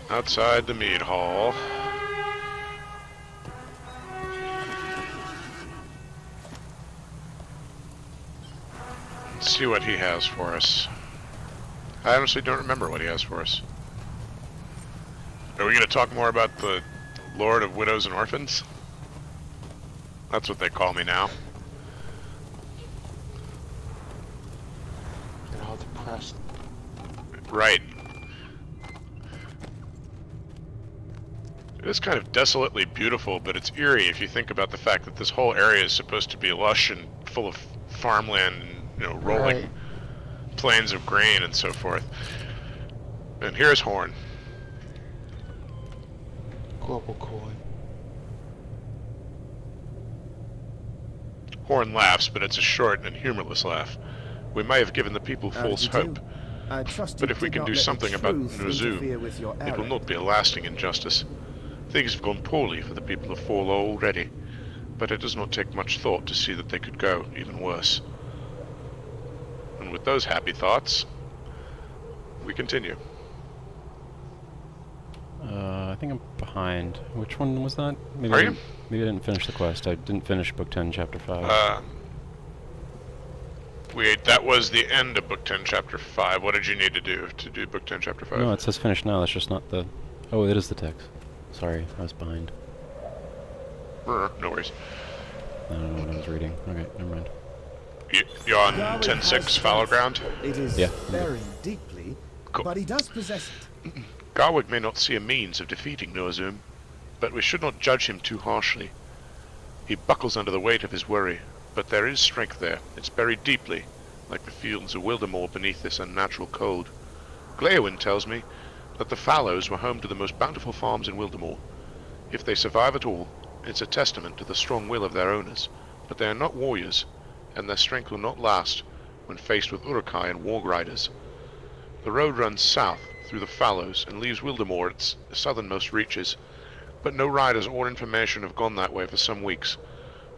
Outside the mead hall. Let's see what he has for us. I honestly don't remember what he has for us. Are we going to talk more about the Lord of Widows and Orphans? That's what they call me now. They're all depressed. Right. It is kind of desolately beautiful, but it's eerie if you think about the fact that this whole area is supposed to be lush and full of farmland and, you know, rolling plains of grain and so forth. And here's Horn. Global cooling. Horn laughs, but it's a short and humorless laugh. We may have given the people false hope, but if we can do something about Nuzum, it will not be a lasting injustice. Things have gone poorly for the people of Forlaw already, but it does not take much thought to see that they could go even worse. And with those happy thoughts, we continue. I think I'm behind. Which one was that? Maybe Are you? Maybe I didn't finish the quest. I didn't finish Book 10, Chapter 5. That was the end of Book 10, Chapter 5. What did you need to do Book 10, Chapter 5? No, it says finish now. That's just not the... Oh, it is the text. Sorry, I was behind. No worries. I don't know what I was reading. Okay, never mind. You're on 10-6 fallow ground? It is very deeply, cool. But he does possess it. Garwick may not see a means of defeating Nuzum, but we should not judge him too harshly. He buckles under the weight of his worry, but there is strength there. It's buried deeply, like the fields of Wildermore beneath this unnatural cold. Gleowin tells me that the fallows were home to the most bountiful farms in Wildermore. If they survive at all, it's a testament to the strong will of their owners, but they are not warriors, and their strength will not last when faced with Urukai and warg riders. The road runs south through the fallows and leaves Wildermore at its southernmost reaches, but no riders or information have gone that way for some weeks.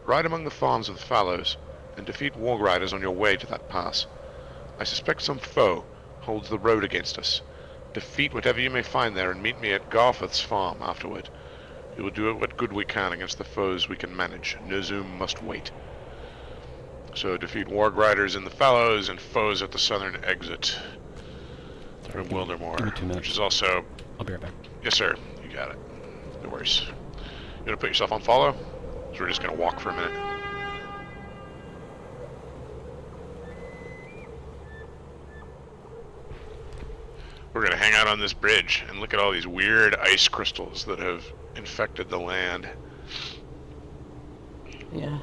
Ride among the farms of the fallows and defeat warg riders on your way to that pass. I suspect some foe holds the road against us. Defeat whatever you may find there and meet me at Garforth's farm afterward. We will do what good we can against the foes we can manage. Nuzum must wait. So defeat warg riders in the fallows and foes at the southern exit from Wildermore, give me 2 minutes. which is also... I'll be right back. Yes, sir. You got it. No worries. You want to put yourself on follow? So we're just going to walk for a minute. We're going to hang out on this bridge and look at all these weird ice crystals that have infected the land. Yeah.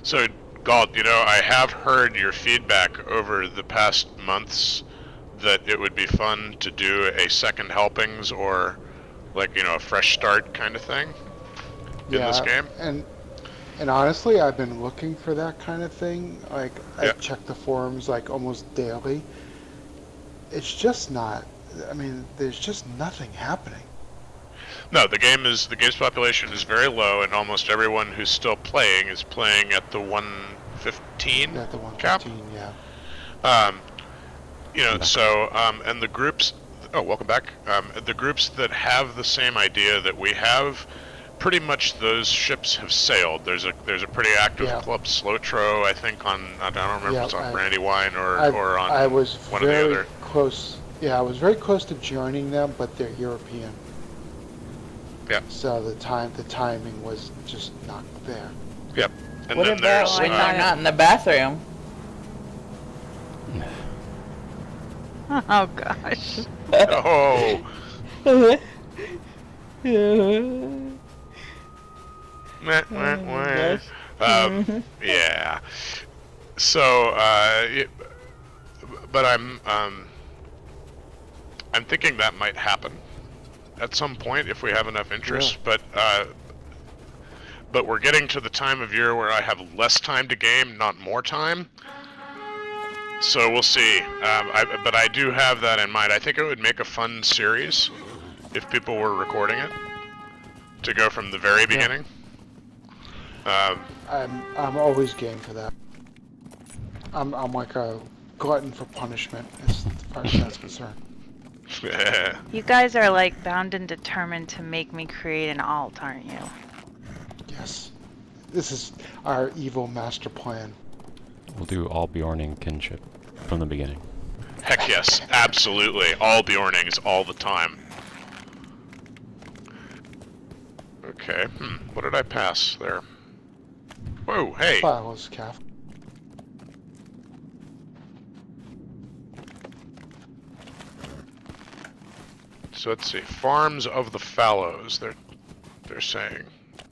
So, Galt, you know, I have heard your feedback over the past months that it would be fun to do a second helpings or, like, you know, a fresh start kind of thing in this game. And honestly, I've been looking for that kind of thing. Like, I check the forums like almost daily. It's just not. I mean, there's just nothing happening. No, the game's population is very low, and almost everyone who's still playing is playing at the 115 At the cap. 115, yeah. You know, so and the groups. Oh, welcome back. The groups that have the same idea that we have, pretty much those ships have sailed. There's a pretty active club, Slowtro, I think on I don't remember if it's on Brandywine or on I was one of the other. Close. Yeah, I was very close to joining them, but they're European. Yeah. So the timing was just not there. Yep. And What then about there's when I'm not in the bathroom? Oh gosh. oh. Meh, meh, meh. Yeah. So, but I'm thinking that might happen at some point if we have enough interest. Yeah. But we're getting to the time of year where I have less time to game, not more time. So we'll see. But I do have that in mind. I think it would make a fun series if people were recording it to go from the very beginning. I'm always game for that. I'm like a glutton for punishment as far as that's concerned. You guys are like bound and determined to make me create an alt, aren't you? Yes. This is our evil master plan. We'll do all Bjorning kinship from the beginning. Heck yes, absolutely. All Bjornings, all the time. Okay, what did I pass there? Whoa, hey! Files, Calf. So let's see, Farms of the Fallows, they're saying.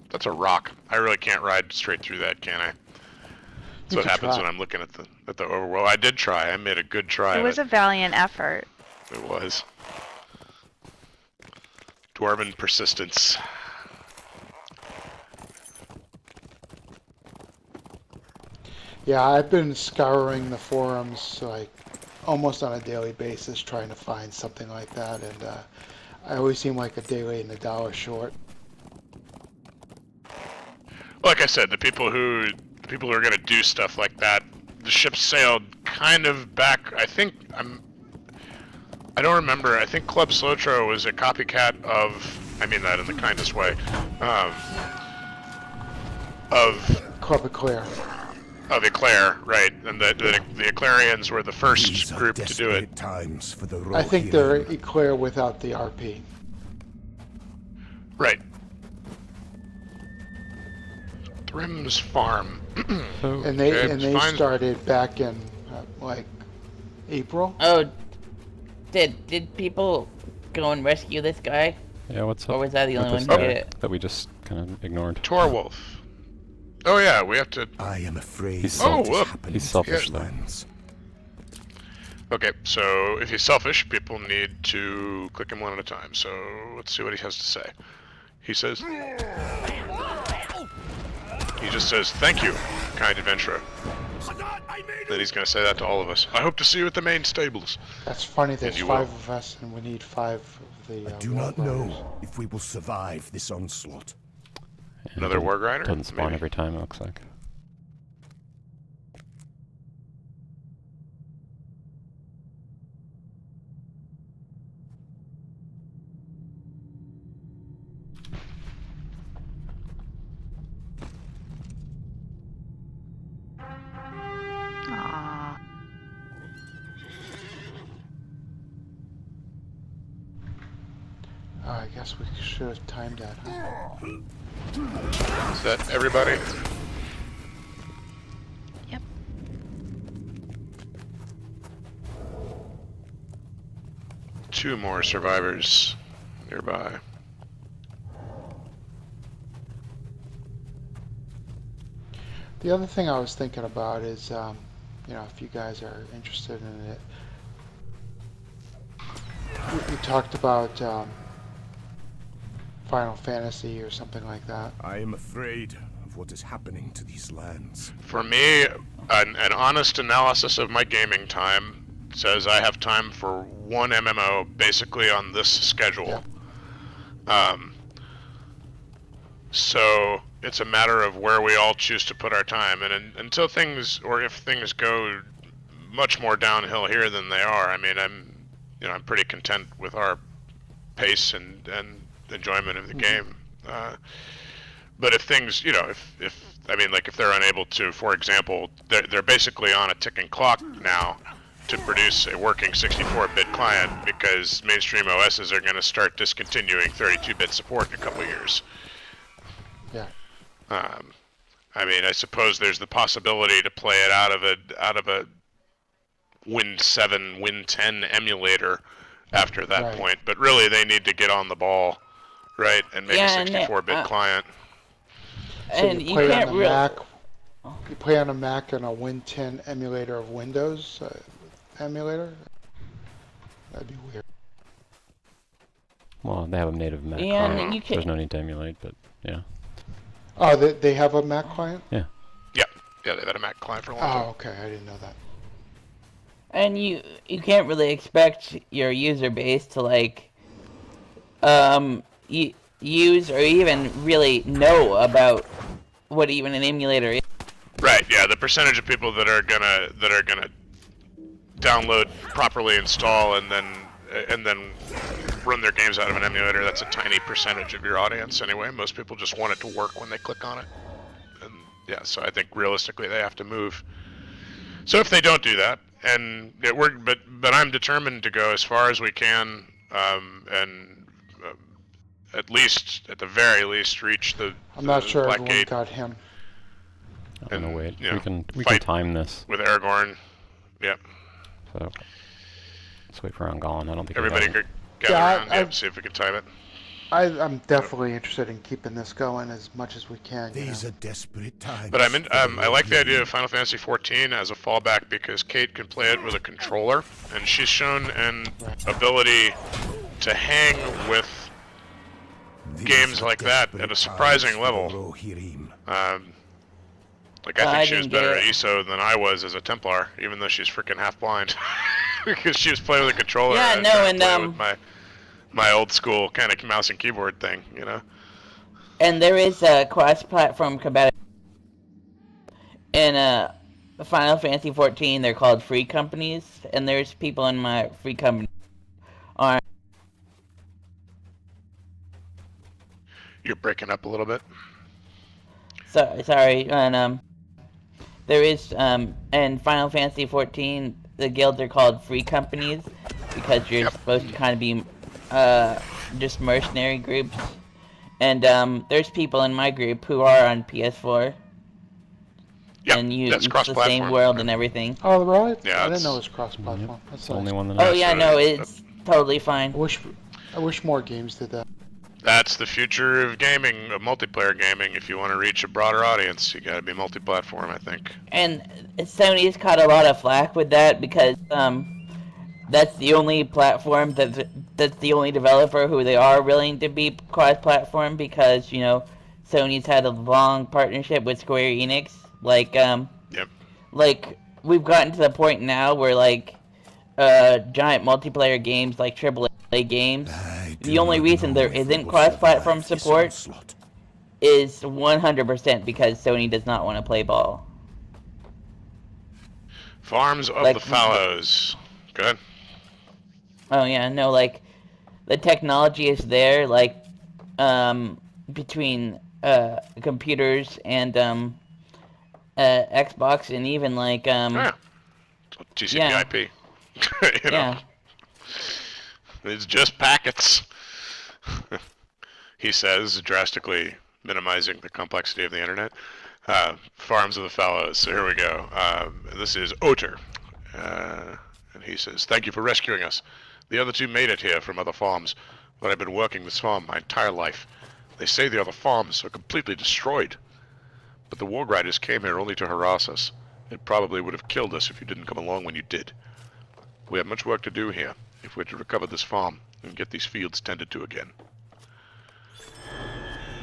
That's a rock. I really can't ride straight through that, can I? That's what happens when I'm looking at the overworld. I did try. I made a good try. It was a valiant effort. It was. Dwarven persistence. Yeah, I've been scouring the forums like almost on a daily basis trying to find something like that, and I always seem like a day late and a dollar short. Like I said, the people who are gonna do stuff like that, the ship sailed kind of back. I don't remember. I think Club Slotro was a copycat of. I mean that in the kindest way. Of Club Eclair. Of Eclair, right? And the Eclairians were the first group to do it. Times for the I think they're Eclair without the RP. Right. Thrim's Farm. And they started back in like April. Oh, did people go and rescue this guy? Yeah, what's up? Or was I the only with one this who guy did it? that we just kind of ignored? Torwolf. Oh yeah, we have to. I am afraid. He's he's selfish though. Okay, so if he's selfish, people need to click him one at a time. So let's see what he has to say. He says. He just says, "Thank you, kind adventurer." Then he's gonna say that to all of us. I hope to see you at the main stables. That's funny. There's And you 5 will. of us, and we need 5 of the. I do not know if we will survive this onslaught. And Another war grinder? Doesn't spawn Maybe. every time, it looks like. Aww. Oh, I guess we should have timed that, huh? Is that everybody? Yep. Two more survivors nearby. The other thing I was thinking about is, you know, if you guys are interested in it, we talked about Final Fantasy or something like that. I am afraid of what is happening to these lands. For me, an honest analysis of my gaming time says I have time for one MMO basically on this schedule. Yeah. So it's a matter of where we all choose to put our time, and until things, or if things go much more downhill here than they are, I mean, I'm pretty content with our pace and enjoyment of the game. But if things, you know, if they're unable to, for example, they're basically on a ticking clock now to produce a working 64-bit client because mainstream OSs are going to start discontinuing 32-bit support in a couple of years. Yeah. I mean, I suppose there's the possibility to play it out of a Win 7, Win 10 emulator after that Right. point, but really they need to get on the ball, right, and make a 64-bit client. So And you you play can't on a really. Mac. You play on a Mac and a Win 10 emulator of Windows emulator. That'd be weird. Well, they have a native Mac Yeah, client. you can- There's no need to emulate, but yeah. Oh, they have a Mac client? Yeah, they've had a Mac client for a long time. Oh, okay. I didn't know that. And you can't really expect your user base to like use or even really know about what even an emulator is. Right, yeah, the percentage of people that are gonna download, properly install, and then and then run their games out of an emulator, that's a tiny percentage of your audience anyway. Most people just want it to work when they click on it. And yeah, so I think realistically they have to move. So if they don't do that, and but I'm determined to go as far as we can, and at the very least, reach the. I'm not sure Black everyone Gate got him. I'm gonna wait. You know, We can fight time this. with Aragorn. Yep. So let's wait for Angalon. I don't think Everybody we got gather Yeah, around. Yep. See if we can time it. I'm definitely interested in keeping this going as much as we can. You These know? are desperate times. But I like the idea Lord of Final Fantasy XIV as a fallback because Kate can play it with a controller, and she's shown an ability to hang with These games are like that at a desperate surprising times level. for Rohirrim. Like I I think she was didn't get better at it. ESO than I was as a Templar, even though she's freaking half blind. Because she was playing with a controller. Yeah, and no, trying to and, play with my old school kind of mouse and keyboard thing, you know. And there is a cross-platform compatibility in Final Fantasy 14. They're called free companies, and there's people in my free company are. You're breaking up a little bit. Sorry, and there is in Final Fantasy 14 the guilds are called free companies because you're supposed to kind of be just mercenary groups, and there's people in my group who are on PS4. Yep, And you that's it's the same cross-platform. world and everything. Oh, really? Yeah, I didn't it's- know it was cross-platform. That's It's the only nice. one that Oh I yeah, so no, it's totally fine. I wish more games did that. That's the future of gaming, of multiplayer gaming. If you want to reach a broader audience, you got to be multi-platform, I think. And Sony's caught a lot of flack with that because that's the only platform that's the only developer who they are willing to be cross-platform because you know Sony's had a long partnership with Square Enix. Yep. Like we've gotten to the point now where like giant multiplayer games like AAA games. I The do only not reason know there if isn't will cross-platform survive this support onslaught. is 100% because Sony does not want to play ball. Farms of Like- the Fallows. Good. Oh yeah, no, like the technology is there, like between computers and Xbox, and even like Yeah. TCP/IP. You know, yeah, it's just packets. He says, drastically minimizing the complexity of the internet. Farms of the Fallows. So here we go. This is Oter. And he says, "Thank you for rescuing us. The other two made it here from other farms, but I've been working this farm my entire life. They say the other farms are completely destroyed. But the War Riders came here only to harass us. It probably would have killed us if you didn't come along when you did. We have much work to do here if we're to recover this farm and get these fields tended to again."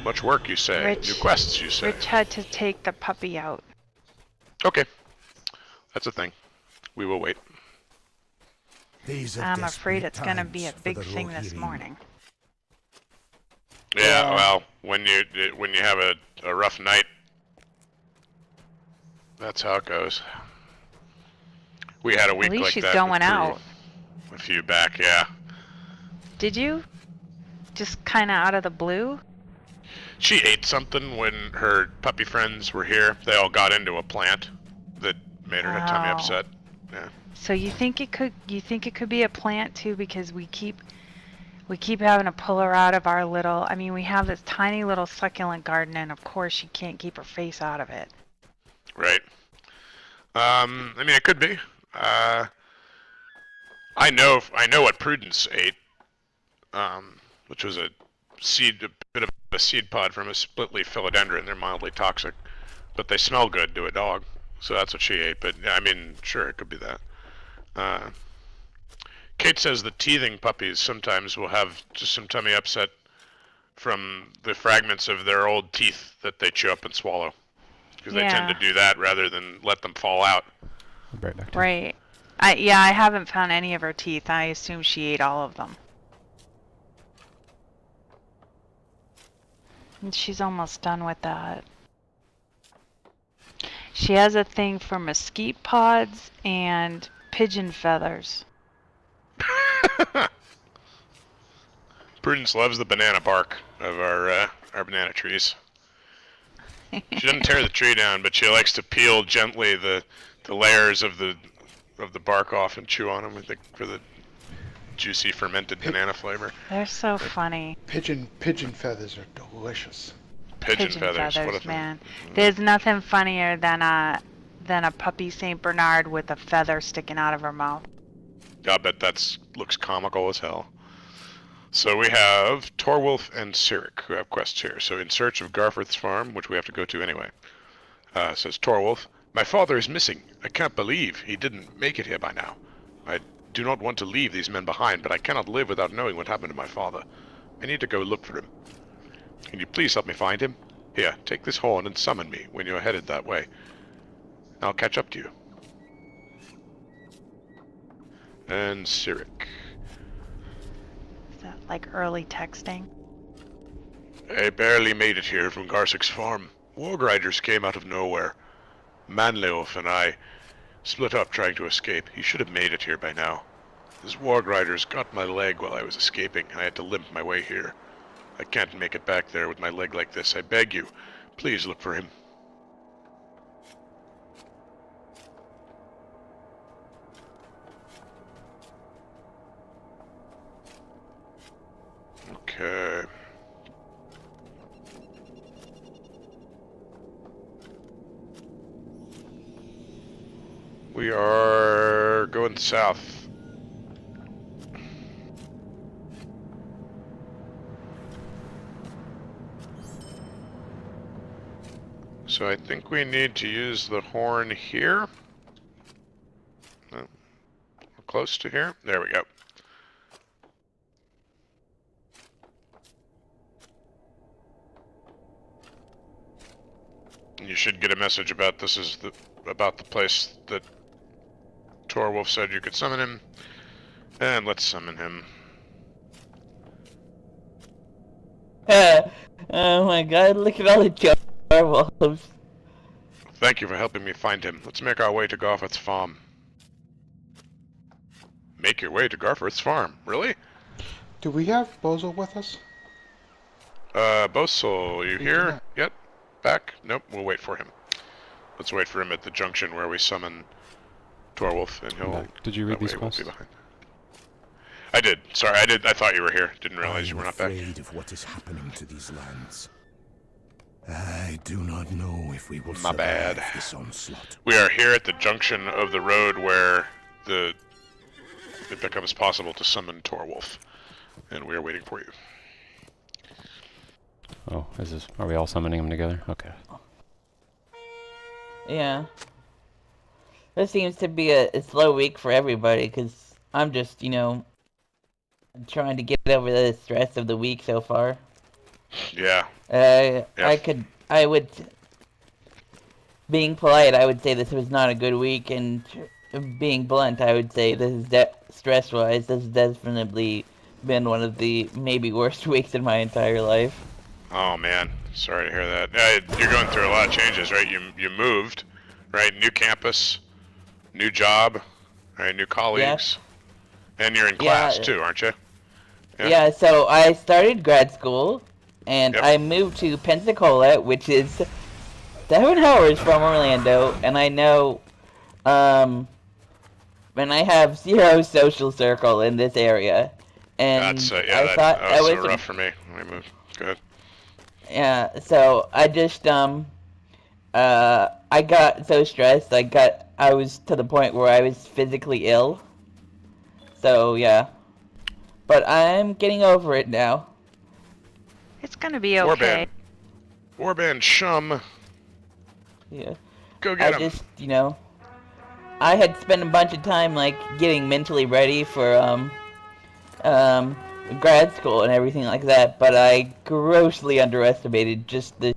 Much work, you say. Rich- New quests, you say. Rich had to take the puppy out. Okay. That's a thing. We will wait. These are I'm afraid desperate it's gonna be a times for big the thing this Rohirrim. morning. Yeah, Yeah. well, when you have a rough night, that's how it goes. We had a week At least like she's that. going with Prue out. A few back, yeah. Did you? Just kind of out of the blue? She ate something when her puppy friends were here. They all got into a plant that made her tummy Oh. upset. Yeah. So you think it could? You think it could be a plant too? Because we keep having to pull her out of our little. I mean, we have this tiny little succulent garden, and of course she can't keep her face out of it. Right. I mean, it could be. I know what Prudence ate, which was a bit of a seed pod from a split-leaf philodendron. They're mildly toxic, but they smell good to a dog, so that's what she ate. But I mean, sure, it could be that. Kate says the teething puppies sometimes will have just some tummy upset from the fragments of their old teeth that they chew up and swallow, because they tend to Yeah. do that rather than let them fall out. I'll be right back. Right. I haven't found any of her teeth. I assume she ate all of them. And she's almost done with that. She has a thing for mesquite pods and pigeon feathers. Prudence loves the banana bark of our banana trees. She doesn't tear the tree down, but she likes to peel gently the layers of the bark off and chew on them for the juicy fermented banana flavor. They're so funny. Pigeon feathers are delicious. Pigeon feathers, what a thing. man. There's nothing funnier than a puppy Saint Bernard with a feather sticking out of her mouth. I bet looks comical as hell. So we have Torwolf and Cyric who have quests here. So in search of Garforth's farm, which we have to go to anyway. Says Torwolf, my father is missing. I can't believe he didn't make it here by now. I do not want to leave these men behind, but I cannot live without knowing what happened to my father. I need to go look for him. Can you please help me find him? Here, take this horn and summon me when you are headed that way. I'll catch up to you. And Cyric. Is that like early texting? I barely made it here from Garsik's farm. Warg riders came out of nowhere. Manleof and I split up trying to escape. He should have made it here by now. His warg riders got my leg while I was escaping, and I had to limp my way here. I can't make it back there with my leg like this. I beg you, please look for him. Okay. We are going south. So I think we need to use the horn here. No, we're close to here. There we go. You should get a message about this is about the place that Torwolf said you could summon him. And let's summon him. Oh my god, look at all the Torwolves. Thank you for helping me find him. Let's make our way to Garforth's farm. Make your way to Garforth's farm? Really? Do we have Bozo with us? Bozo, you here yet? Back? Nope, we'll wait for him. Let's wait for him at the junction where we summon Torwolf, and he'll... Did you read these quests? I did. Sorry, I did. I thought you were here. Didn't realize you were not back. I am afraid of what is happening to these lands. I do not know if we will survive this onslaught. We are here at the junction of the road where it becomes possible to summon Torwolf, and we are waiting for you. Oh, are we all summoning them together? Okay. Yeah. This seems to be a slow week for everybody, because I'm just, trying to get over the stress of the week so far. Yeah. Being polite, I would say this was not a good week, and being blunt, I would say this is stress-wise, this has definitely been one of the maybe worst weeks in my entire life. Oh man, sorry to hear that. You're going through a lot of changes, right? You moved, right? New campus, new job, right? New colleagues, and you're in class too, aren't you? Yeah. So I started grad school, and I moved to Pensacola, which is 7 hours from Orlando, and I know, and I have zero social circle in this area, and I thought that was so rough for me when I moved. Good. Yeah, so I just I got so stressed. I was to the point where I was physically ill. So yeah, but I'm getting over it now. It's gonna be okay. Warband Shum. Yeah. Go get him. I just, I had spent a bunch of time getting mentally ready for grad school and everything like that, but I grossly underestimated just the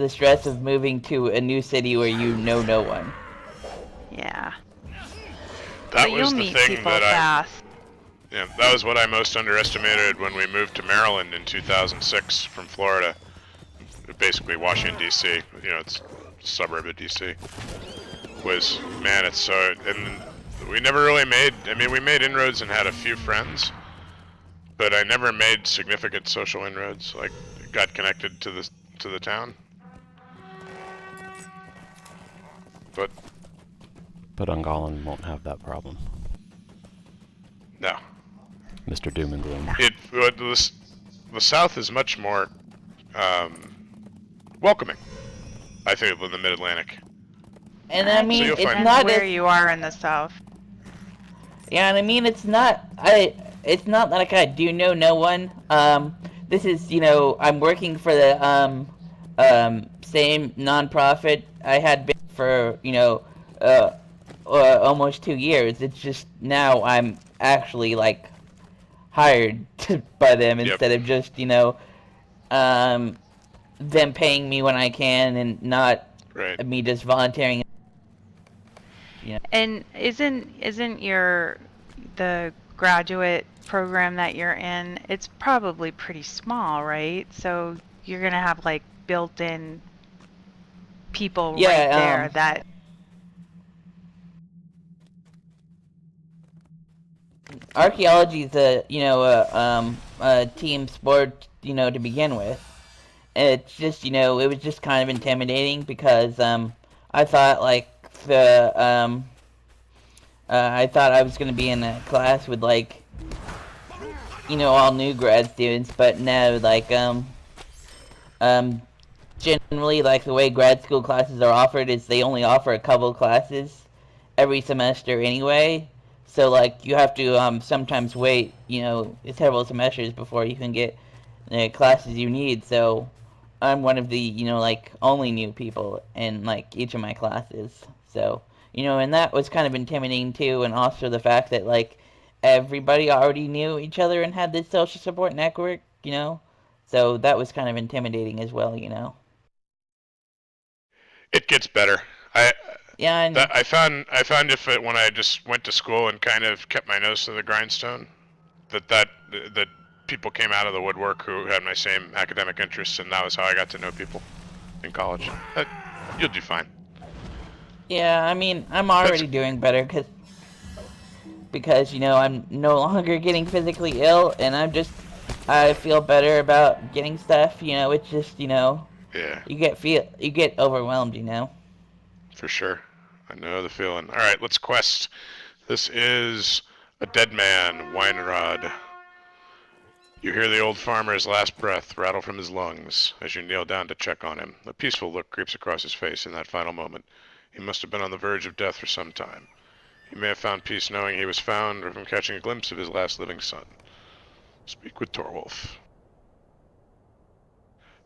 stress of moving to a new city where you know no one. Yeah. That was the thing that that was what I most underestimated when we moved to Maryland in 2006 from Florida. Basically Washington D.C. It's a suburb of D.C. It's so, and we never really made. I mean, we made inroads and had a few friends, but I never made significant social inroads. Like, got connected to the town. But Ungollen won't have that problem. no, Mr. Doom and Gloom. The South is much more welcoming, I think, than the Mid-Atlantic. And I mean, you'll it's find- not where as, you are in the south. yeah, and I mean, it's not like I do know no one. This is, you know, I'm working for the same nonprofit I had been for, you know, almost 2 years. It's just now I'm actually like hired by them instead of just, you know, them paying me when I can and not me just volunteering. Yeah. And isn't the graduate program that you're in, it's probably pretty small, right? So you're gonna have like built-in people right there that. Archaeology is a team sport, you know, to begin with. It's just, you know, it was just kind of intimidating because I thought like I thought I was gonna be in a class with like, you know, all new grad students, but no, like generally, like the way grad school classes are offered is they only offer a couple classes every semester anyway. So like you have to sometimes wait, you know, several semesters before you can get the classes you need. So I'm one of the, you know, like only new people in like each of my classes. So, you know, and that was kind of intimidating too, and also the fact that like everybody already knew each other and had this social support network, you know. So that was kind of intimidating as well, you know. It gets better. I found when I just went to school and kind of kept my nose to the grindstone, that people came out of the woodwork who had my same academic interests, and that was how I got to know people in college. You'll do fine. Yeah, I mean, I'm already doing better because you know I'm no longer getting physically ill, and I feel better about getting stuff. You know, it's just, you know. Yeah. You get overwhelmed, you know. For sure. I know the feeling. All right, let's quest. This is a dead man, Weinrod. You hear the old farmer's last breath rattle from his lungs as you kneel down to check on him. A peaceful look creeps across his face in that final moment. He must have been on the verge of death for some time. He may have found peace knowing he was found, or from catching a glimpse of his last living son. Speak with Torwolf.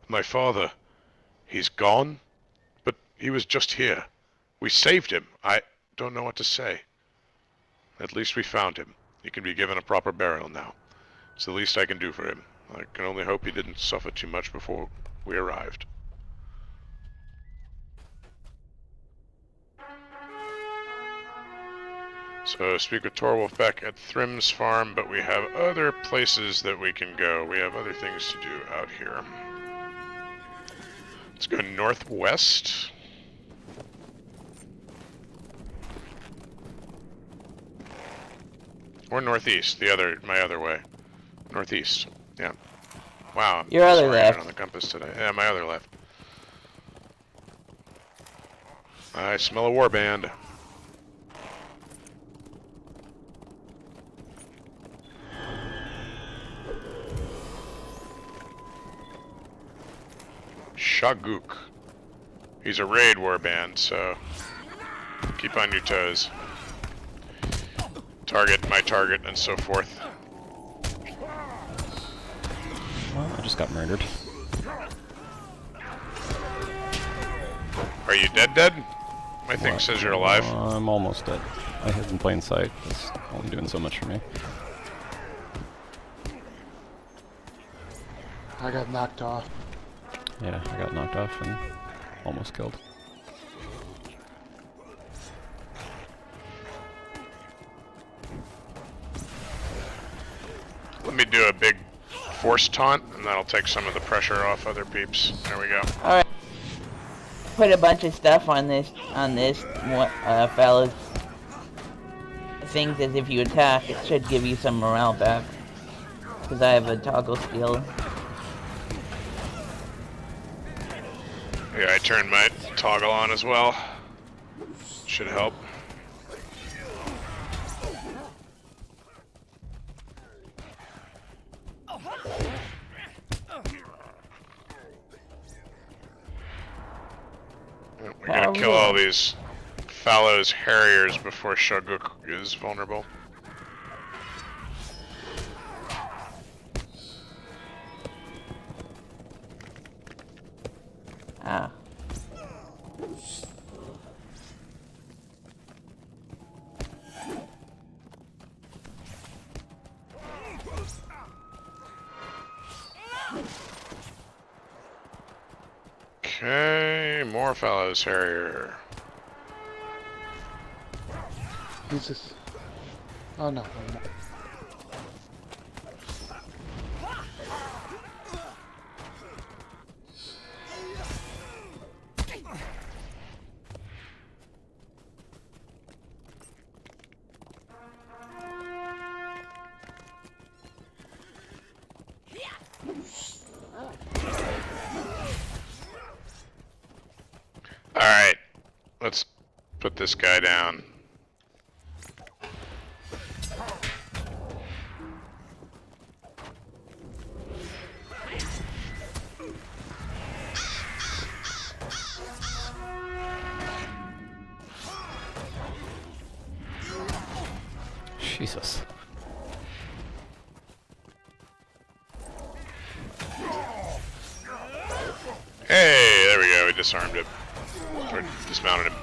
My father. He's gone? But he was just here. We saved him. I don't know what to say. At least we found him. He can be given a proper burial now. It's the least I can do for him. I can only hope he didn't suffer too much before we arrived. So speak with Torwolf back at Thrim's farm, but we have other places that we can go. We have other things to do out here. Let's go northwest. Or northeast, my other way. Northeast, yeah. Wow, Your other left. On the compass today. Yeah, my other left. I smell a warband. Shaguk. He's a raid warband, so keep on your toes. Target, my target, and so forth. Well, I just got murdered. Are you dead? My thing says you're alive. I'm almost dead. I hid in plain sight. That's only doing so much for me. I got knocked off. Yeah, I got knocked off and almost killed. Let me do a big force taunt, and that'll take some of the pressure off other peeps. There we go. Alright. Put a bunch of stuff on this fellas. things as if you attack. It should give you some morale back. Because I have a toggle skill. Yeah, I turned my toggle on as well. Should help. We're gonna kill all these Fallows Harriers before Shoguk is vulnerable. Ah. Okay, more Fallows Harrier. Jesus. Oh no. No. Alright, let's put this guy down. Jesus. Hey, there we go, we disarmed him. Or dismounted him.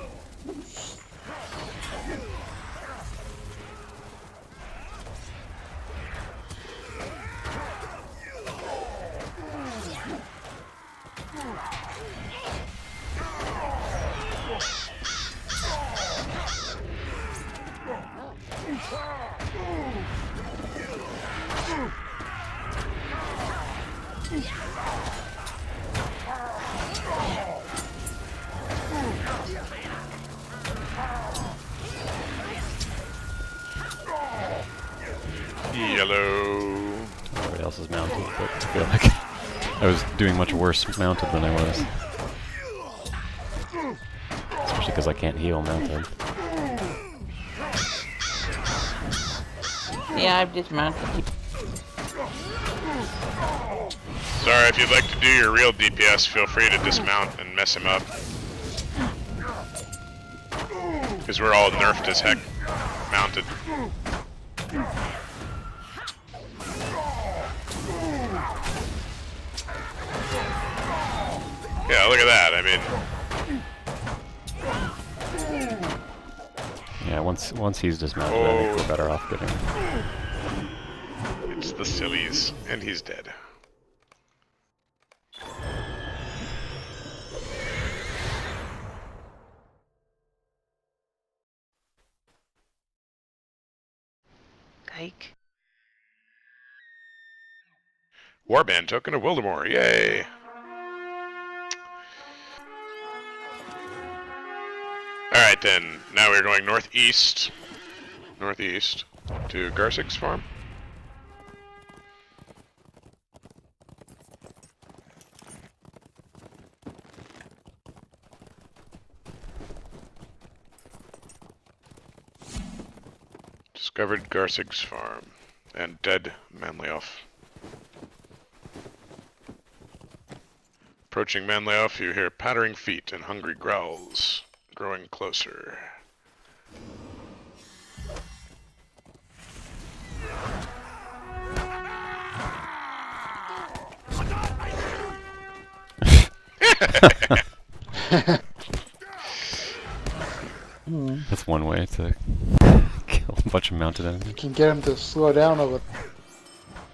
Yellow. Everybody else is mounted, but I feel like I was doing much worse mounted than I was. Especially because I can't heal mounted. Yeah, I've dismounted. Sorry, if you'd like to do your real DPS, feel free to dismount and mess him up. Because we're all nerfed as heck mounted. Yeah, look at that, I mean... Yeah, once he's dismounted, I think we're better off getting him. It's the sillies, and he's dead. Yike. Warband token of Wildermore, yay! Alright then, now we're going northeast to Garsig's farm. Discovered Garsig's farm and dead Manlyoff. Approaching Manlyoff, you hear pattering feet and hungry growls. Growing closer. That's one way to kill a bunch of mounted enemies. You can get him to slow down a little.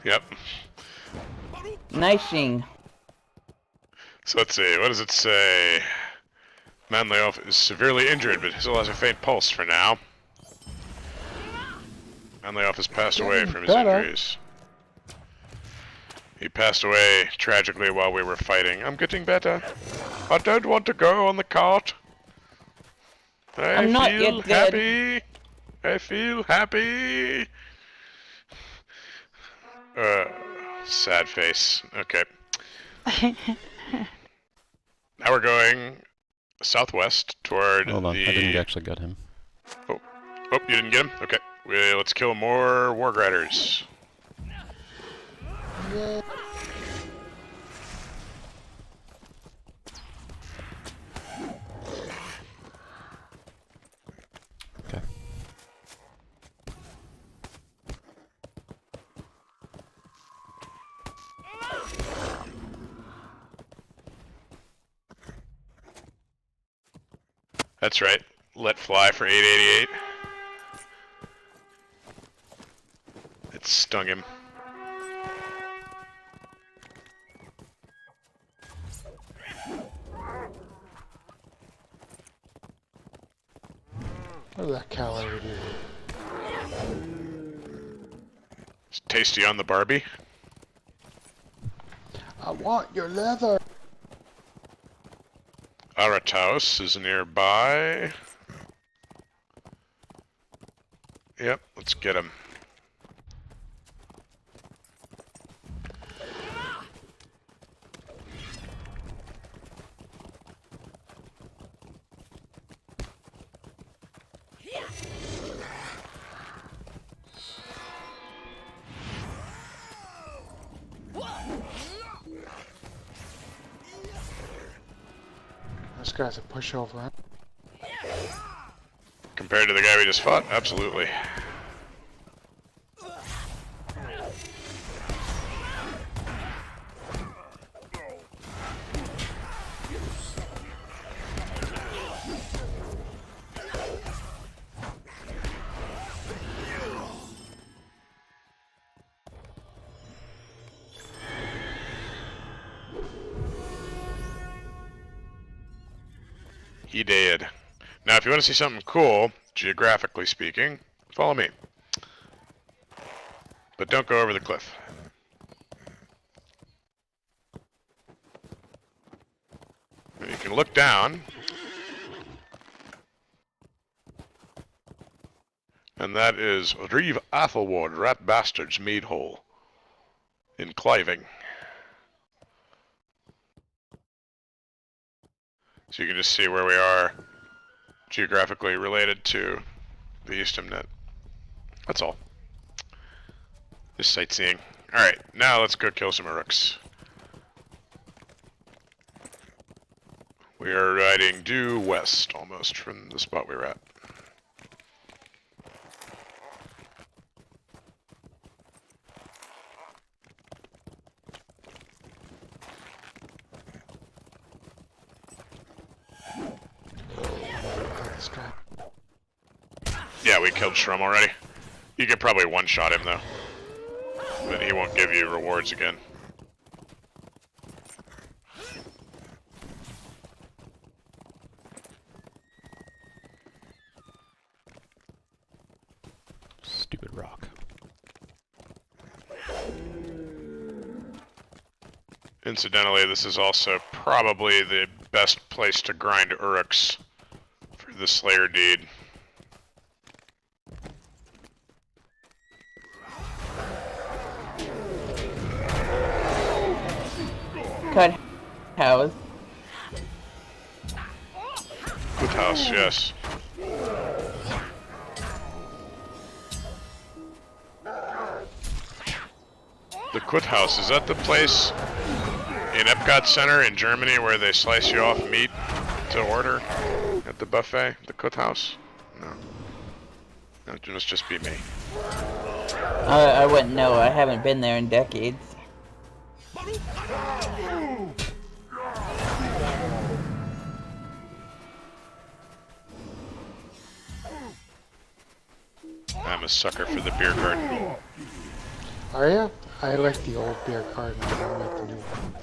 Yep. Nicing. So let's see, what does it say? Manlyoff is severely injured, but still has a faint pulse for now. Manlyoff has passed away from his injuries. He passed away tragically while we were fighting. I'm getting better. I don't want to go on the cart. I I'm not feel yet dead. happy. I feel happy. Sad face. Okay. Now we're going southwest toward Hold on, the... I didn't actually get him. Oh, you didn't get him? Okay. Well, let's kill more War Griders. Yeah. Okay. That's right. Let fly for 888. It stung him. What did that cow ever do? It's tasty on the Barbie. I want your leather. Arataus is nearby. Yep, let's get him. This guy's a pushover. Compared to the guy we just fought, absolutely. He did. Now, if you want to see something cool, geographically speaking, follow me. But don't go over the cliff. And you can look down. And that is Reeve Athelward, Rat Bastard's Mead Hole in Cliving. So you can just see where we are geographically related to the Eastham Net. That's all. Just sightseeing. Alright, now let's go kill some Uruks. We are riding due west almost from the spot we were at. This guy. Yeah, we killed Shrum already. You could probably one-shot him though. But he won't give you rewards again. Stupid rock. Incidentally, this is also probably the best place to grind Uruks for the Slayer deed. Cut house. Good house, yes. The Kut House, is that the place in Epcot Center in Germany where they slice you off meat to order at the buffet? The Kut House? No. No, it must just be me. I wouldn't know. I haven't been there in decades. I'm a sucker for the beer garden. Are ya? I like the old beer garden. I don't like the new one.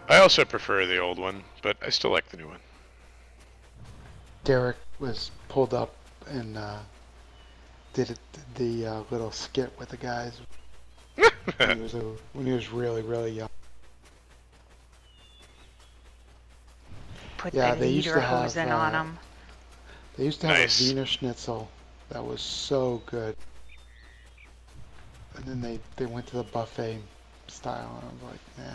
I also prefer the old one, but I still like the new one. Derek was pulled up and did the little skit with the guys when he was really, really young. Put Yeah, the they used to have, lederhosen on them. They used to have Nice. a Wiener Schnitzel that was so good. And then they went to the buffet style, and I was like, nah.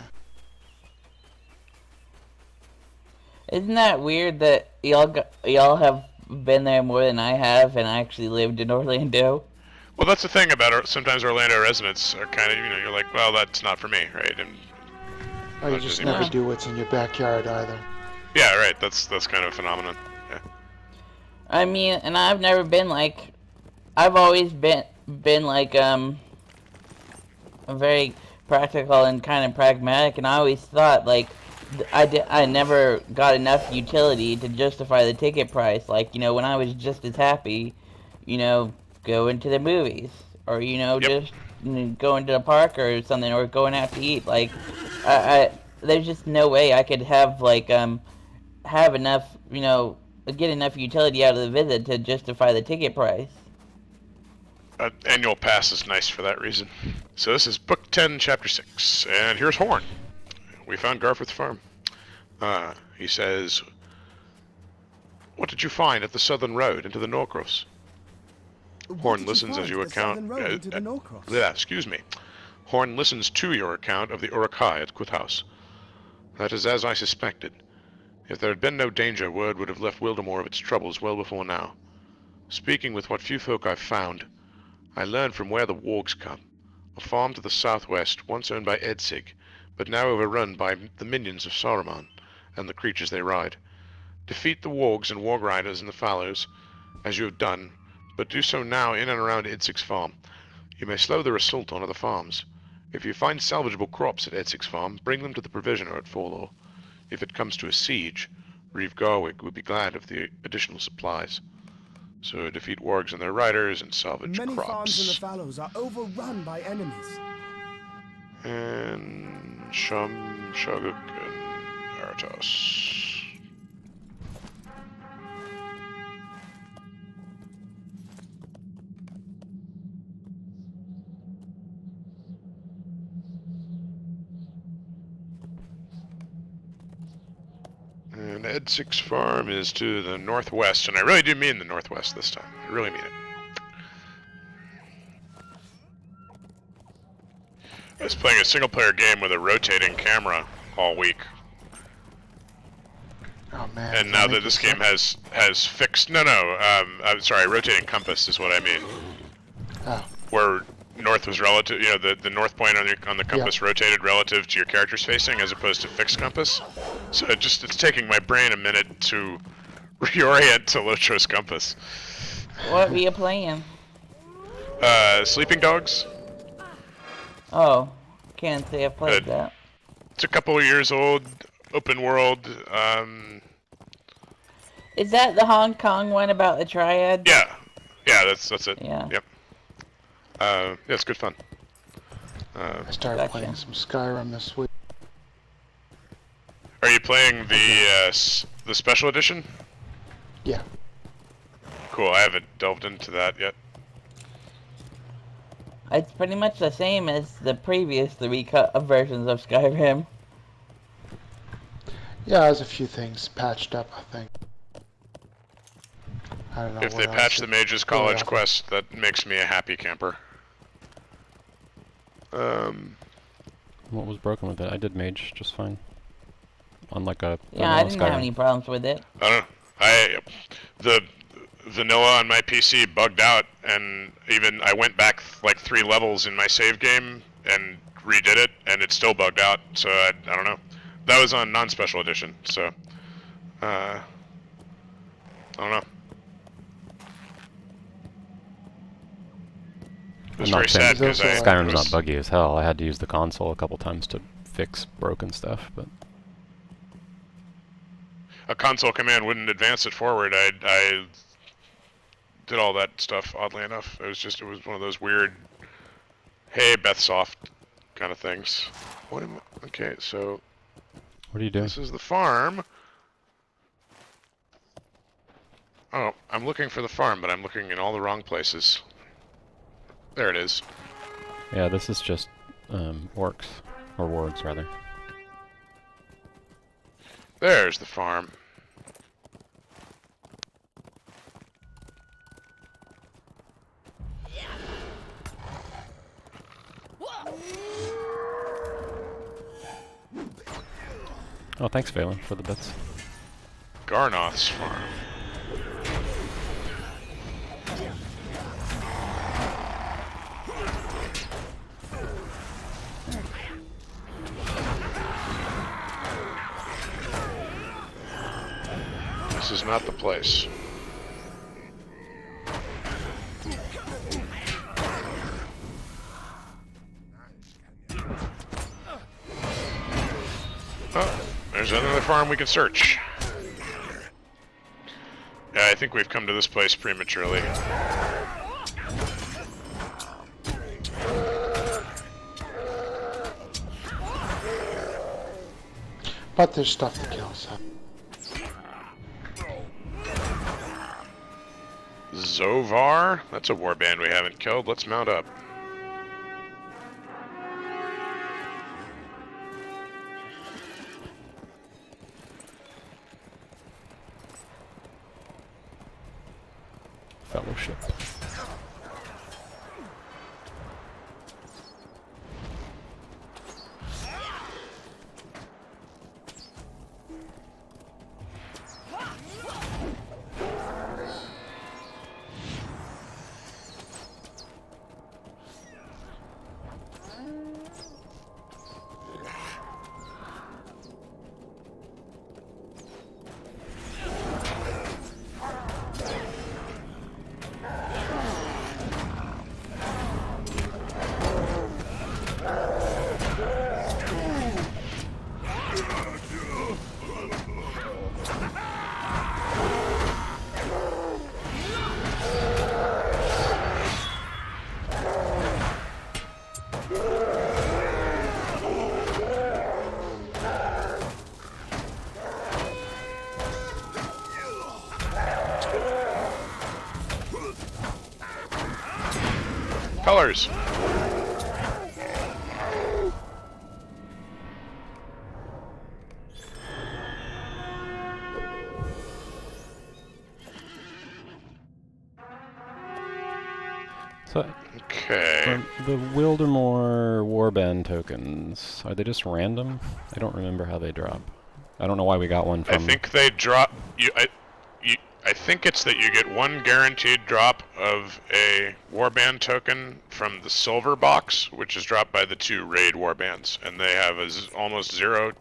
Isn't that weird that y'all have been there more than I have and actually lived in Orlando? Well, that's the thing about sometimes Orlando residents are kind of, you're like, well, that's not for me, right? And Oh, you just never do what's in your backyard either. yeah, right. That's kind of a phenomenon. Yeah. I mean, and I've never been like, I've always been like very practical and kind of pragmatic, and I always thought like I never got enough utility to justify the ticket price. Like, when I was just as happy, going to the movies, or just going to the park or something, or going out to eat. Like, there's just no way I could have like have enough, get enough utility out of the visit to justify the ticket price. Annual pass is nice for that reason. So this is Book 10, Chapter 6, and here's Horn. We found Garforth's farm. He says, "What did you find at the southern road into the Norcross?" Horn listens as you account. Excuse me. Horn listens to your account of the Urukai at Quithouse. That is as I suspected. If there had been no danger, word would have left Wildermore of its troubles well before now. Speaking with what few folk I've found, I learned from where the wargs come. A farm to the southwest, once owned by Edsig, but now overrun by the minions of Saruman and the creatures they ride. Defeat the wargs and warg riders and the fallows, as you have done, but do so now in and around Edsig's farm. You may slow their assault on other farms. If you find salvageable crops at Edsig's farm, bring them to the provisioner at Forlaw. If it comes to a siege, Reeve Garwig would be glad of the additional supplies. So defeat wargs and their riders and salvage Many crops. farms in the fallows are overrun by enemies. And Shum, Shoguk, and Aratos. And Edsig's farm is to the northwest, and I really do mean the northwest this time. I really mean it. I was playing a single-player game with a rotating camera all week. Oh man. And now that this game has fixed... I'm sorry, rotating compass is what I mean. Oh. Where north was relative, the north point on the compass rotated relative to your character's facing as opposed to fixed compass. So it's taking my brain a minute to reorient to Lotro's compass. What were you playing? Sleeping Dogs. Oh, can't say I've played that. It's a couple of years old, open world. Is that the Hong Kong one about the triad? Yeah, that's it. Yeah. Yep. Yeah, it's good fun. I started playing some Skyrim this week. Are you playing the special edition? Yeah. Cool. I haven't delved into that yet. It's pretty much the same as the previous 3 versions of Skyrim. Yeah, there's a few things patched up, I think. I don't know. If they patch the Mage's College quest, that makes me a happy camper. What was broken with it? I did Mage just fine. Unlike a Yeah, I didn't have any problems with it. I don't know. The vanilla on my PC bugged out, and even I went back like 3 levels in my save game and redid it, and it still bugged out. So I don't know. That was on non-special edition, so I don't know. It was very sad because Skyrim's not buggy as hell. I had to use the console a couple times to fix broken stuff, but a console command wouldn't advance it forward. I did all that stuff, oddly enough. It was one of those weird, hey, Bethsoft kind of things. Okay, so what are you doing? This is the farm. Oh, I'm looking for the farm, but I'm looking in all the wrong places. There it is. Yeah, this is just orcs, or wargs rather. There's the farm. Oh, thanks, Valen, for the bits. Garnoth's farm. This is not the place. Oh, there's another farm we can search. Yeah, I think we've come to this place prematurely. But there's stuff to kill, so. Zovar? That's a warband we haven't killed. Let's mount up. Fellowship. Colors. So, Okay. the Wildermore warband tokens, are they just random? I don't remember how they drop. I don't know why we got one from... I think they drop you. I think it's that you get one guaranteed drop of a warband token from the silver box, which is dropped by the 2 raid warbands, and they have a almost zero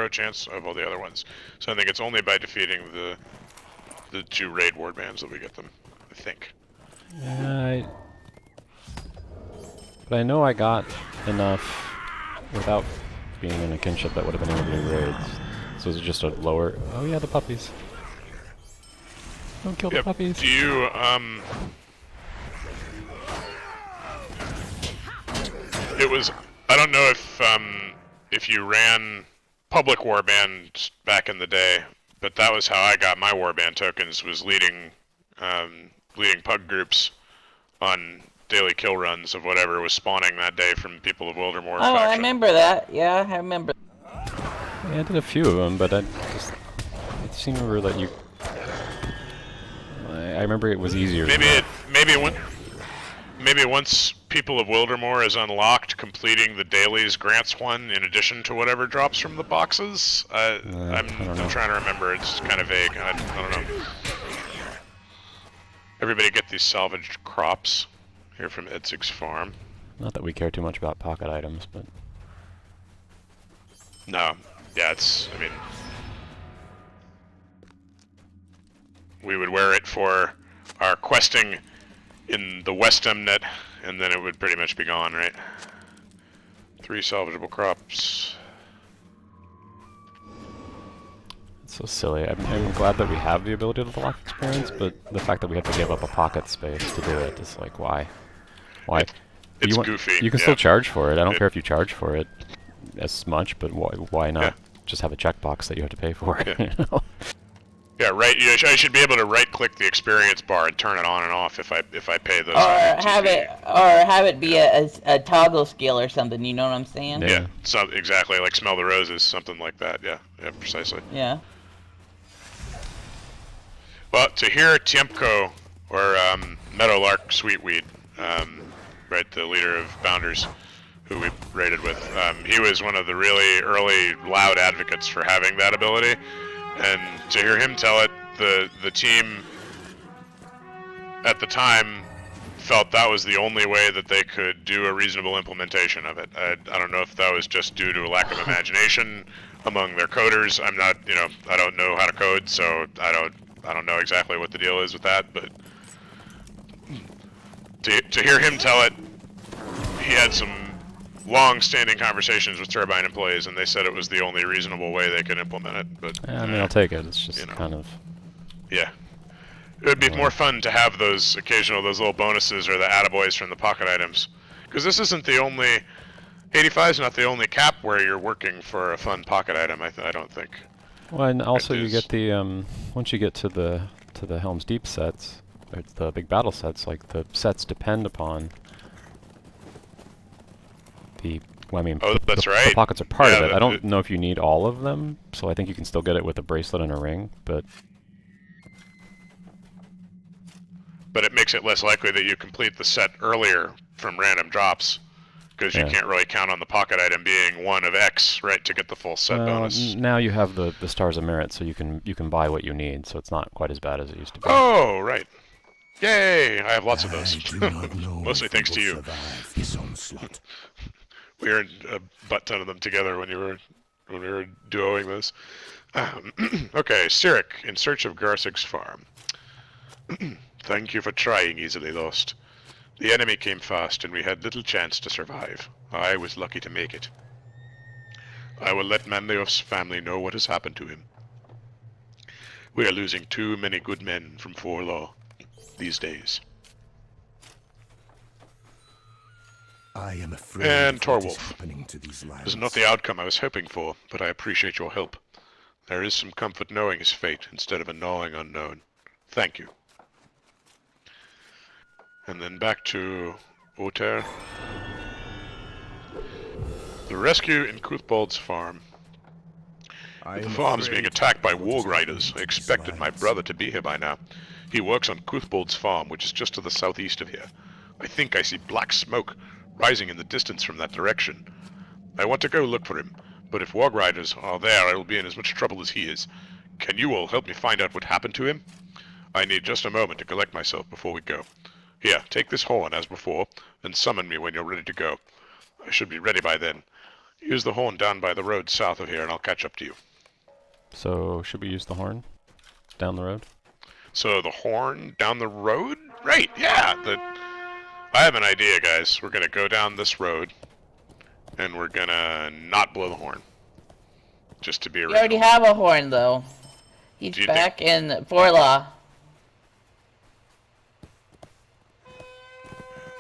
chance of all the other ones. So I think it's only by defeating the 2 raid warbands that we get them. I think. Yeah, but I know I got enough without being in a kinship that would have been able to do raids. So is it just a lower... Oh yeah, the puppies. Don't kill the puppies. Do you, it was... I don't know if you ran public warbands back in the day, but that was how I got my warband tokens, was leading pug groups on daily kill runs of whatever was spawning that day from people of Wildermore Oh, faction. I remember that. Yeah, I remember. Yeah, I did a few of them, but I seem to remember that you... I remember it was easier. Maybe once people of Wildermore is unlocked, completing the dailies grants one in addition to whatever drops from the boxes. I'm trying to remember. It's kind of vague. I don't know. Everybody get these salvaged crops here from Edzig's farm. Not that we care too much about pocket items, but... No. Yeah, I mean... We would wear it for our questing in the Westemnet, and then it would pretty much be gone, right? 3 salvageable crops. It's so silly. I'm glad that we have the ability to unlock experience, but the fact that we have to give up a pocket space to do it is like, why? Why? It's goofy. You can still charge for it. I don't care if you charge for it as much, but why not just have a checkbox that you have to pay for? Yeah. You know? Yeah, right. I should be able to right-click the experience bar and turn it on and off if I pay those. Or have it be a toggle skill or something. You know what I'm saying? Yeah. So exactly, like smell the roses, something like that. Yeah. Yeah. Precisely. Yeah. Well, to hear Tiemko or Meadowlark Sweetweed, right, the leader of Bounders, who we raided with. He was one of the really early loud advocates for having that ability, and to hear him tell it, the team at the time felt that was the only way that they could do a reasonable implementation of it. I don't know if that was just due to a lack of imagination among their coders. I'm not, I don't know how to code, so I don't know exactly what the deal is with that, but to hear him tell it, he had some long-standing conversations with Turbine employees, and they said it was the only reasonable way they could implement it. But yeah, I mean, I'll take it. It's just kind of... Yeah. It would be more fun to have those little bonuses or the attaboys from the pocket items. Because this isn't the only... 85 is not the only cap where you're working for a fun pocket item, I don't think. Well, and also you get the, once you get to the Helm's Deep sets, or the big battle sets, like, the sets depend upon the... Well, I mean, that's right. The pockets are part of it. I don't the, know if you need all of them, so I think you can still get it with a bracelet and a ring, but... But it makes it less likely that you complete the set earlier from random drops, because you can't really count on the pocket item being one of X, right, to get the full set bonus. Now you have the Stars of Merit, so you can buy what you need, so it's not quite as bad as it used to be. Oh, right. Yay! I have lots of those. I do not know Mostly thanks to you. survive this onslaught. We earned a butt ton of them together when we were duoing this. Okay, Cyric, in search of Garsik's farm. Thank you for trying, Easily Lost. The enemy came fast, and we had little chance to survive. I was lucky to make it. I will let Manliof's family know what has happened to him. We are losing too many good men from Forlaw these days. I am afraid And of what is Torwolf. happening to these lands. This is not the outcome I was hoping for, but I appreciate your help. There is some comfort knowing his fate instead of a gnawing unknown. Thank you. And then back to Oter. The rescue in Kuthbald's farm. The farm is being attacked by warg riders. I expected my brother to be here by now. He works on Kuthbald's farm, which is just to the southeast of here. I think I see black smoke rising in the distance from that direction. I want to go look for him, but if warg riders are there, I will be in as much trouble as he is. Can you all help me find out what happened to him? I need just a moment to collect myself before we go. Here, take this horn as before, and summon me when you're ready to go. I should be ready by then. Use the horn down by the road south of here, and I'll catch up to you. So, should we use the horn down the road? So, the horn down the road? Right, yeah! I have an idea, guys. We're gonna go down this road, and we're gonna not blow the horn. Just to be original. You already have a horn, though. He's back in Forlaw.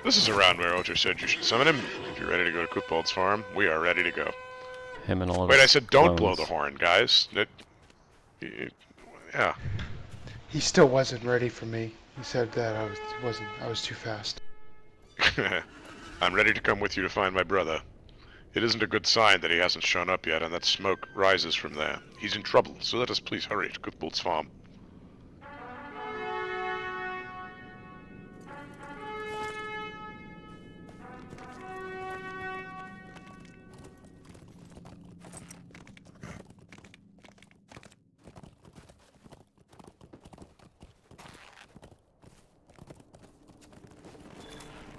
This is around where Oter said you should summon him. If you're ready to go to Kuthbald's farm, we are ready to go. Him and all of Wait, his I said don't blow clones. the horn, guys. Yeah. He still wasn't ready for me. He said that I was too fast. I'm ready to come with you to find my brother. It isn't a good sign that he hasn't shown up yet, and that smoke rises from there. He's in trouble, so let us please hurry to Kuthbald's farm.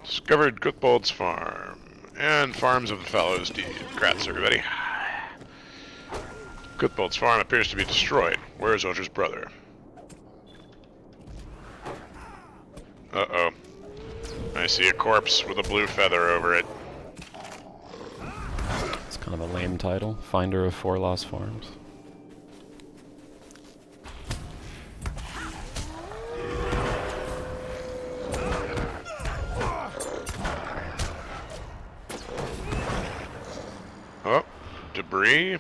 Discovered Kuthbald's farm. And farms of the Fallows Deed. Congrats, everybody. Kuthbald's farm appears to be destroyed. Where is Oter's brother? Uh-oh. I see a corpse with a blue feather over it. It's kind of a lame title. Finder of Four Lost Farms. Oh, debris.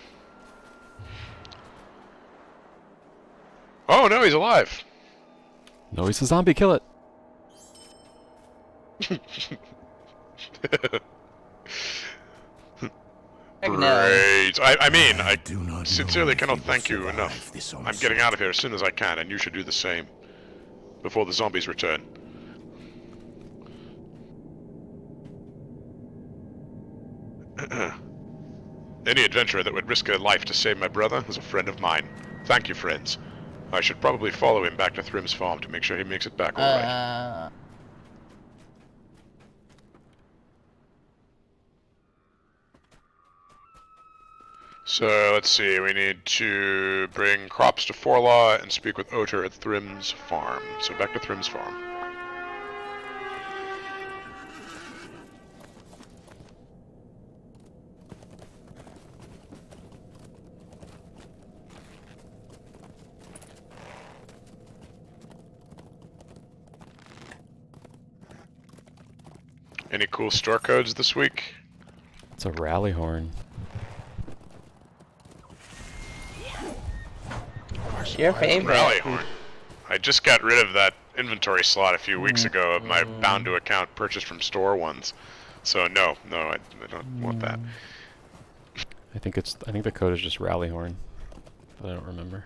Oh, no, he's alive. No, he's a zombie. Kill it. Great. I mean, I do not sincerely know cannot if thank we you will enough. survive this I'm onslaught. getting out of here as soon as I can, and you should do the same. Before the zombies return. Any adventurer that would risk a life to save my brother is a friend of mine. Thank you, friends. I should probably follow him back to Thrim's farm to make sure he makes it back alright. So, let's see, we need to bring crops to Forlaw and speak with Oter at Thrim's farm. So back to Thrim's farm. Any cool store codes this week? It's a rally horn. Your favorite. Rally horn. I just got rid of that inventory slot a few weeks ago of my bound to account purchased from store ones. So no, I don't want that. I think the code is just rally horn, but I don't remember.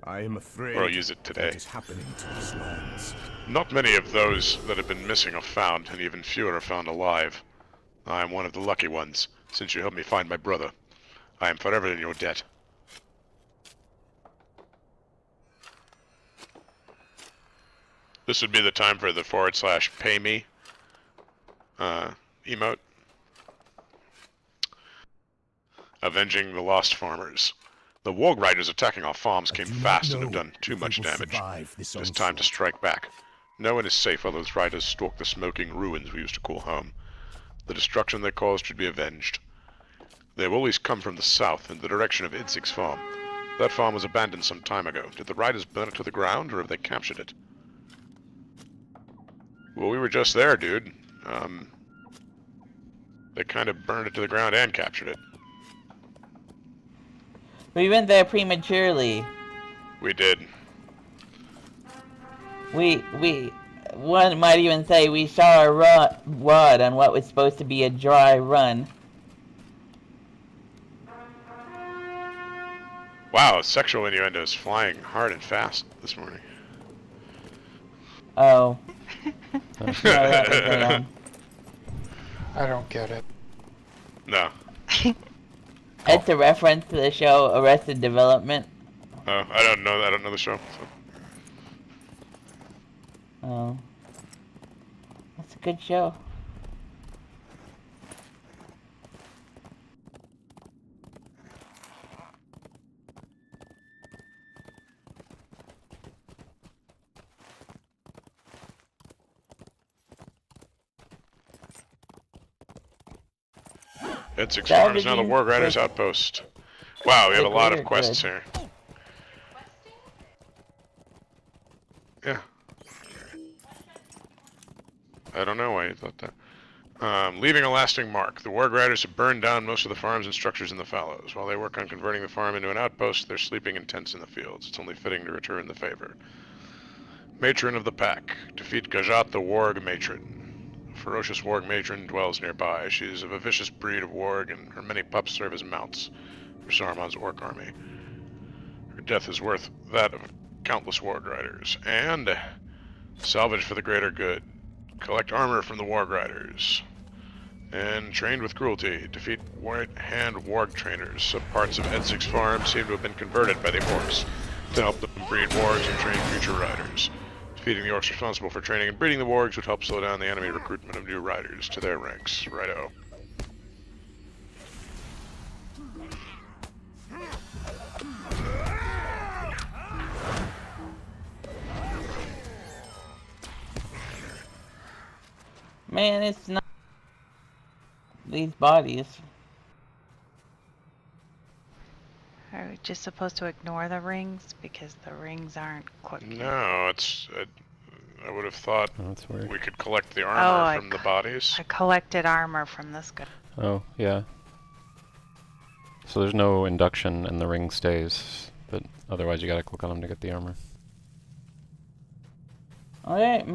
I am afraid Or I'll use it today. what is happening to these lands. Not many of those that have been missing are found, and even fewer are found alive. I am one of the lucky ones, since you helped me find my brother. I am forever in your debt. This would be the time for the /pay me emote. Avenging the lost farmers. The warg riders attacking our farms came fast and have done too much damage. It is time to strike back. No one is safe while those riders stalk the smoking ruins we used to call home. The destruction they caused should be avenged. They have always come from the south, in the direction of Idzig's farm. That farm was abandoned some time ago. Did the riders burn it to the ground, or have they captured it? Well, we were just there, dude. They kind of burned it to the ground and captured it. We went there prematurely. We did. One might even say we saw a rod on what was supposed to be a dry run. Wow, sexual innuendos flying hard and fast this morning. Oh. No, that was wrong. I don't get it. No. It's a reference to the show Arrested Development. Oh, I don't know the show. So. Oh. That's a good show. Idzig's farm is now the Warg Riders outpost. Wow, we have a lot of quests here. Yeah. I don't know why you thought that. Leaving a lasting mark. The Warg Riders have burned down most of the farms and structures in the fallows. While they work on converting the farm into an outpost, they're sleeping in tents in the fields. It's only fitting to return the favor. Matron of the Pack. Defeat Gajat the Warg Matron. A ferocious Warg Matron dwells nearby. She is of a vicious breed of Warg, and her many pups serve as mounts for Saruman's orc army. Her death is worth that of countless Warg Riders. And salvage for the greater good. Collect armor from the Warg Riders. And trained with cruelty. Defeat White Hand Warg trainers. Some parts of Idzig's farm seem to have been converted by the orcs to help them breed wargs and train future riders. Defeating the orcs responsible for training and breeding the wargs would help slow down the enemy recruitment of new riders to their ranks. Righto. Man, it's not these bodies. Are we just supposed to ignore the rings because the rings aren't clicking? No, it's... I would have thought that's weird. we could collect the armor from the I bodies. collected armor from this guy. Oh, yeah. So there's no induction and the ring stays, but otherwise you gotta click on them to get the armor. Alright,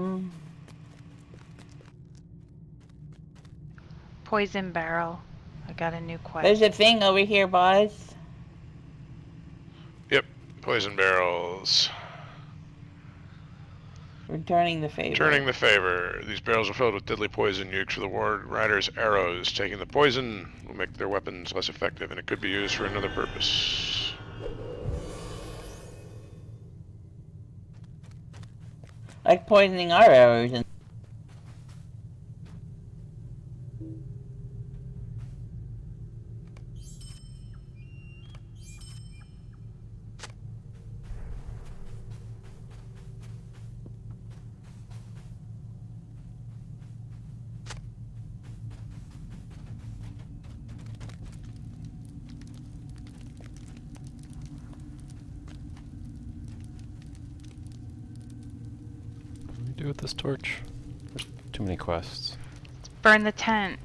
Poison barrel. I got a new quest. There's a thing over here, boys. Yep, poison barrels. Returning the favor. Returning the favor. These barrels are filled with deadly poison used for the war riders' arrows. Taking the poison will make their weapons less effective, and it could be used for another purpose. Like poisoning our arrows and What do we do with this torch? There's too many quests. Burn the tent.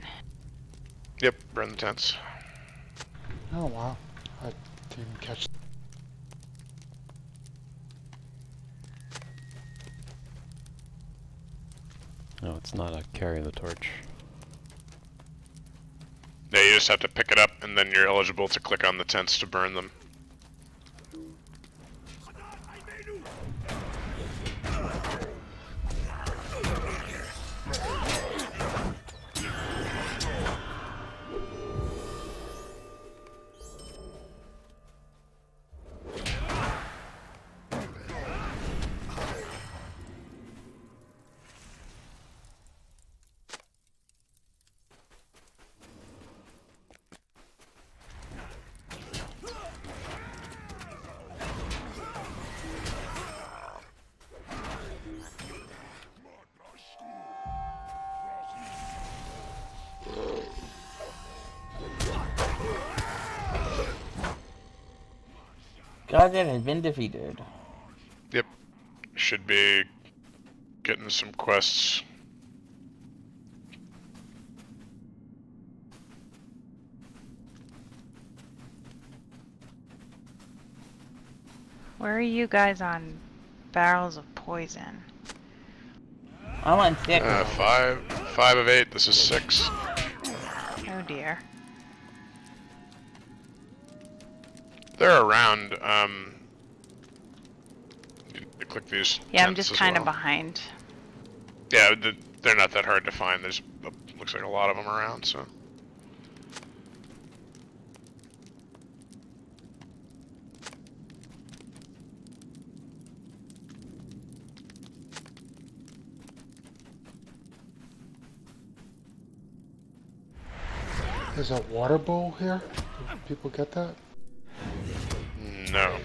Yep, burn the tents. Oh wow, I didn't catch. No, it's not a carry the torch. Yeah, you just have to pick it up, and then you're eligible to click on the tents to burn them. Guardian has been defeated. Yep. Should be getting some quests. Where are you guys on barrels of poison? I'm on 6. 5 of 8. This is 6. Oh dear. They're around. You click these. Yeah, I'm tents just as kind of well. behind. Yeah, they're not that hard to find. There's looks like a lot of them around. So. There's a water bowl here. Do people get that? No.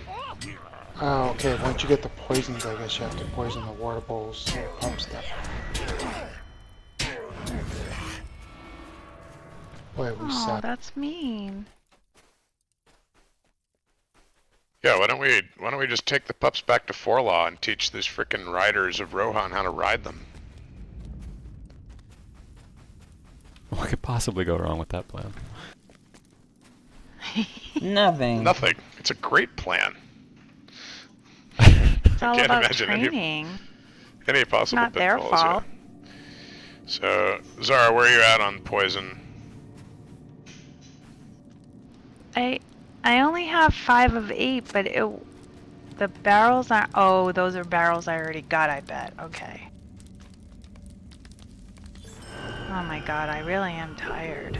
Oh, okay. Once you get the poisons, I guess you have to poison the water bowls to pump stuff. Boy, we Oh, suck. that's mean. Yeah, why don't we just take the pups back to Forlaw and teach these frickin' riders of Rohan how to ride them? What could possibly go wrong with that plan? Nothing. Nothing. It's a great plan. It's all can't about imagine training. Any possible Not their pitfalls, fault. Yeah. So, Zara, where are you at on poison? I only have 5 of 8, but the barrels are. Oh, those are barrels I already got. I bet. Okay. Oh my god, I really am tired.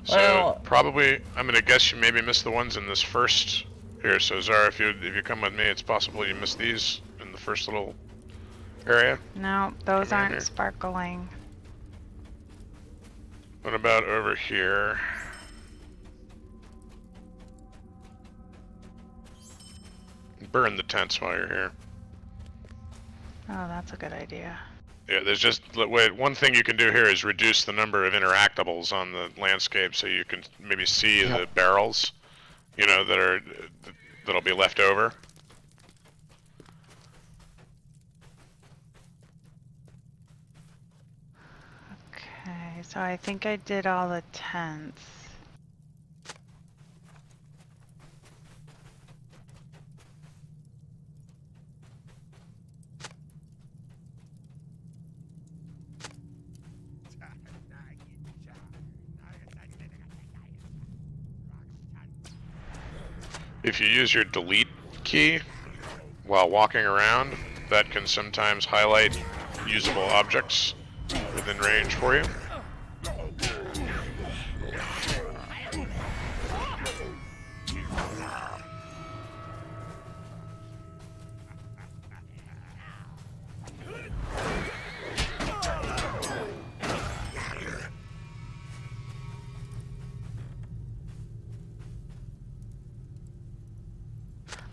So Well- probably, I'm gonna guess you maybe missed the ones in this first here. So Zara, if you come with me, it's possible you missed these in the first little area. No, those Come in aren't here. sparkling. What about over here? Burn the tents while you're here. Oh, that's a good idea. Yeah, there's just one thing you can do here is reduce the number of interactables on the landscape, so you can maybe see the barrels, you know, that'll be left over. Okay, so I think I did all the tents. If you use your delete key while walking around, that can sometimes highlight usable objects within range for you.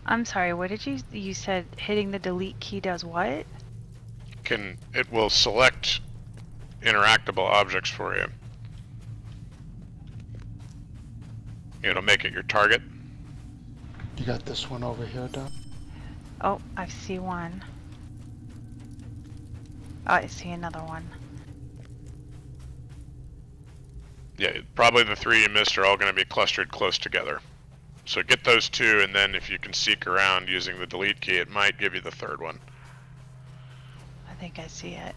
I'm sorry, what did you said hitting the delete key does what? It will select interactable objects for you. It'll make it your target. You got this one over here, Doc? Oh, I see one. Oh, I see another one. Yeah, probably the 3 you missed are all going to be clustered close together. So get those 2, and then if you can seek around using the delete key, it might give you the 3rd one. I think I see it.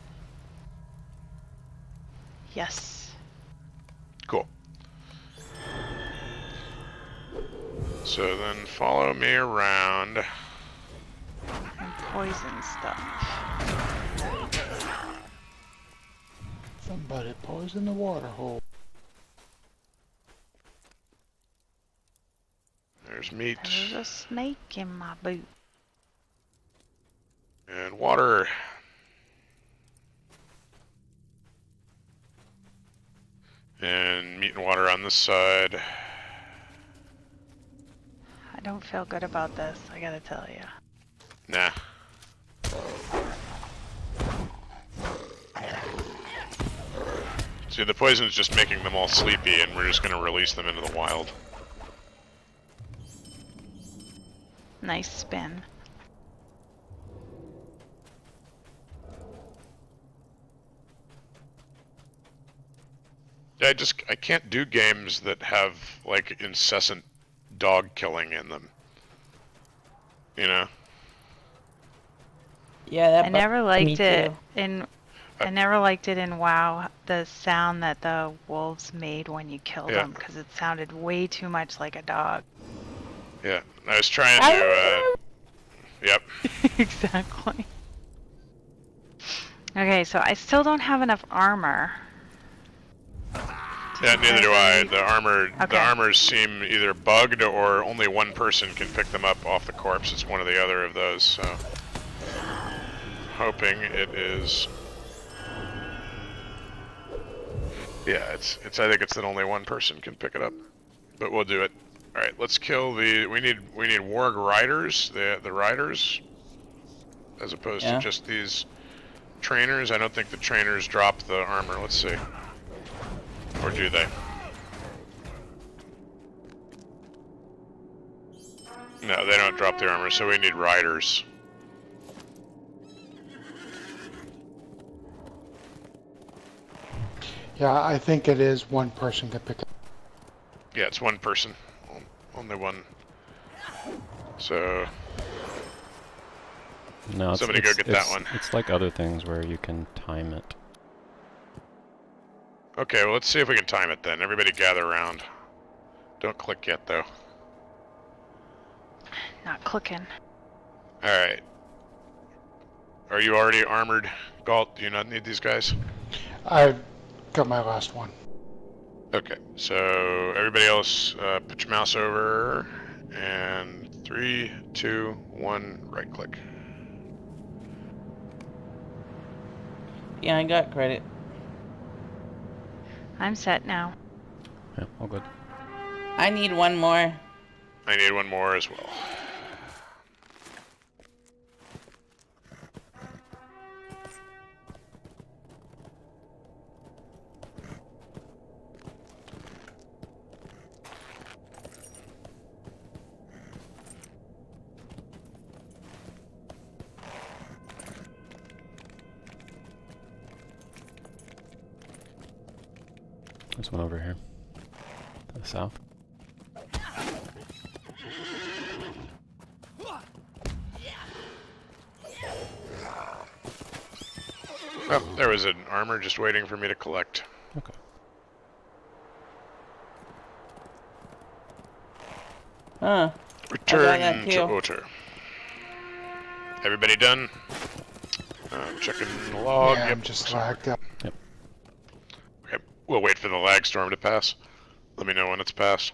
Yes. Cool. So then follow me around. And poison stuff. Somebody poison the water hole. There's meat. There's a snake in my boot. And water. And meat and water on this side. I don't feel good about this, I gotta tell you. Nah. See, the poison's just making them all sleepy, and we're just gonna release them into the wild. Nice spin. Yeah, I can't do games that have, like, incessant dog killing in them. You know? Yeah, that I never me liked it too. in I never liked it in WoW, the sound that the wolves made when you killed them, because it sounded way too much like a dog. Yeah, I was trying to, yep. Exactly. Okay, so I still don't have enough armor. Yeah, neither do I. The Okay. armors seem either bugged or only one person can pick them up off the corpse. It's one or the other of those, so hoping it is. Yeah, it's I think it's that only one person can pick it up. But we'll do it. All right, let's kill the we need warg riders, the riders, as opposed to just these trainers. I don't think the trainers drop the armor. Let's see. Or do they? No, they don't drop the armor, so we need riders. Yeah, I think it is one person can pick it. Yeah, it's one person. Only one. So No, somebody go get that one. It's like other things where you can time it. Okay, well, let's see if we can time it then. Everybody gather around. Don't click yet, though. Not clicking. Alright. Are you already armored, Galt? Do you not need these guys? I've got my last one. Okay, so everybody else, put your mouse over, and 3, 2, 1, right click. Yeah, I got credit. I'm set now. Yeah, all good. I need one more. I need one more as well. There's one over here. To the south. Oh, there was an armor just waiting for me to collect. Okay. Huh. Return that to too. Otter. Everybody done? Checking the log. Yeah, Yep, I'm just sorry. lagged out. Okay, we'll wait for the lag storm to pass. Let me know when it's passed.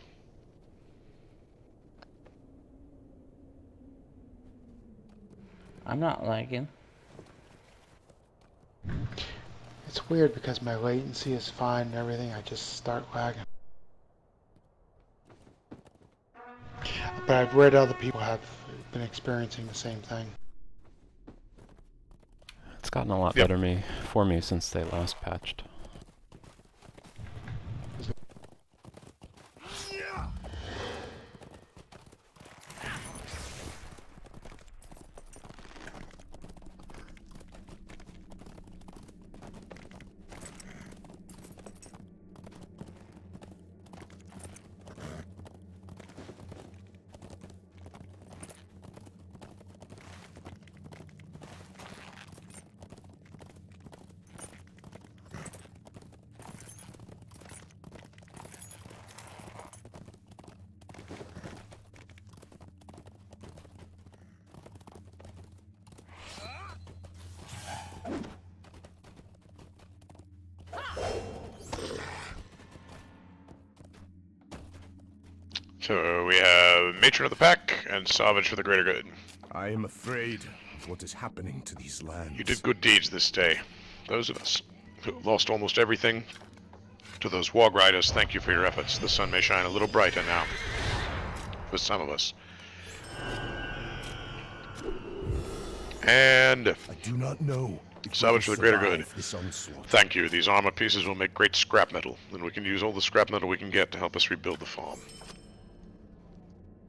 I'm not lagging. It's weird because my latency is fine and everything. I just start lagging. But I've read other people have been experiencing the same thing. It's gotten a lot Yep. better for me since they last patched. So we have Matron of the Pack and Salvage for the Greater Good. I am afraid of what is happening to these lands. You did good deeds this day. Those of us who lost almost everything, to those Warg Riders, thank you for your efforts. The sun may shine a little brighter now. For some of us. And I do not know. if we Salvage will for the greater good. survive this onslaught. Thank you. These armor pieces will make great scrap metal, and we can use all the scrap metal we can get to help us rebuild the farm.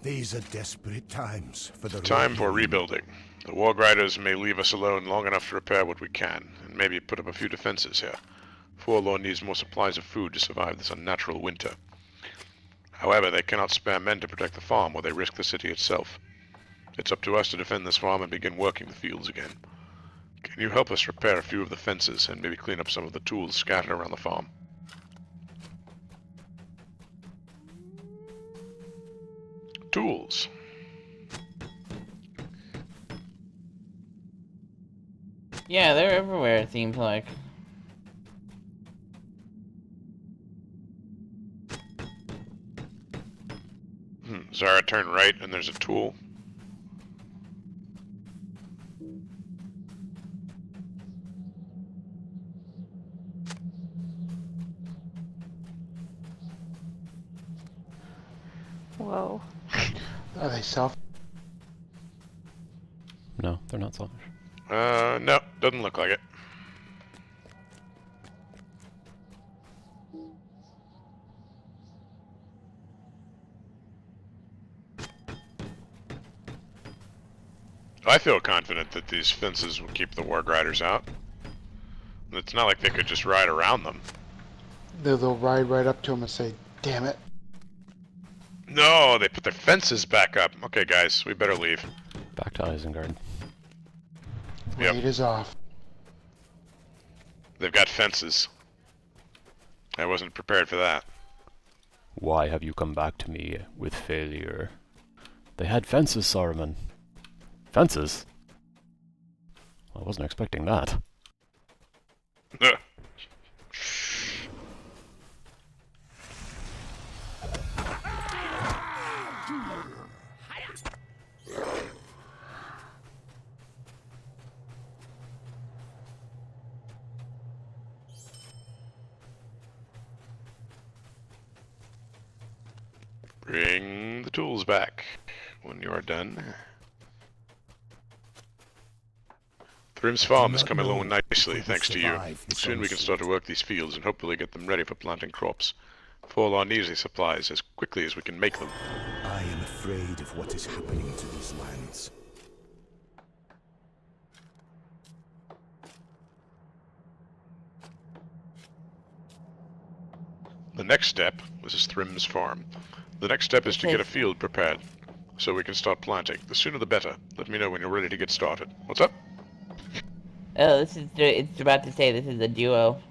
These are desperate times for the Time for Rohirrim. rebuilding. The Warg Riders may leave us alone long enough to repair what we can, and maybe put up a few defenses here. Forlorn needs more supplies of food to survive this unnatural winter. However, they cannot spare men to protect the farm, or they risk the city itself. It's up to us to defend this farm and begin working the fields again. Can you help us repair a few of the fences and maybe clean up some of the tools scattered around the farm? Tools. Yeah, they're everywhere, it seems like. Zara, turn right and there's a tool. Whoa. Are they self? No, they're not selfish. No, doesn't look like it. I feel confident that these fences will keep the Warg Riders out. It's not like they could just ride around them. They'll ride right up to them and say, "Damn it." No, they put their fences back up. Okay, guys, we better leave. Back to Isengard. Yep. Raid is off. They've got fences. I wasn't prepared for that. Why have you come back to me with failure? They had fences, Saruman. Fences? I wasn't expecting that. Ugh. Bring the tools back when you are done. Thrim's farm is coming along nicely, thanks to you. Soon we can start to work these fields and hopefully get them ready for planting crops. Forlorn needs these supplies as quickly as we can make them. I am afraid of what is happening to these lands. The next step was Thrim's farm. The next step is to get a field prepared, so we can start planting. The sooner the better. Let me know when you're ready to get started. What's up? Oh, it's about to say this is a duo.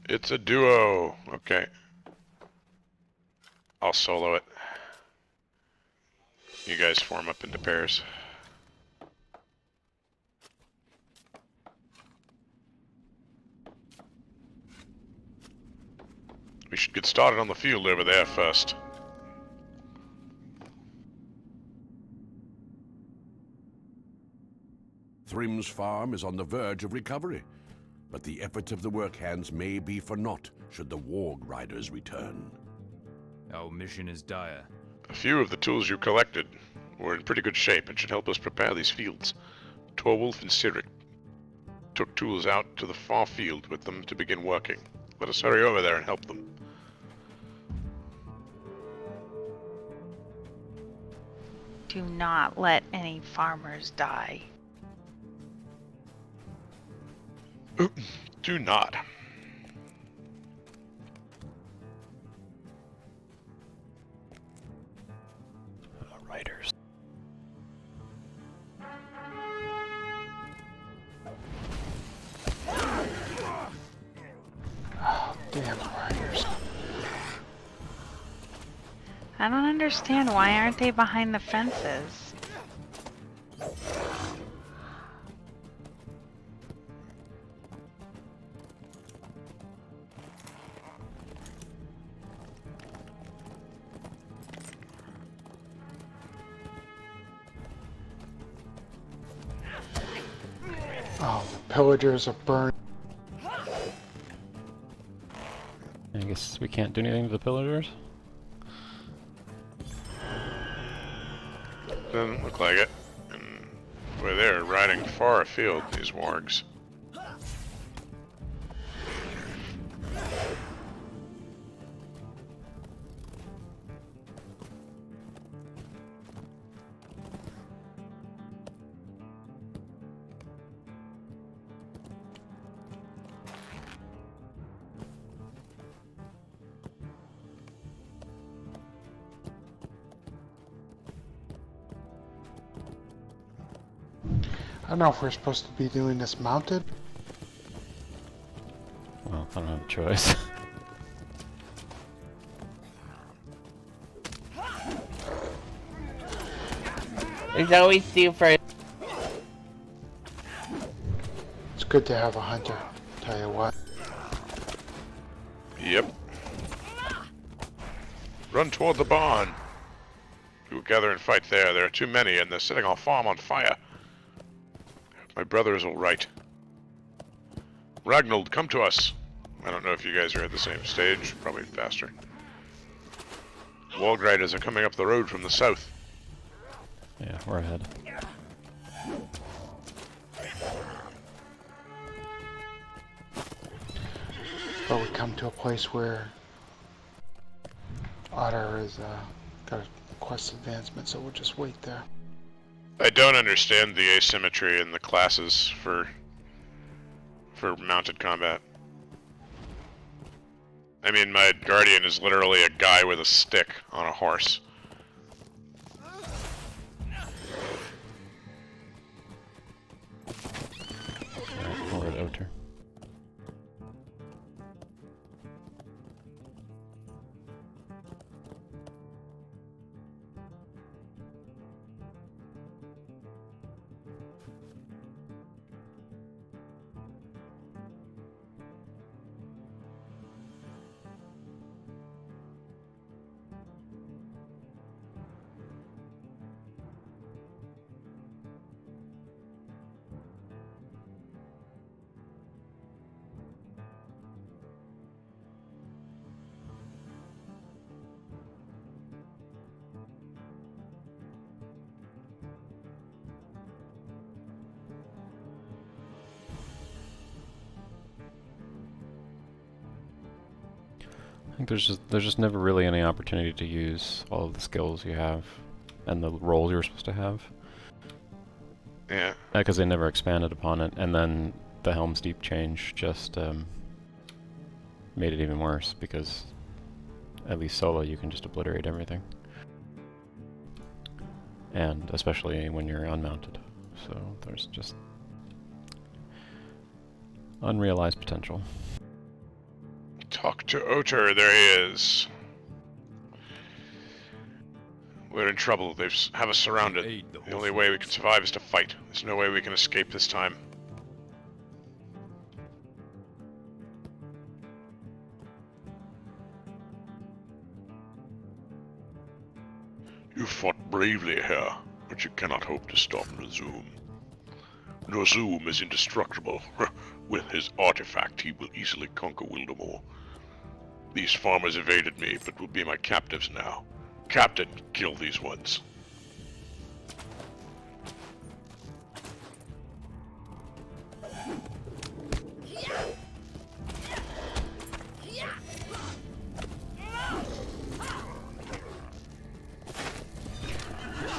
It's a duo. Okay. I'll solo it. You guys form up into pairs. We should get started on the field over there first. Thrim's farm is on the verge of recovery, but the efforts of the work hands may be for naught should the warg riders return. Our mission is dire. A few of the tools you collected were in pretty good shape and should help us prepare these fields. Torwolf and Cyric took tools out to the far field with them to begin working. Let us hurry over there and help them. Do not let any farmers die. Do not. Riders. Oh, damn riders. I don't understand, why aren't they behind the fences? Oh, the pillagers are burned. I guess we can't do anything to the pillagers? Doesn't look like it. And boy, they're riding far afield, these wargs. I don't know if we're supposed to be doing this mounted. Well, I don't have a choice. There's always two first. It's good to have a hunter, tell you what. Yep. Run toward the barn. We will gather and fight there. There are too many, and they're setting our farm on fire. My brother is all right. Ragnald, come to us. I don't know if you guys are at the same stage. Probably faster. Warg riders are coming up the road from the south. Yeah, we're ahead. But we come to a place where Otter has got a quest advancement, so we'll just wait there. I don't understand the asymmetry in the classes for mounted combat. I mean, my guardian is literally a guy with a stick on a horse. Alright, we're at Oter. I think there's just never really any opportunity to use all of the skills you have and the roles you're supposed to have. Yeah. Because they never expanded upon it, and then the Helm's Deep change just made it even worse, because at least solo you can just obliterate everything. And especially when you're unmounted. So there's just unrealized potential. Talk to Oter, there he is. We're in trouble. They have us surrounded. Aid the The only way we can survive is to fight. There's no way we can escape this time. You fought bravely here, but you cannot hope to stop Nozoom. Nozoom is indestructible. With his artifact, he will easily conquer Wildermore. These farmers evaded me, but will be my captives now. Captain, kill these ones.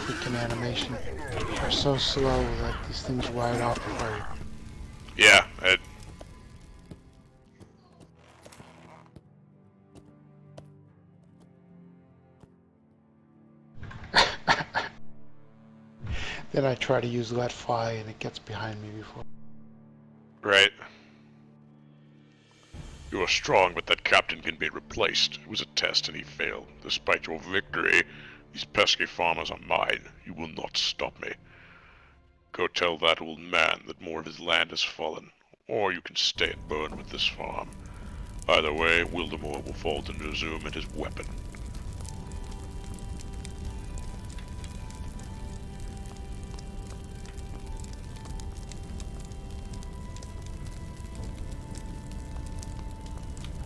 Freaking animation are so slow that these things ride off before you. Yeah, Then I try to use let fly and it gets behind me before. right. You are strong, but that captain can be replaced. It was a test and he failed. Despite your victory, these pesky farmers are mine. You will not stop me. Go tell that old man that more of his land has fallen, or you can stay and burn with this farm. Either way, Wildermore will fall to Nozoom and his weapon.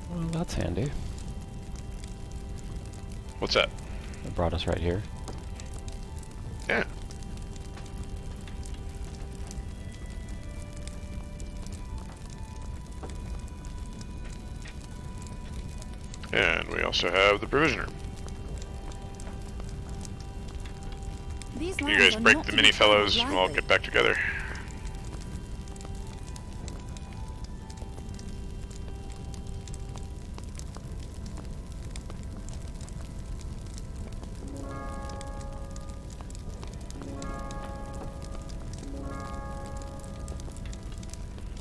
Well, that's handy. What's that? It brought us right here. Yeah. And we also have the provisioner. These You lands guys are break not the to mini be traveled fellows, we'll all lightly. get back together.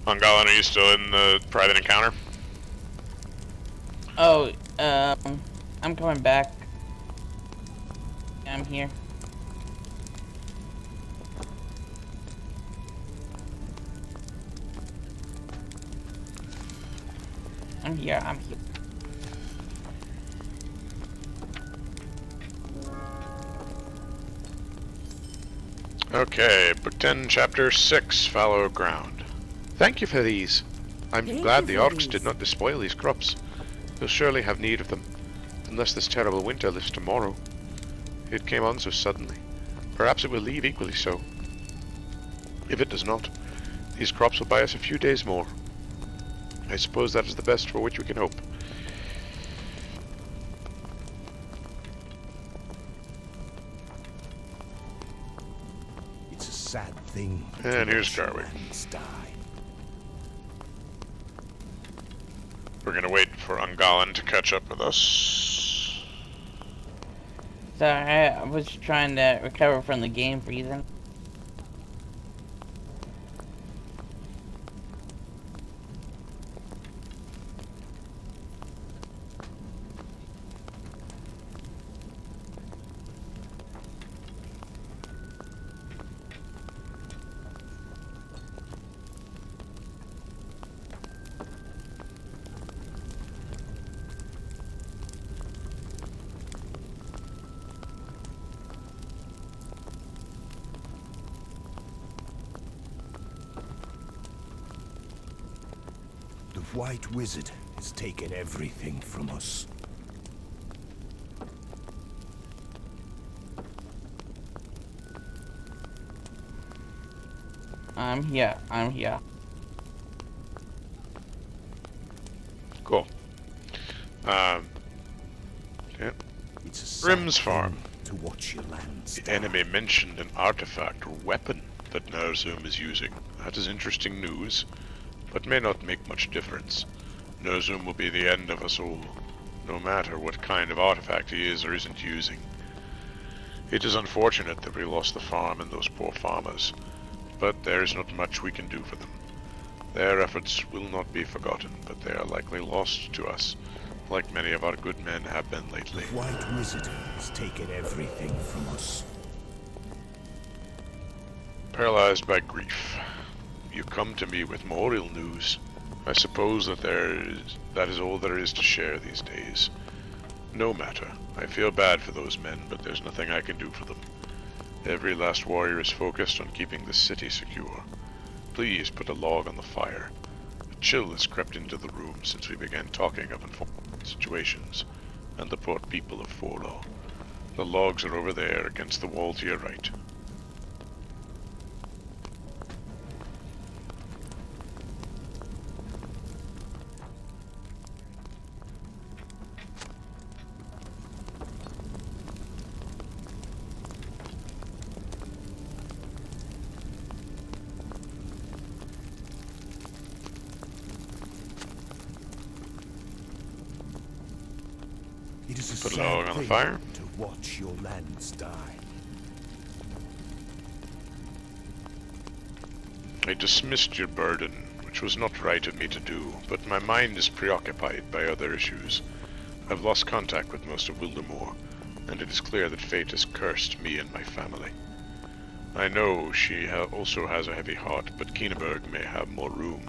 Ungallan, are you still in the private encounter? Oh, I'm coming back. I'm here. I'm here. Okay, Book 10, Chapter 6, Fallow Ground. Thank you for these. I'm Thank glad you the for orcs these. did not despoil these crops. They'll surely have need of them, unless this terrible winter lifts tomorrow. It came on so suddenly. Perhaps it will leave equally so. If it does not, these crops will buy us a few days more. I suppose that is the best for which we can hope. It's a sad thing. And to here's watch your Garwick. lands die. We're gonna wait for Ungallan to catch up with us. So I was trying to recover from the game freezing. The White Wizard has taken everything from us. I'm here. Cool. Yeah. It's a sad Grim's thing farm. to watch your lands The die. enemy mentioned an artifact or weapon that Nozoom is using. That is interesting news, but may not make much difference. Nozoom will be the end of us all, no matter what kind of artifact he is or isn't using. It is unfortunate that we lost the farm and those poor farmers, but there is not much we can do for them. Their efforts will not be forgotten, but they are likely lost to us, like many of our good men have been lately. The White Wizard has taken everything from us. Paralyzed by grief, you come to me with more ill news. I suppose that that is all there is to share these days. No matter. I feel bad for those men, but there's nothing I can do for them. Every last warrior is focused on keeping the city secure. Please put a log on the fire. A chill has crept into the room since we began talking of unfortunate situations and the poor people of Forlaw. The logs are over there against the wall to your right. It is a Put a sad log on the thing fire. to watch your lands die. I dismissed your burden, which was not right of me to do, but my mind is preoccupied by other issues. I've lost contact with most of Wildermore, and it is clear that fate has cursed me and my family. I know she also has a heavy heart, but Keeneberg may have more room.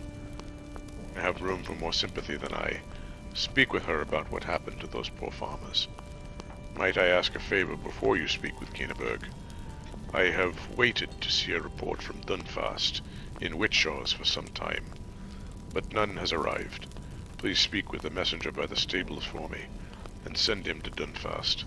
I have room for more sympathy than I. Speak with her about what happened to those poor farmers. Might I ask a favor before you speak with Keeneberg? I have waited to see a report from Dunfast in Witchshaws for some time, but none has arrived. Please speak with the messenger by the stables for me, and send him to Dunfast.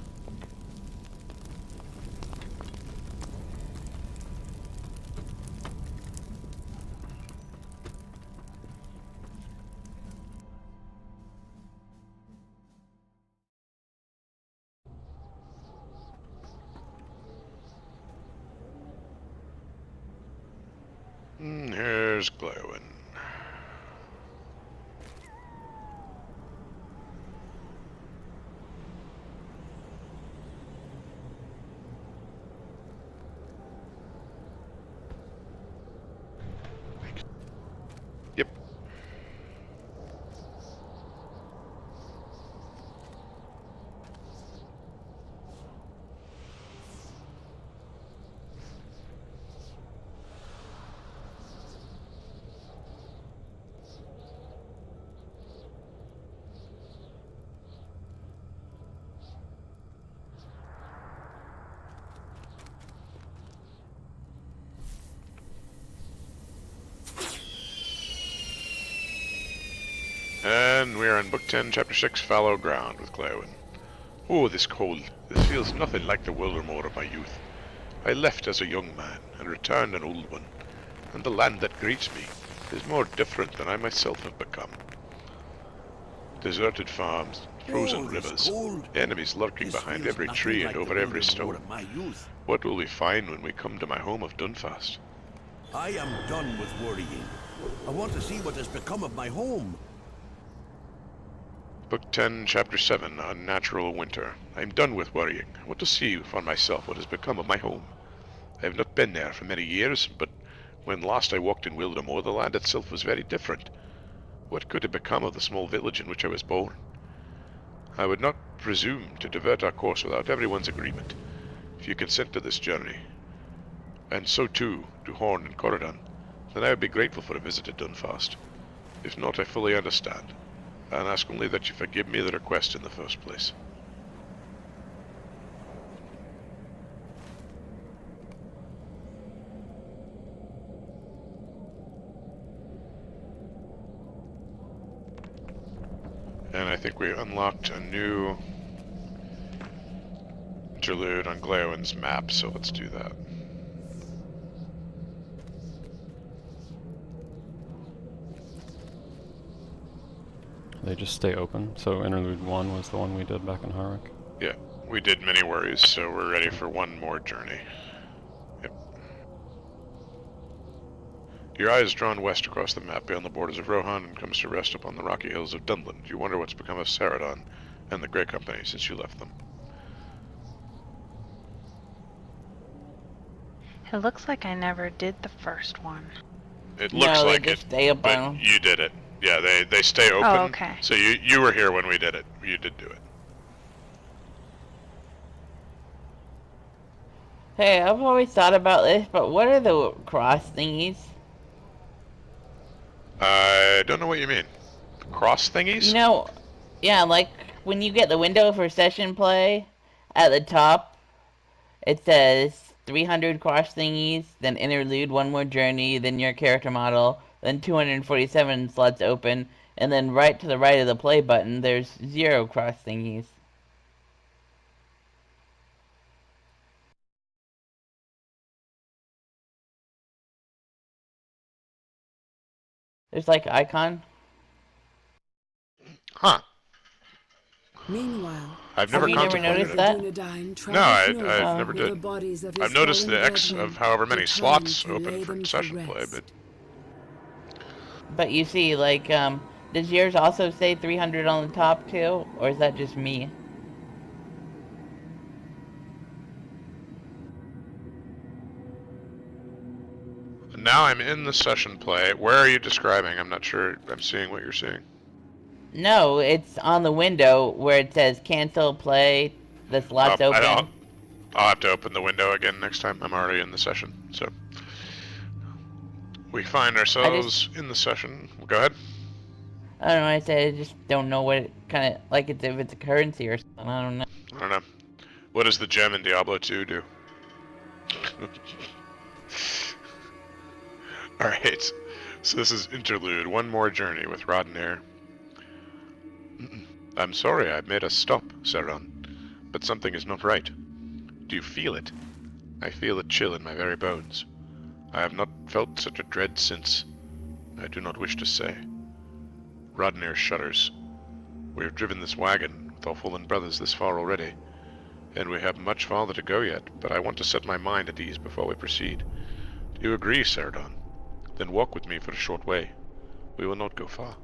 Here's Glowin. Yep. And we're in Book 10, Chapter 6, Fallow Ground with Glowin. Oh, this cold. This feels nothing like the Wildermore of my youth. I left as a young man, and returned an old one, and the land that greets me is more different than I myself have become. Deserted farms, frozen rivers, enemies lurking behind every tree and over every stone. What will we find when we come to my home of Dunfast? I am done with worrying. I want to see what has become of my home. Book 10, Chapter 7, Unnatural Winter. I am done with worrying. I want to see for myself what has become of my home. I have not been there for many years, but when last I walked in Wildermore, the land itself was very different. What could have become of the small village in which I was born? I would not presume to divert our course without everyone's agreement. If you consent to this journey, and so too do Horn and Corridon, then I would be grateful for a visit to Dunfast. If not, I fully understand, and ask only that you forgive me the request in the first place. And I think we unlocked a new interlude on Glowin's map, so let's do that. They just stay open, so interlude 1 was the one we did back in Harwick. Yeah, we did many worries, so we're ready for one more journey. Yep. Your eye is drawn west across the map beyond the borders of Rohan and comes to rest upon the rocky hills of Dunland. You wonder what's become of Saradon and the Grey Company since you left them. It looks like I never did the first one. It looks no, like they it, just stay but abound. you did it. Yeah, they stay open. Oh, okay. So you were here when we did it. You did do it. Hey, I've always thought about this, but what are the cross thingies? I don't know what you mean. Cross thingies? You know, yeah, like when you get the window for session play, at the top, it says 300 cross thingies, then interlude, one more journey, then your character model, then 247 slots open, and then right to the right of the play button, there's 0 cross thingies. There's like icon. Huh. Meanwhile, I've never Have you never contemplated noticed it. that? No, I never did. I've noticed the X brethren, of however many slots returned to lay open for them to session play, rest. but But you see, like, does yours also say 300 on the top too? Or is that just me? now I'm in the session play. Where are you describing? I'm not sure I'm seeing what you're seeing. No, it's on the window where it says cancel play, the slot's open. I'll have to open the window again next time. I'm already in the session, so we find ourselves in the session. Go ahead. I don't know, I said I just don't know what it kind of, like it's, if it's a currency or something, I don't know. I don't know. What does the gem in Diablo 2 do? Alright, so this is Interlude, one more journey with Roddenir. I'm sorry I made us stop, Saron, but something is not right. Do you feel it? I feel a chill in my very bones. I have not felt such a dread since. I do not wish to say. Roddenir shudders. We have driven this wagon with our fallen brothers this far already, and we have much farther to go yet, but I want to set my mind at ease before we proceed. Do you agree, Saradon? Then walk with me for a short way. We will not go far.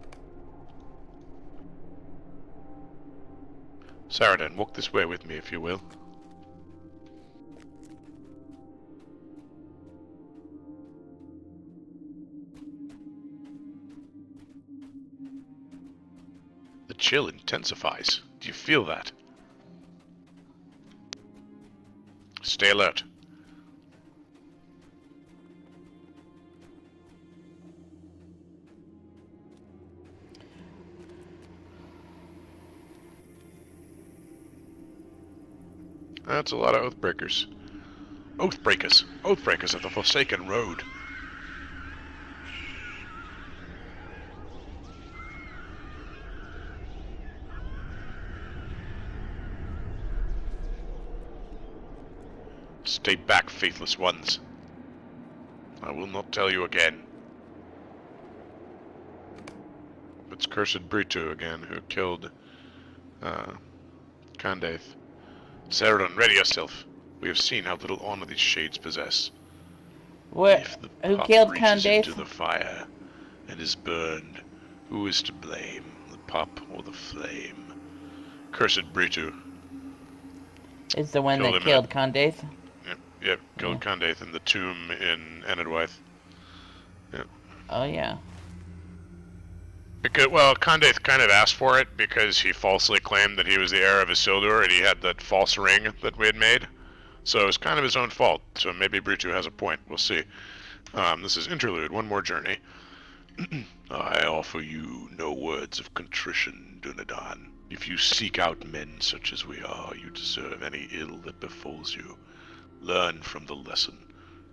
Saradon, walk this way with me, if you will. The chill intensifies. Do you feel that? Stay alert. That's a lot of Oathbreakers. Oathbreakers! Oathbreakers of the Forsaken Road! Stay back, faithless ones. I will not tell you again. It's cursed Brito again who killed Candaith. Saradon, ready yourself. We have seen how little honor these shades possess. What? If the Who pup killed reaches Candaith? into the fire and is burned, who is to blame? The pup or the flame? Cursed Brito. Is the one Killed that him killed Candaith? Yep, killed Candaith in the tomb in Enedwythe. Yep. Oh yeah. Because, well, Candaith kind of asked for it because he falsely claimed that he was the heir of Isildur and he had that false ring that we had made. So it was kind of his own fault. So maybe Brutu has a point. We'll see. This is Interlude, one more journey. I offer you no words of contrition, Dunedain. If you seek out men such as we are, you deserve any ill that befalls you. Learn from the lesson,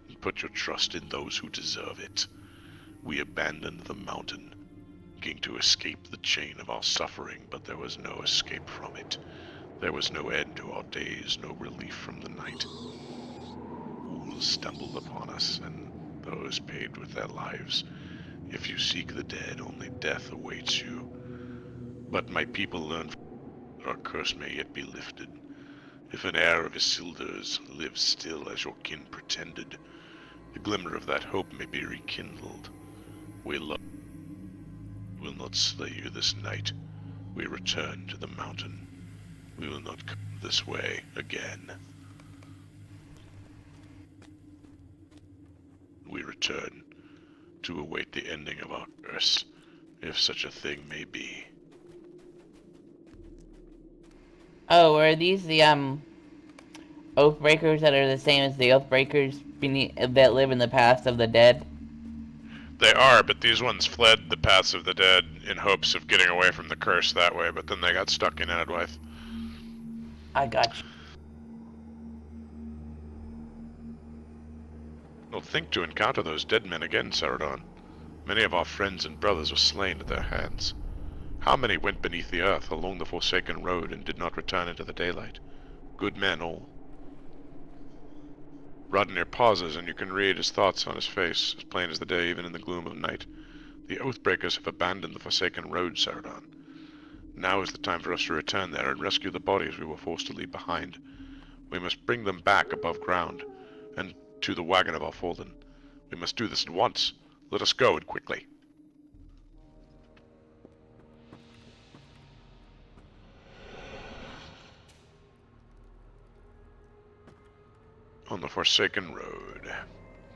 and put your trust in those who deserve it. We abandoned the mountain, thinking to escape the chain of our suffering, but there was no escape from it. There was no end to our days, no relief from the night. Fools stumbled upon us, and those paid with their lives. If you seek the dead, only death awaits you. But my people learn that our curse may yet be lifted. If an heir of Isildur's lives still as your kin pretended, the glimmer of that hope may be rekindled. We will not slay you this night. We return to the mountain. We will not come this way again. We return to await the ending of our curse if such a thing may be. Oh, are these the Oathbreakers that are the same as the Oathbreakers that live in the past of the dead? They are, but these ones fled the paths of the dead in hopes of getting away from the curse that way, but then they got stuck in Enedwythe. I got you. We'll think to encounter those dead men again, Saradon. Many of our friends and brothers were slain at their hands. How many went beneath the earth along the Forsaken Road and did not return into the daylight? Good men all. Rodnir pauses, and you can read his thoughts on his face, as plain as the day even in the gloom of night. The Oathbreakers have abandoned the Forsaken Road, Saradon. Now is the time for us to return there and rescue the bodies we were forced to leave behind. We must bring them back above ground, and to the wagon of our fallen. We must do this at once. Let us go, and quickly. On the Forsaken Road.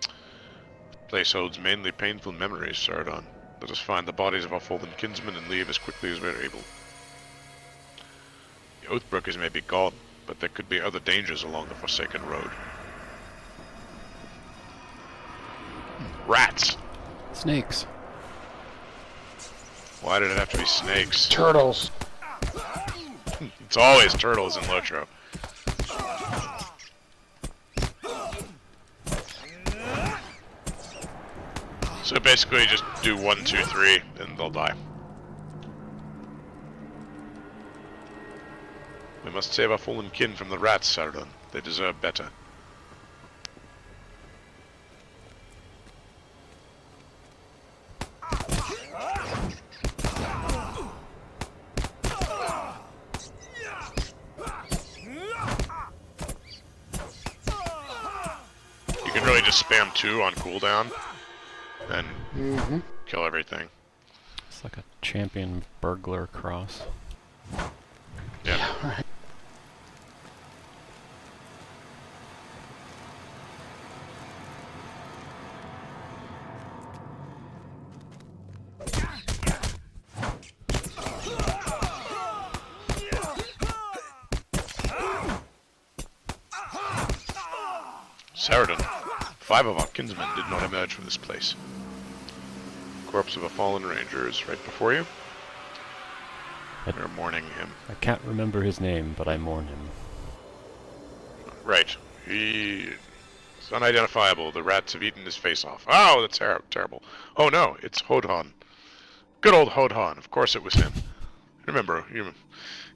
The place holds mainly painful memories, Saradon. Let us find the bodies of our fallen kinsmen and leave as quickly as we are able. The Oathbreakers may be gone, but there could be other dangers along the Forsaken Road. Rats! Snakes. Why did it have to be snakes? Turtles. It's always turtles in Lotro. So basically just do 1, 2, 3, and they'll die. We must save our fallen kin from the rats, Saradon. They deserve better. You can really just spam 2 on cooldown and kill everything. It's like a champion burglar cross. Yeah. Saradon, 5 of our kinsmen did not emerge from this place. The corpse of a fallen ranger is right before you. We're mourning him. I can't remember his name, but I mourn him. Right. He is unidentifiable. The rats have eaten his face off. Oh, that's terrible. Oh no, it's Hodhan. Good old Hodhan. Of course it was him. Remember,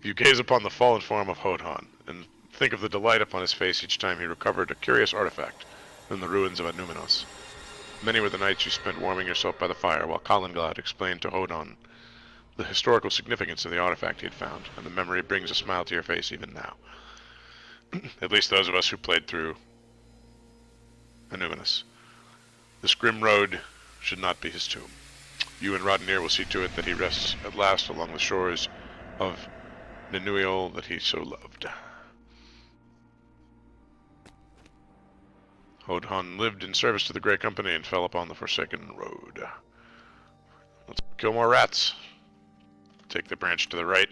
you gaze upon the fallen form of Hodhan, and think of the delight upon his face each time he recovered a curious artifact in the ruins of Anuminos. Many were the nights you spent warming yourself by the fire while Kalinglad explained to Hodhan the historical significance of the artifact he had found, and the memory brings a smile to your face even now. At least those of us who played through Anuminos. This grim road should not be his tomb. You and Rodnir will see to it that he rests at last along the shores of Ninuial that he so loved. Hodhan lived in service to the Grey Company and fell upon the Forsaken Road. Let's kill more rats. Take the branch to the right.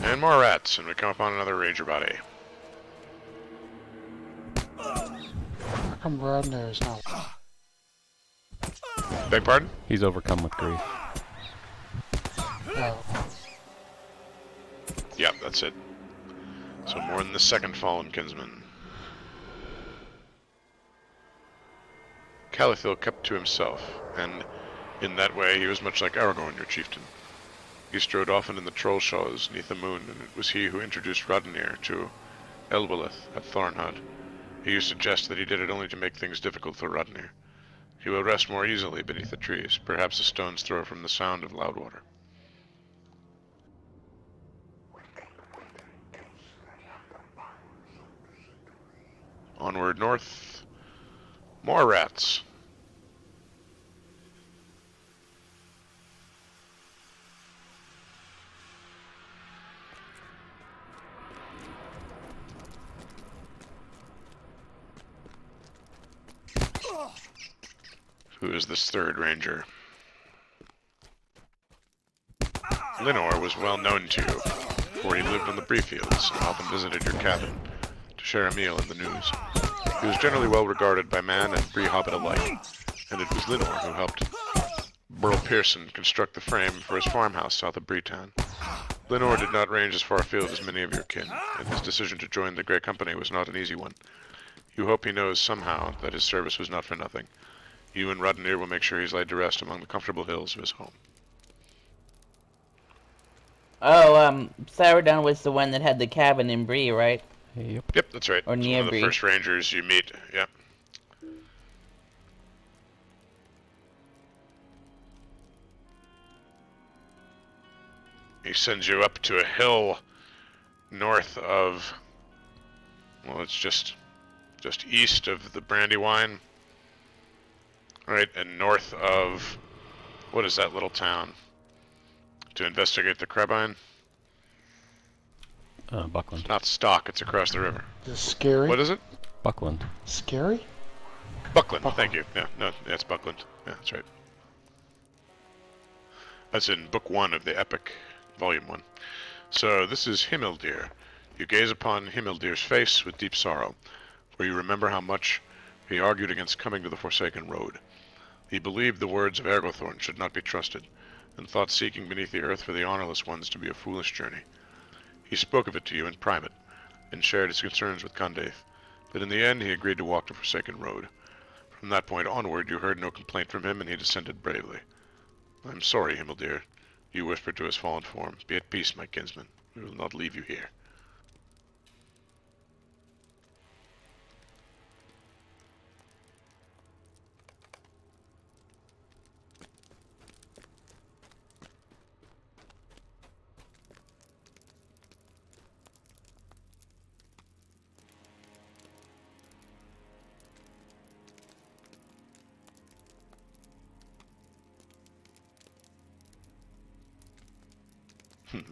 And more rats, and we come upon another ranger body. How come Rodnir is not? Beg pardon? He's overcome with grief. Oh. Yep, that's it. So more than the second fallen kinsman. Calathil kept to himself, and in that way he was much like Aragorn, your chieftain. He strode often in the troll shows neath the moon, and it was he who introduced Rodnir to Elwillith at Thornhod. He used to jest that he did it only to make things difficult for Rodnir. He will rest more easily beneath the trees, perhaps a stone's throw from the sound of Loudwater. Onward north. More rats. Who is this third ranger? Lenore was well known to you, for he lived on the Breefields and often visited your cabin to share a meal in the news. He was generally well regarded by man and Bree Hobbit alike, and it was Lenore who helped Burl Pearson construct the frame for his farmhouse south of Breetown. Lenore did not range as far afield as many of your kin, and his decision to join the Grey Company was not an easy one. You hope he knows somehow that his service was not for nothing. You and Roddenir will make sure he's laid to rest among the comfortable hills of his home. Oh, Sourdon was the one that had the cabin in Bree, right? Yep. Yep, that's right. Or It's near one of the Bree. first rangers you meet. Yep. He sends you up to a hill north of, well, it's just east of the Brandywine, right, and north of, what is that little town? To investigate the Crabine? Buckland. Not Stock, it's across the river. Is it scary? What is it? Buckland. Scary? Buckland, thank you. Yeah, no, that's Buckland. Yeah, that's right. That's in Book 1 of the Epic, Volume 1. So, this is Himmeldir. You gaze upon Himmeldir's face with deep sorrow, for you remember how much he argued against coming to the Forsaken Road. He believed the words of Ergothorn should not be trusted, and thought seeking beneath the earth for the honorless ones to be a foolish journey. He spoke of it to you in private, and shared his concerns with Condaith, but in the end he agreed to walk the Forsaken Road. From that point onward you heard no complaint from him, and he descended bravely. I'm sorry, Himmeldir, you whispered to his fallen form. Be at peace, my kinsman. We will not leave you here.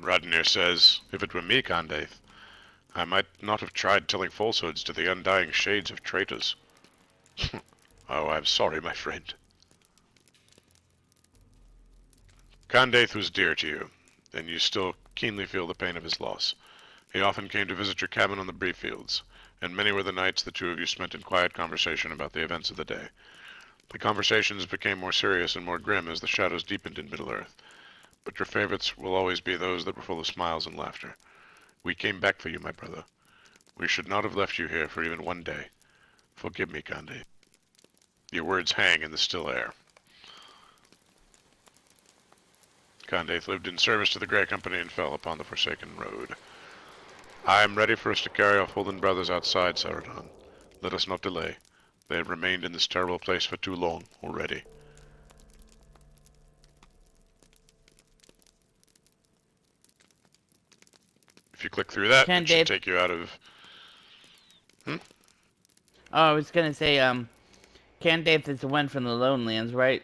Roddenir says, if it were me, Condaith, I might not have tried telling falsehoods to the undying shades of traitors. Oh, I'm sorry, my friend. Condaith was dear to you, and you still keenly feel the pain of his loss. He often came to visit your cabin on the Breefields, and many were the nights the two of you spent in quiet conversation about the events of the day. The conversations became more serious and more grim as the shadows deepened in Middle-earth, but your favorites will always be those that were full of smiles and laughter. We came back for you, my brother. We should not have left you here for even one day. Forgive me, Condaith. Your words hang in the still air. Condaith lived in service to the Grey Company and fell upon the Forsaken Road. I am ready for us to carry our fallen brothers outside, Saradon. Let us not delay. They have remained in this terrible place for too long already. If you click through that, it should take you out of... Oh, I was gonna say, Candaith is the one from the Lonelands, right?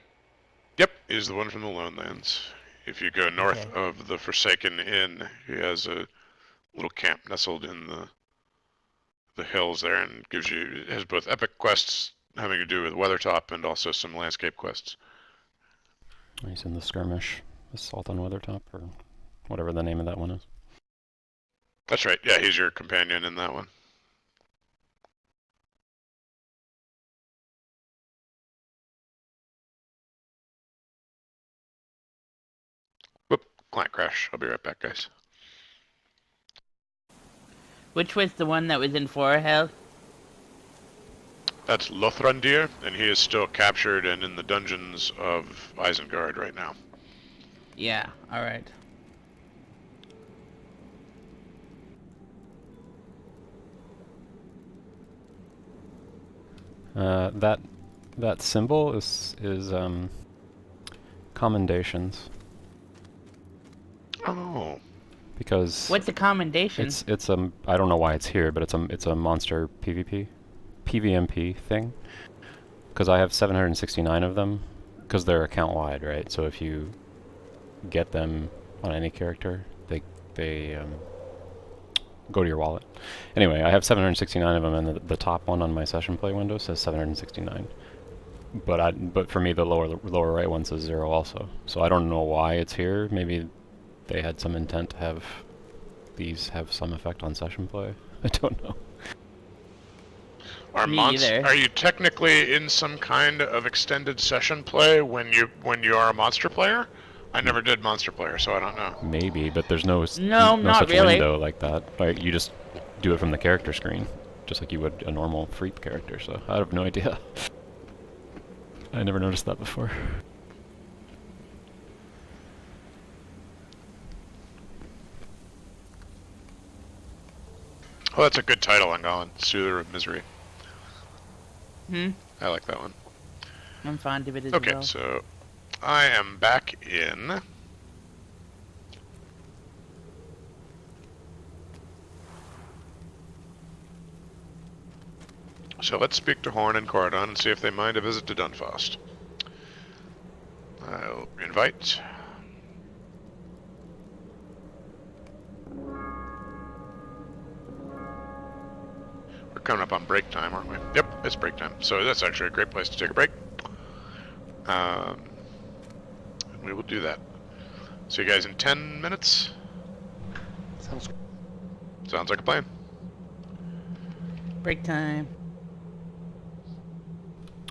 Yep, he's the one from the Lonelands. If you go north of the Forsaken Inn, he has a little camp nestled in the hills there, and has both epic quests having to do with Weathertop and also some landscape quests. He's in the skirmish, Assault on Weathertop, or whatever the name of that one is. That's right, yeah, he's your companion in that one. Whoop, client crash. I'll be right back, guys. Which was the one that was in Forhel? That's Lothrandir, and he is still captured and in the dungeons of Isengard right now. Yeah, alright. That symbol is commendations. Oh. Because what's a commendation? It's I don't know why it's here, but it's a monster PvMP thing. Because I have 769 of them, because they're account wide, right? So if you get them on any character, they go to your wallet. Anyway, I have 769 of them, and the top one on my session play window says 769. but for me the lower right one says 0 also. So I don't know why it's here. Maybe they had some intent to have these have some effect on session play. I don't know. Are you technically in some kind of extended session play when you are a monster player? I never did monster player, so I don't know. Maybe, but there's no not such really. window like that. Like you just do it from the character screen, just like you would a normal Freep character. So I have no idea. I never noticed that before. Oh, that's a good title, Angolan. Soother of Misery. Hmm? I like that one. I'm fond of it as Okay, well. so I am back in. So let's speak to Horn and Cordon and see if they mind a visit to Dunfast. I'll invite. We're coming up on break time, aren't we? Yep, it's break time. So that's actually a great place to take a break. We will do that. See you guys in 10 minutes. Sounds like a plan. Break time.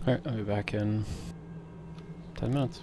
Alright, I'll be back in 10 minutes.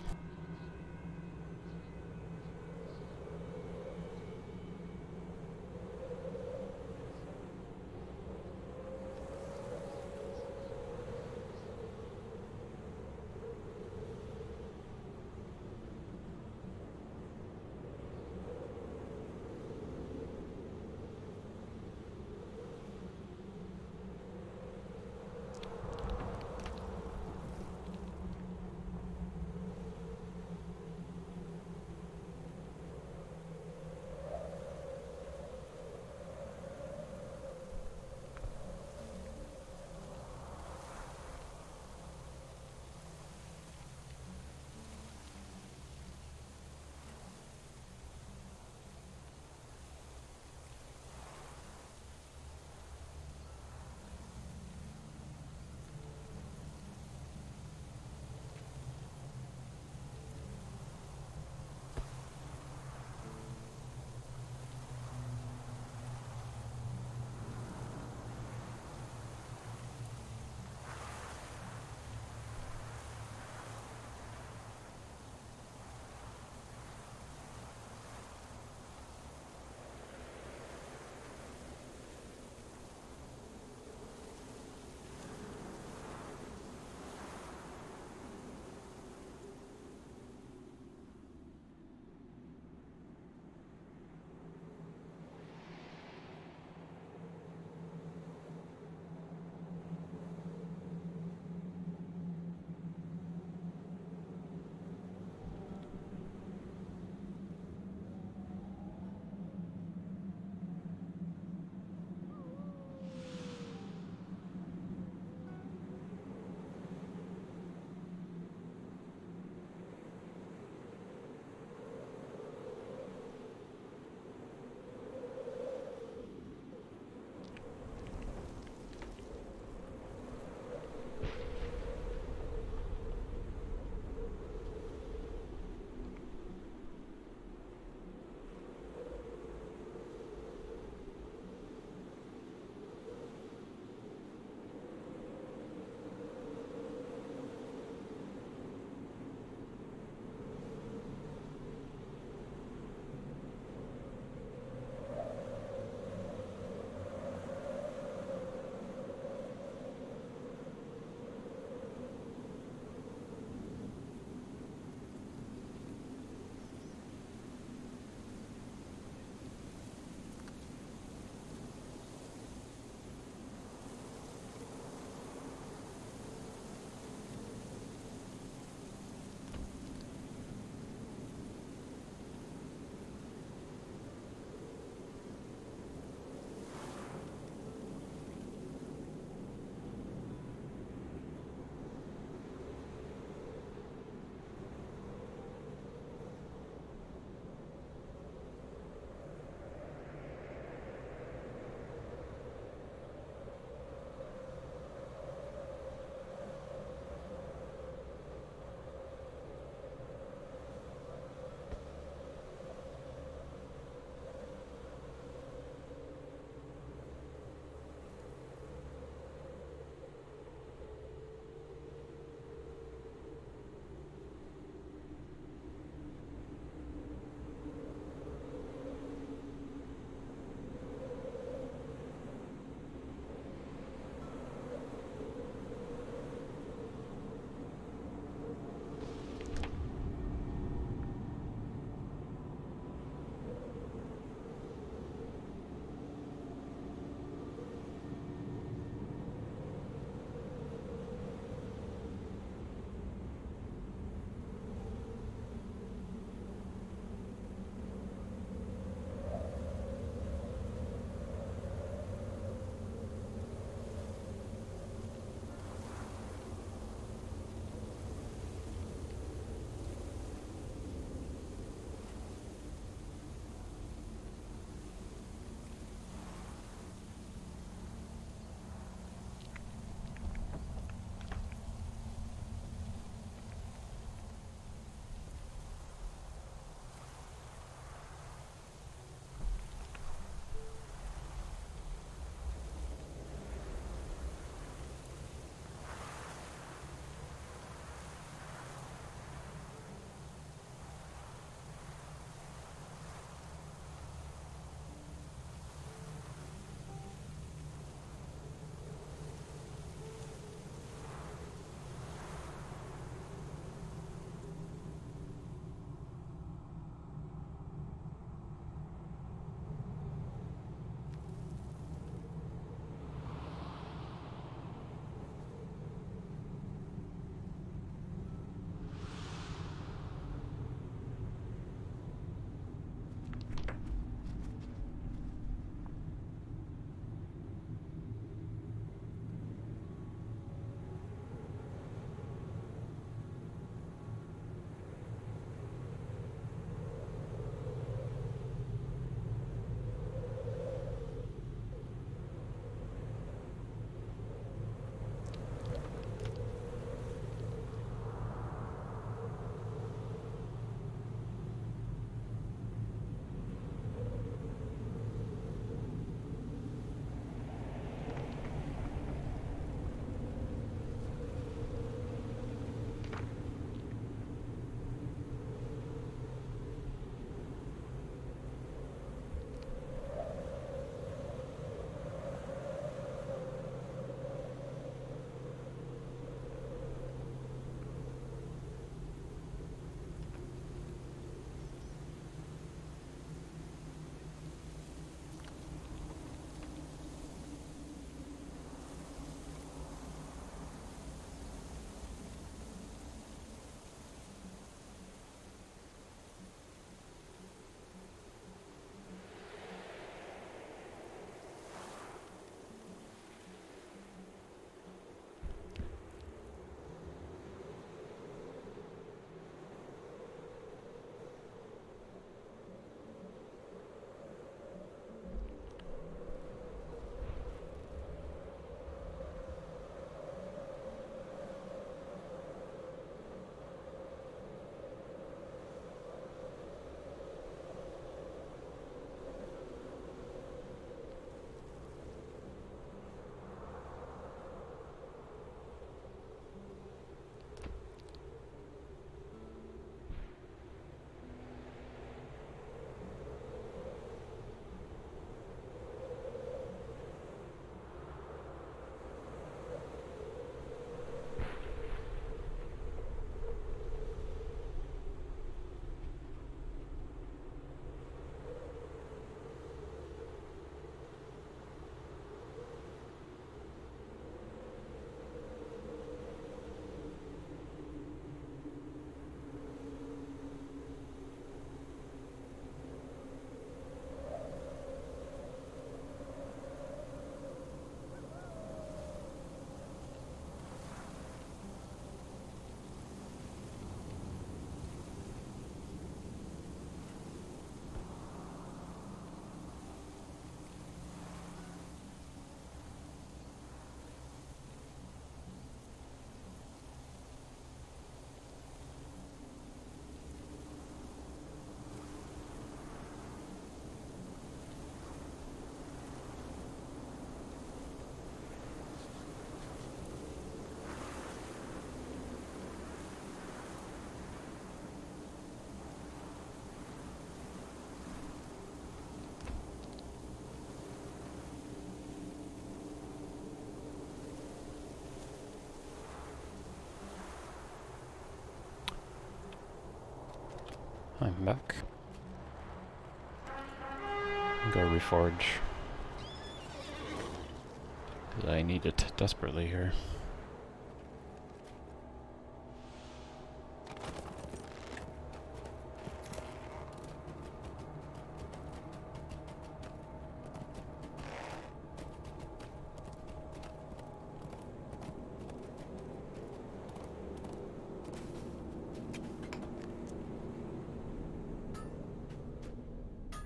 I'm back. Go reforge. 'Cause I need it desperately here.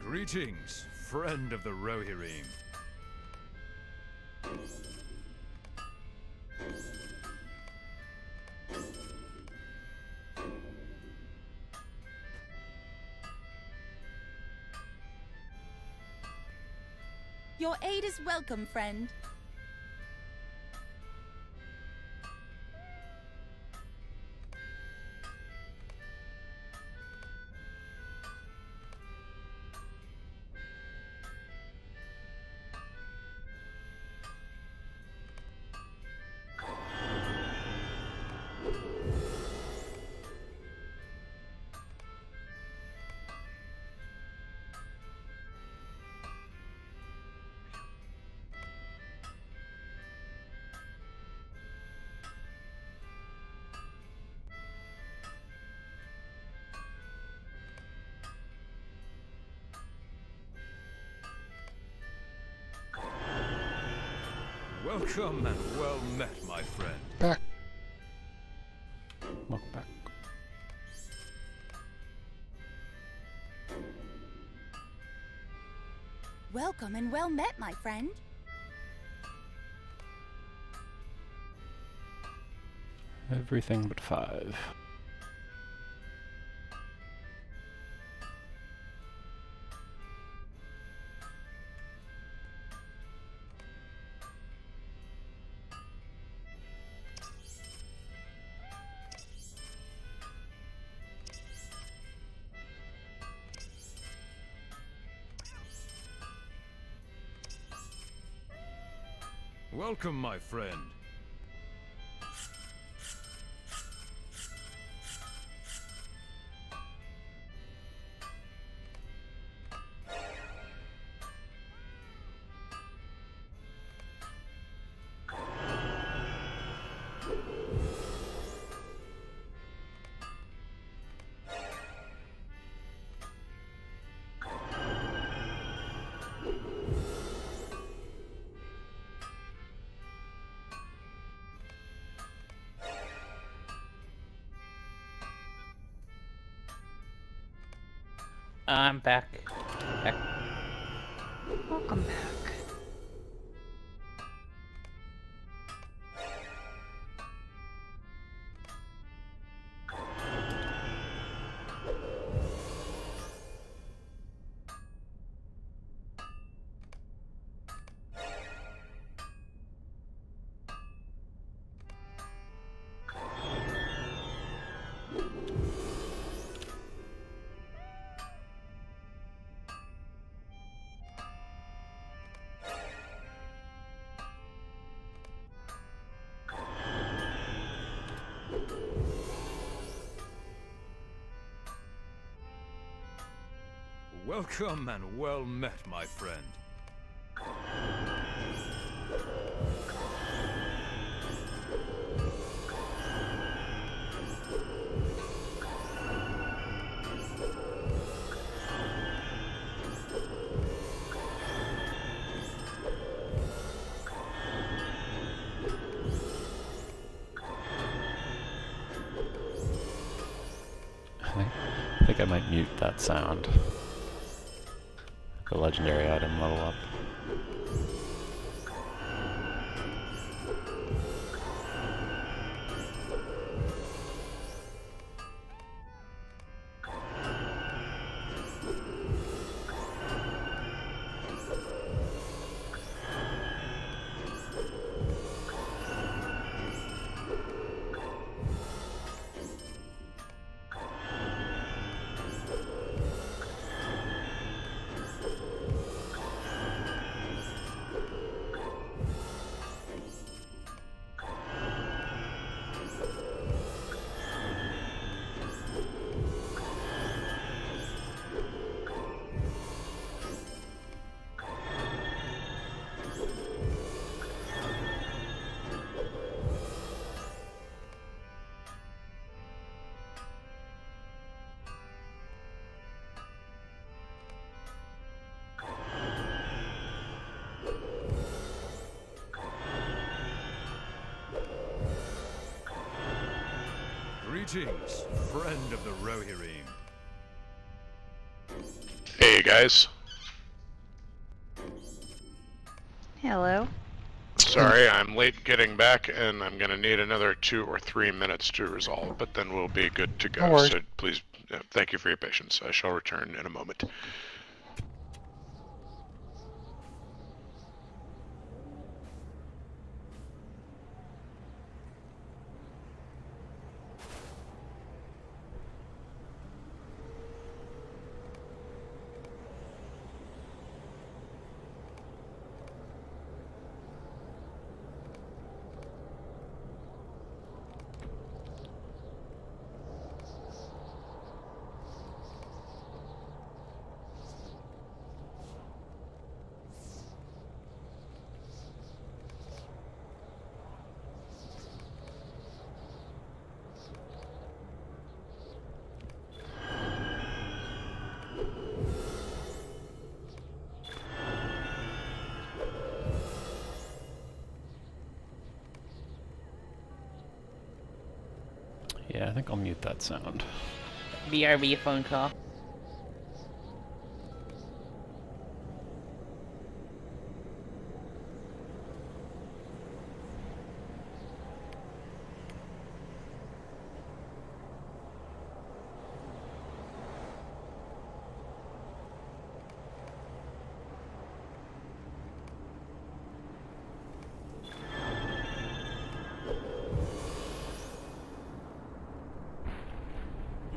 Greetings, friend of the Rohirrim. Your aid is welcome, friend. Welcome and well met, my friend. Back. Welcome back. Welcome and well met, my friend. Everything but 5. Welcome, my friend. I'm back. Welcome back. Welcome and well met, my friend. I think I might mute that sound. The legendary item level up. Greetings, friend of the Rohirrim. Hey guys. Hello. Sorry, I'm late getting back, and I'm gonna need another 2 or 3 minutes to resolve, but then we'll be good to No go. worries. So please, thank you for your patience. I shall return in a moment. Yeah, I think I'll mute that sound. BRB phone call.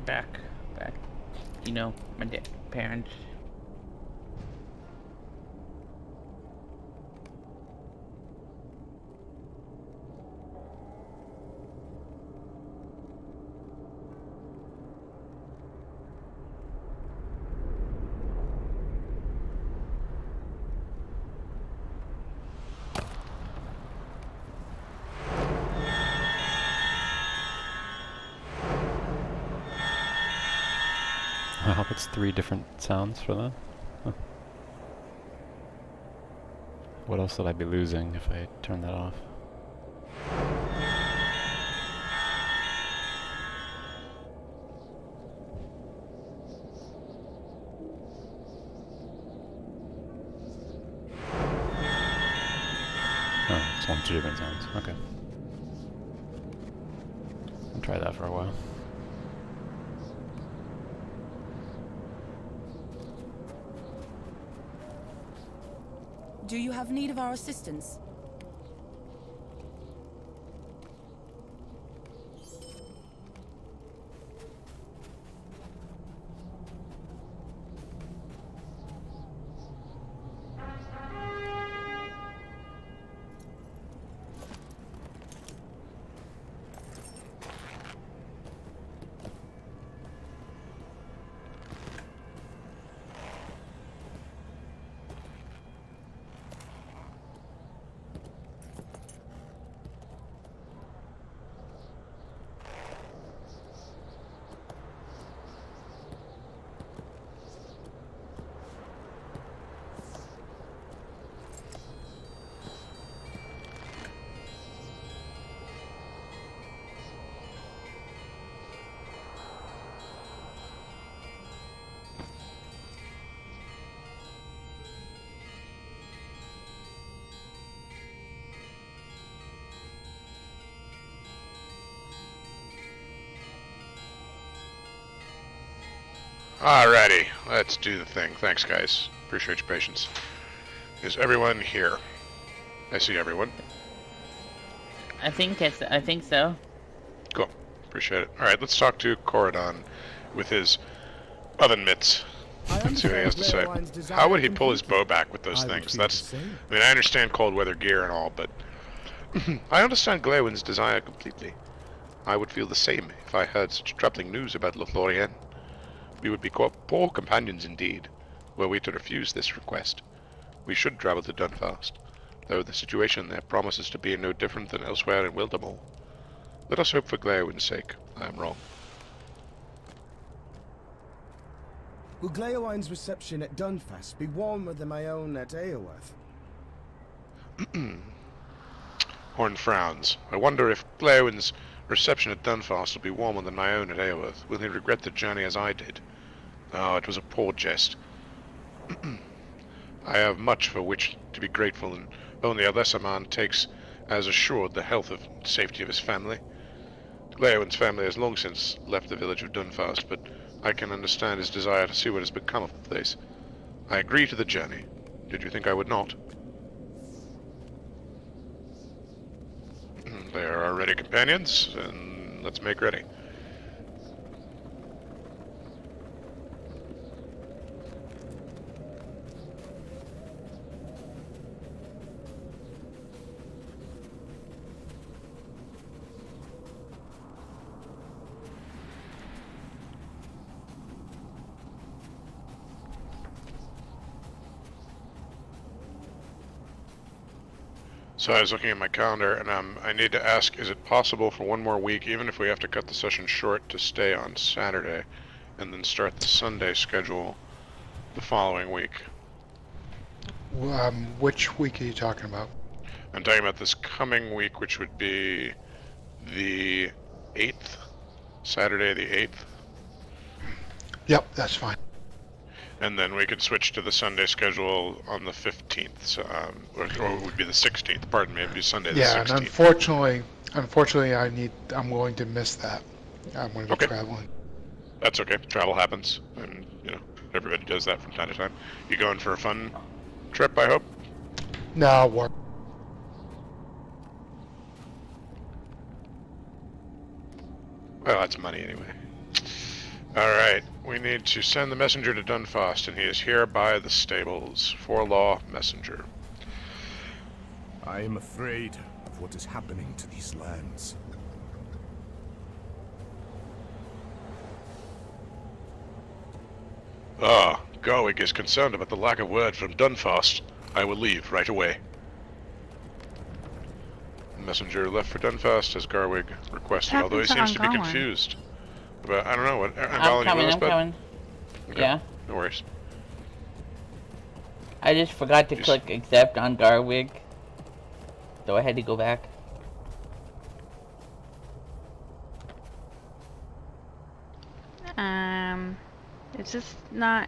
Back. You know, my parents. Wow, that's 3 different sounds for that. Huh. What else would I be losing if I turn that off? Oh, it's only 2 different sounds. Okay. I'll try that for a while. Do you have need of our assistance? Alrighty, let's do the thing. Thanks, guys. Appreciate your patience. Is everyone here? I see everyone. I think so. Cool. Appreciate it. Alright, let's talk to Corridon with his oven mitts. Let's see what he has to say. How would he pull his bow back with those things? That's... I mean, I understand cold weather gear and all, but... I understand Glewin's desire completely. I would feel the same if I heard such troubling news about Lothlorien. We would be poor companions indeed, were we to refuse this request. We should travel to Dunfast, though the situation there promises to be no different than elsewhere in Wildermore. Let us hope for Glewin's sake I am wrong. Will Gleowine's reception at Dunfast be warmer than my own at Eoworth? Horn frowns. I wonder if Glewin's reception at Dunfast will be warmer than my own at Aoworth. Will he regret the journey as I did? Oh, it was a poor jest. I have much for which to be grateful, and only a lesser man takes as assured the health and safety of his family. Gleowen's family has long since left the village of Dunfast, but I can understand his desire to see what has become of the place. I agree to the journey. Did you think I would not? They are our ready companions, and let's make ready. So I was looking at my calendar, and I need to ask, is it possible for one more week, even if we have to cut the session short, to stay on Saturday, and then start the Sunday schedule the following week? Which week are you talking about? I'm talking about this coming week, which would be the 8th, Saturday the 8th. Yep, that's fine. And then we could switch to the Sunday schedule on the 15th, so, or it would be the 16th, pardon me, it would be Sunday the 16th. Yeah, and unfortunately I'm going to miss that. I'm going to be traveling. That's okay, travel happens, and, you know, everybody does that from time to time. You going for a fun trip, I hope? No, work. Well, that's money anyway. Alright, we need to send the messenger to Dunfast, and he is here by the stables. For law, messenger. I am afraid of what is happening to these lands. Garwig is concerned about the lack of word from Dunfast. I will leave right away. The messenger left for Dunfast as Garwig requested, although he seems to be confused. But I don't know what. I'm coming. Okay. Yeah. No worries. I just forgot to click accept on Garwig, so I had to go back.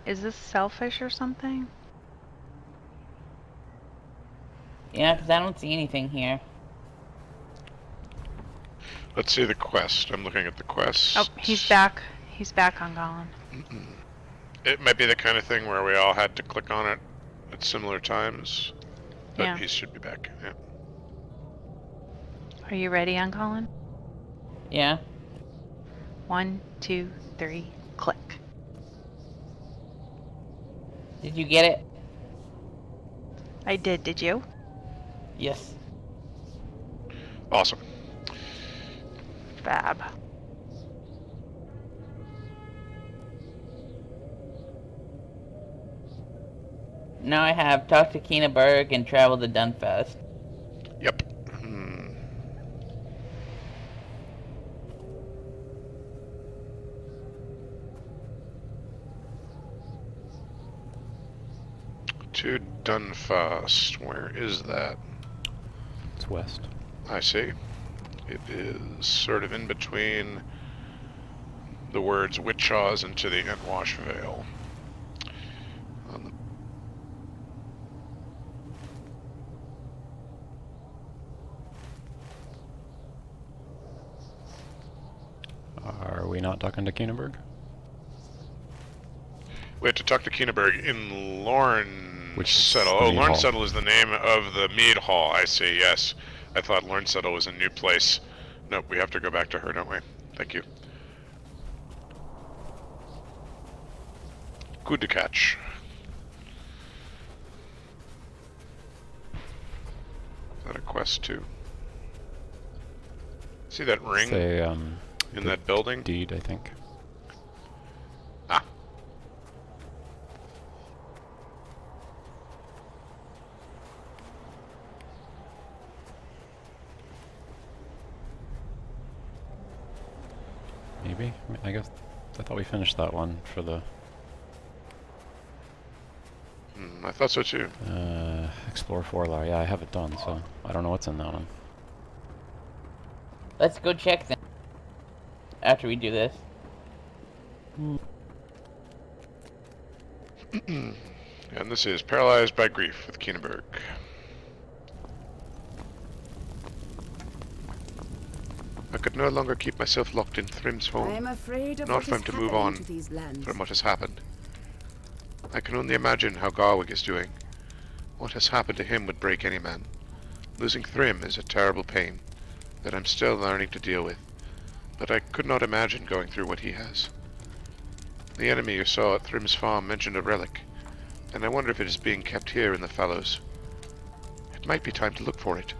Is this selfish or something? Yeah, because I don't see anything here. Let's see the quest. I'm looking at the quest. Oh, he's back. He's back on Gollum. It might be the kind of thing where we all had to click on it at similar times. But Yeah. he should be back. Yeah. Are you ready, Colin? Yeah. 1, 2, 3, click. Did you get it? I did. Did you? Yes. Awesome. Fab. Now I have talked to Keenaberg and traveled to Dunfast. Yep. To Dunfast. Where is that? It's west. I see. It is sort of in between the words Witchaws and to the Entwash Vale. Are we not talking to Keenaberg? We have to talk to Keenaberg in Lorne Settle. Oh, Mead Lorne Hall. Settle is the name of the Mead Hall. I see, yes. I thought Lorne Settle was a new place. Nope, we have to go back to her, don't we? Thank you. Good to catch. Is that a quest too? See that ring Say, in that building? Deed, I think. Ah. Maybe? I guess I thought we finished that one for the I thought so too. Explore Forlar. Yeah, I have it done, so I don't know what's in that one. Let's go check them. after we do this. And this is Paralyzed by Grief with Keenenberg. I could no longer keep myself locked in Thrym's I home. am afraid of Not what for is him to move happening on to these lands. from what has happened. I can only imagine how Garwick is doing. What has happened to him would break any man. Losing Thrym is a terrible pain that I'm still learning to deal with, but I could not imagine going through what he has. The enemy you saw at Thrym's farm mentioned a relic, and I wonder if it is being kept here in the Fallows. It might be time to look for it.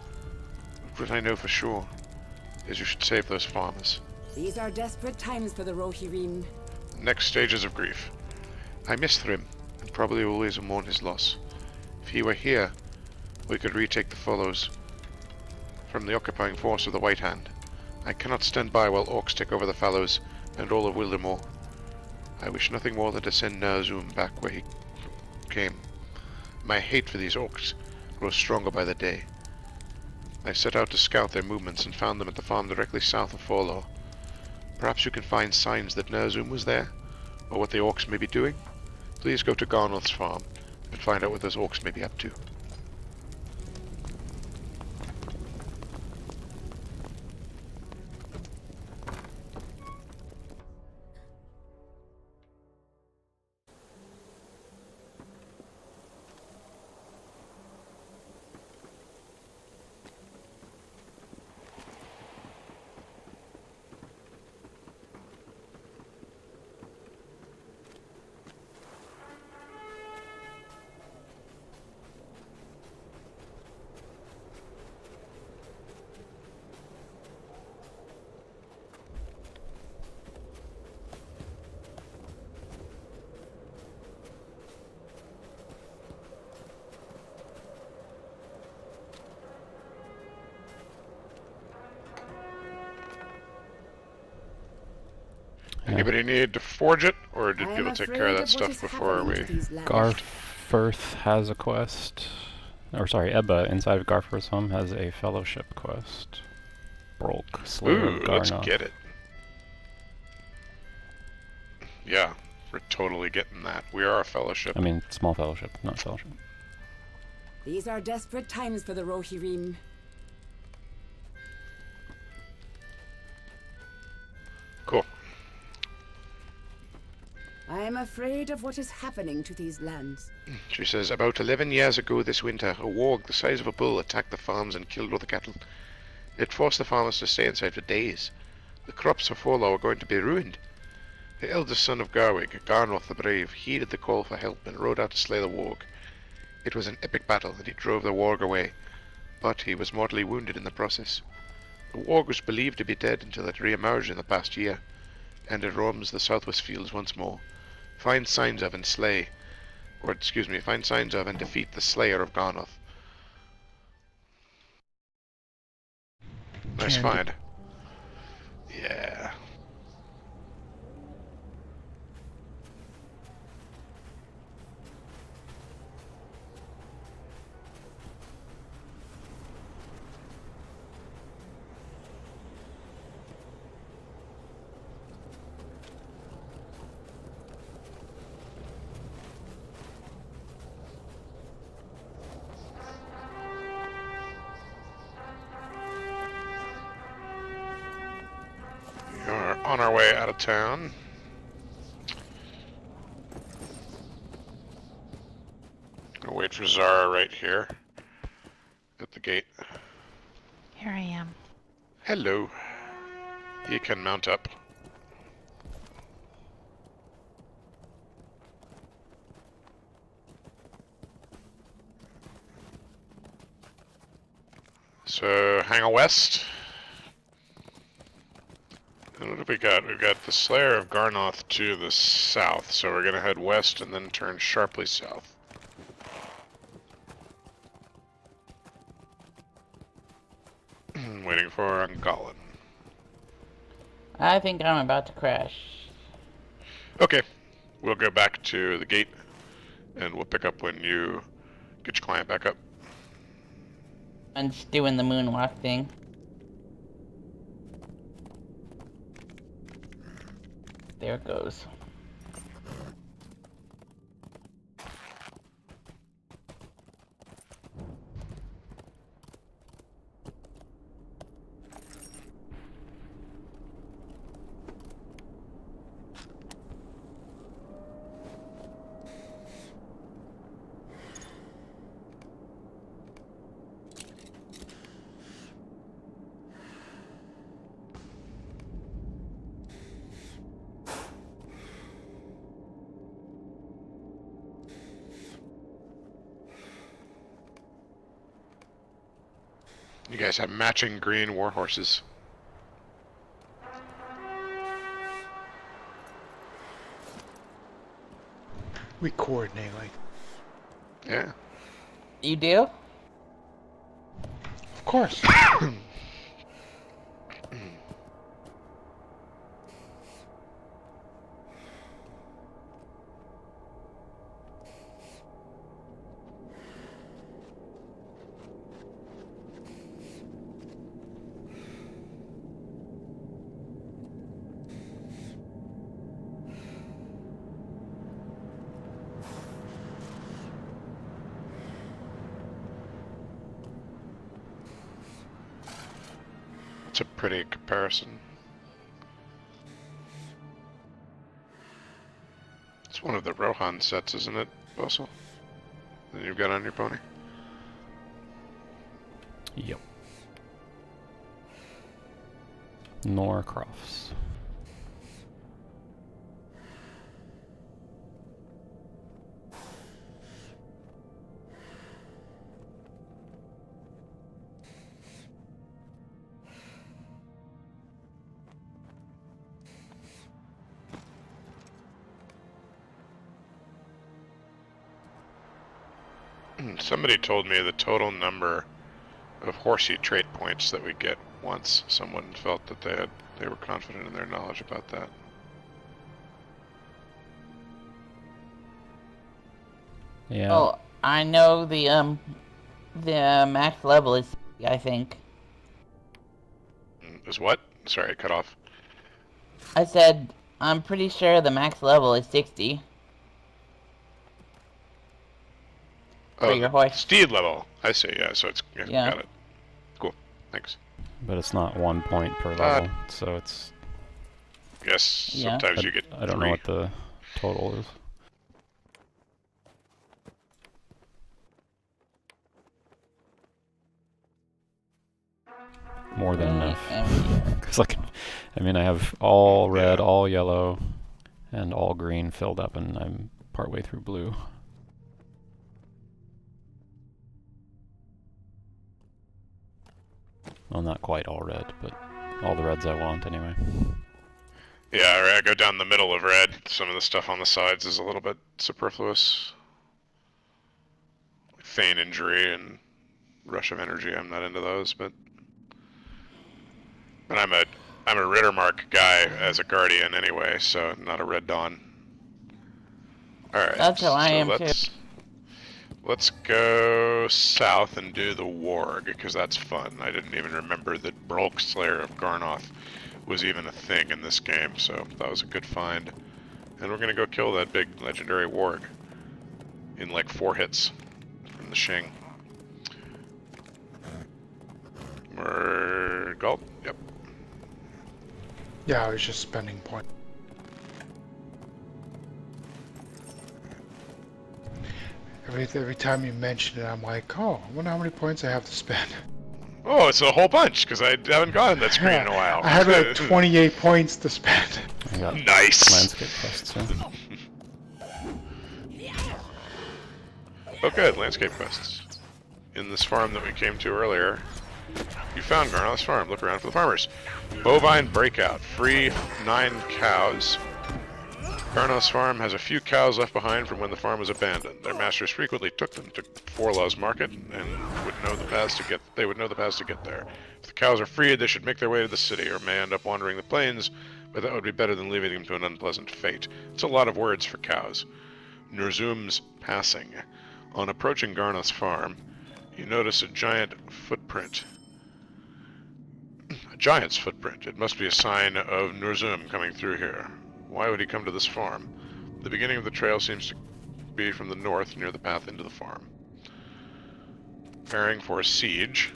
What I know for sure is you should save those farmers. These are desperate times for the Rohirrim. Next stages of grief. I miss Thrym, and probably always will mourn his loss. If he were here, we could retake the Fallows from the occupying force of the White Hand. I cannot stand by while orcs take over the Fallows and all of Wildermore. I wish nothing more than to send Ner'zhul back where he came. My hate for these orcs grows stronger by the day. I set out to scout their movements and found them at the farm directly south of Forlor. Perhaps you can find signs that Ner'zhul was there, or what the orcs may be doing? Please go to Garnoth's farm and find out what those orcs may be up to. Anybody need to forge it, or did people take care of that stuff before we... Garfirth has a quest. Or sorry, Ebba inside of Garfirth's home has a fellowship quest. Brolk, Slayer of Ooh, Garnoth. let's get it. Yeah, we're totally getting that. We are a fellowship. I mean, small fellowship, not fellowship. These are desperate times for the Rohirrim. Cool. I am afraid of what is happening to these lands. She says, about 11 years ago this winter, a warg the size of a bull attacked the farms and killed all the cattle. It forced the farmers to stay inside for days. The crops for Forlor were going to be ruined. The eldest son of Garwick, Garnoth the Brave, heeded the call for help and rode out to slay the warg. It was an epic battle, and he drove the warg away, but he was mortally wounded in the process. The warg was believed to be dead until it re-emerged in the past year, and it roams the southwest fields once more. Find signs of and defeat the Slayer of Garnoth. Nice find. Yeah. On our way out of town. Gonna wait for Zara right here at the gate. Here I am. Hello. You can mount up. So, hang a west. And what have we got? We've got the Slayer of Garnoth to the south, so we're gonna head west and then turn sharply south. Waiting for Angalan. I think I'm about to crash. Okay, we'll go back to the gate, and we'll pick up when you get your client back up. I'm just doing the moonwalk thing. There it goes. You guys have matching green war horses. We coordinate like. Yeah. You do? Of course. It's a pretty comparison. It's one of the Rohan sets, isn't it, Bossel? That you've got on your pony? Yep. Norcrofts. Somebody told me the total number of horsey trait points that we get once. Someone felt that they were confident in their knowledge about that. Yeah. Well, I know the max level is, I think. Is what? Sorry, I cut off. I said, I'm pretty sure the max level is 60. For your horse. Steed level. I see, yeah, so it's... Yeah. Got it. Cool. Thanks. But it's not 1 point per level, so it's... Yes, Yeah. sometimes you get I don't 3. know what the total is. More than enough. Cause like, I mean, I have all red, all yellow, and all green filled up, and I'm partway through blue. Well, not quite all red, but all the reds I want anyway. Yeah, I go down the middle of red. Some of the stuff on the sides is a little bit superfluous. Like feign injury and rush of energy, I'm not into those, but I'm a Rittermark guy as a guardian anyway, so not a Red Dawn. Alright, That's how I am too. Let's go south and do the warg, because that's fun. I didn't even remember that Brolk Slayer of Garnoth was even a thing in this game, so that was a good find. And we're gonna go kill that big legendary warg in like 4 hits from the Shing. Gulp? Yep. Yeah, I was just spending points. Every time you mention it, I'm like, oh, I wonder how many points I have to spend. Oh, it's a whole bunch, because I haven't gone that screen in a while. I had like 28 points to spend. I got nice! landscape quests, yeah. Oh good, landscape quests. In this farm that we came to earlier, you found Garnoth's farm. Look around for the farmers. Bovine breakout. Free 9 cows. Garnoth's farm has a few cows left behind from when the farm was abandoned. Their masters frequently took them to Forlaw's market and would know the paths to get. They would know the paths to get there. If the cows are freed, they should make their way to the city, or may end up wandering the plains. But that would be better than leaving them to an unpleasant fate. It's a lot of words for cows. Nurzum's passing. On approaching Garnoth's farm, you notice a giant footprint. A giant's footprint. It must be a sign of Nurzum coming through here. Why would he come to this farm? The beginning of the trail seems to be from the north, near the path into the farm. Preparing for a siege.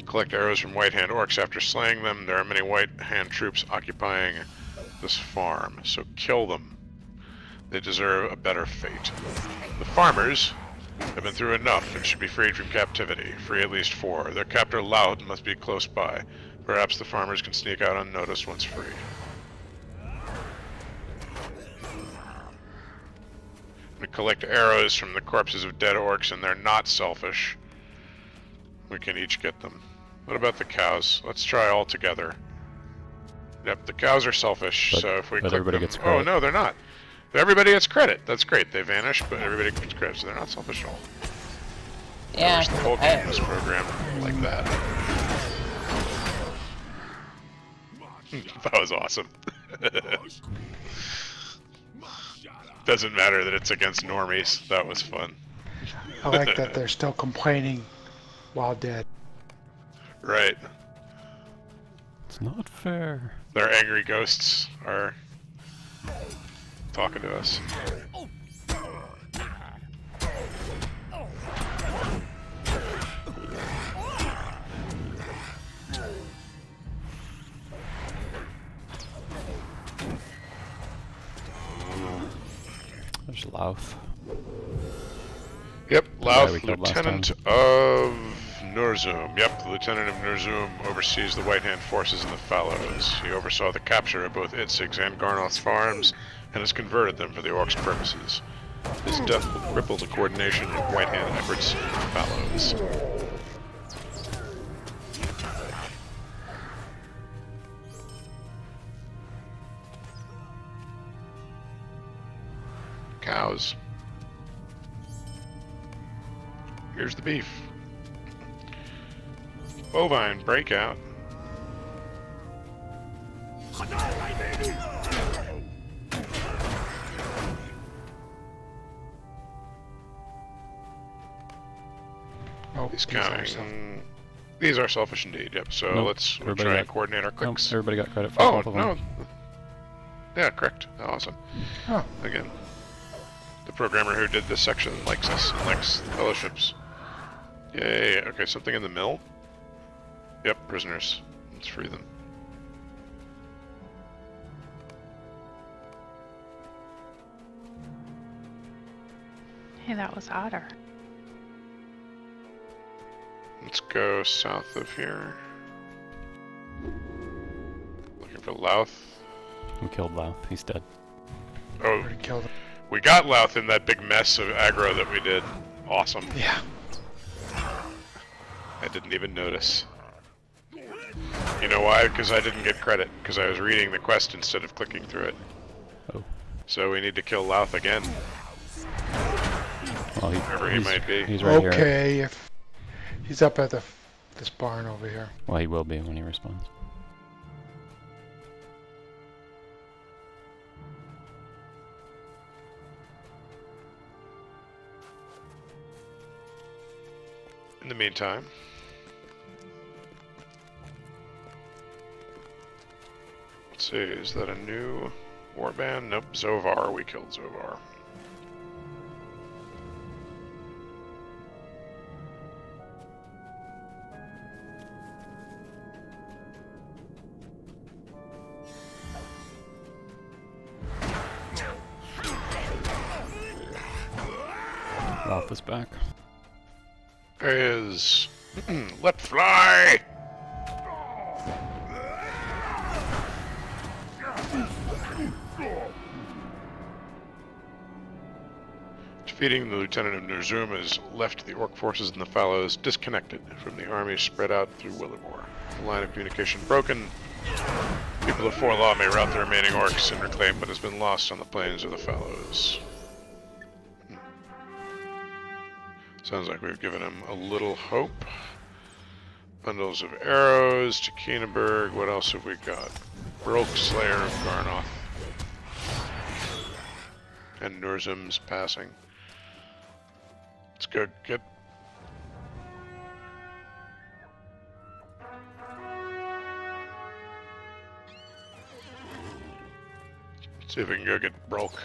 Collect arrows from White Hand orcs. After slaying them, there are many White Hand troops occupying this farm, so kill them. They deserve a better fate. The farmers have been through enough and should be freed from captivity. Free at least 4. Their captor Loud must be close by. Perhaps the farmers can sneak out unnoticed once free. We collect arrows from the corpses of dead orcs, and they're not selfish. We can each get them. What about the cows? Let's try all together. Yep, the cows are selfish, so if we click everybody them... gets credit. Oh, no, they're not. Everybody gets credit. That's great. They vanish, but everybody gets credit, so they're not selfish at all. Yeah. I wish the whole game was programmed like that. That was awesome. Doesn't matter that it's against normies. That was fun. I like that they're still complaining while dead. Right. It's not fair. Their angry ghosts are talking to us. There's Louth. Yep, guy Louth, we killed last Lieutenant time. of Nurzum. Yep, the Lieutenant of Nurzum oversees the White Hand forces in the Fallows. He oversaw the capture of both Itzig's and Garnoth's farms, and has converted them for the Orcs' purposes. His death will cripple the coordination of White Hand efforts in the Fallows. Cows. Here's the beef. Bovine breakout. Oh, He's these are counting. self- These are selfish indeed, yep. So Nope, let's everybody try got- and coordinate our Nope, clicks. everybody got credit for Oh, both of them. no. Yeah, correct. Awesome. Oh. Again. The programmer who did this section likes us, likes the fellowships. Yay, okay, something in the mill? Yep, prisoners. Let's free them. Hey, that was Otter. Let's go south of here. Looking for Louth. We killed Louth. He's dead. Oh, Already killed him. we got Louth in that big mess of aggro that we did. Awesome. Yeah. I didn't even notice. You know why? Because I didn't get credit, because I was reading the quest instead of clicking through it. Oh. So we need to kill Louth again, Well, wherever he might be. He's right here. Okay, if he's up at this barn over here. Well, he will be when he responds. In the meantime, let's see, is that a new warband? Nope, Zovar. We killed Zovar. Louth is back. There he is. Let fly! Defeating the Lieutenant of Nurzum has left the Orc forces in the Fallows disconnected from the army spread out through Wildermore. The line of communication broken. People of Forlaw may rout the remaining Orcs and reclaim what has been lost on the plains of the Fallows. Sounds like we've given him a little hope. Bundles of arrows to Keenenberg. What else have we got? Brilk, Slayer of Garnoth. And Nurzum's passing. Let's go get... See if we can go get broke.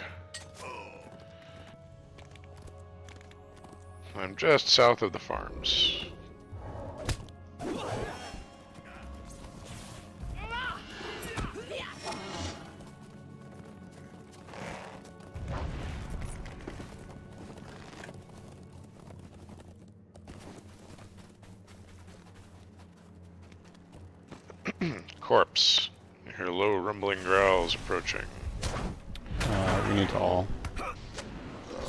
I'm just south of the farms. Corpse. You hear low rumbling growls approaching. We need to all.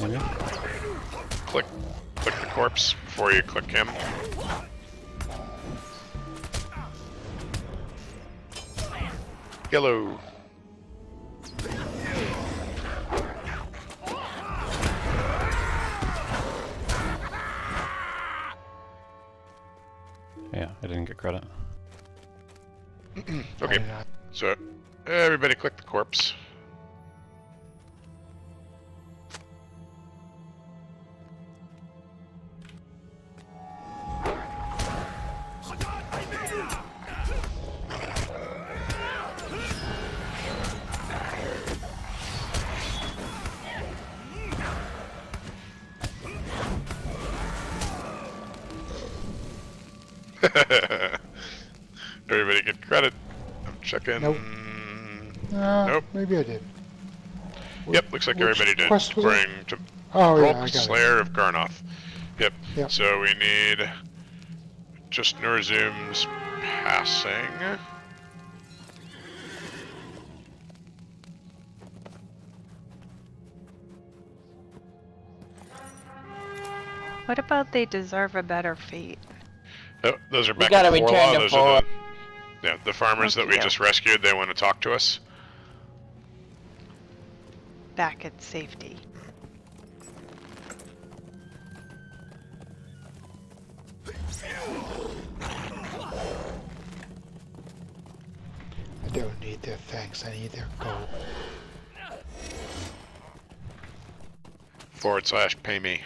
Maybe? Click the corpse before you click him. Yellow. Yeah, I didn't get credit. Okay, so everybody click the corpse. Everybody get credit. I'm checking. Nope. Nope. Maybe I did. Yep, looks like Which everybody did. quest was it? According to Oh yeah, I Rogue got Slayer of Garnoth. Yep. Yep. So we need just Nurzum's passing. What about they deserve a better fate? Oh, those are We back gotta at return Forlaw. to Those Forlaw. are the farmers that we Okey-doke. just rescued. They want to talk to us. Back at safety. I don't need their thanks. I need their gold. / pay me.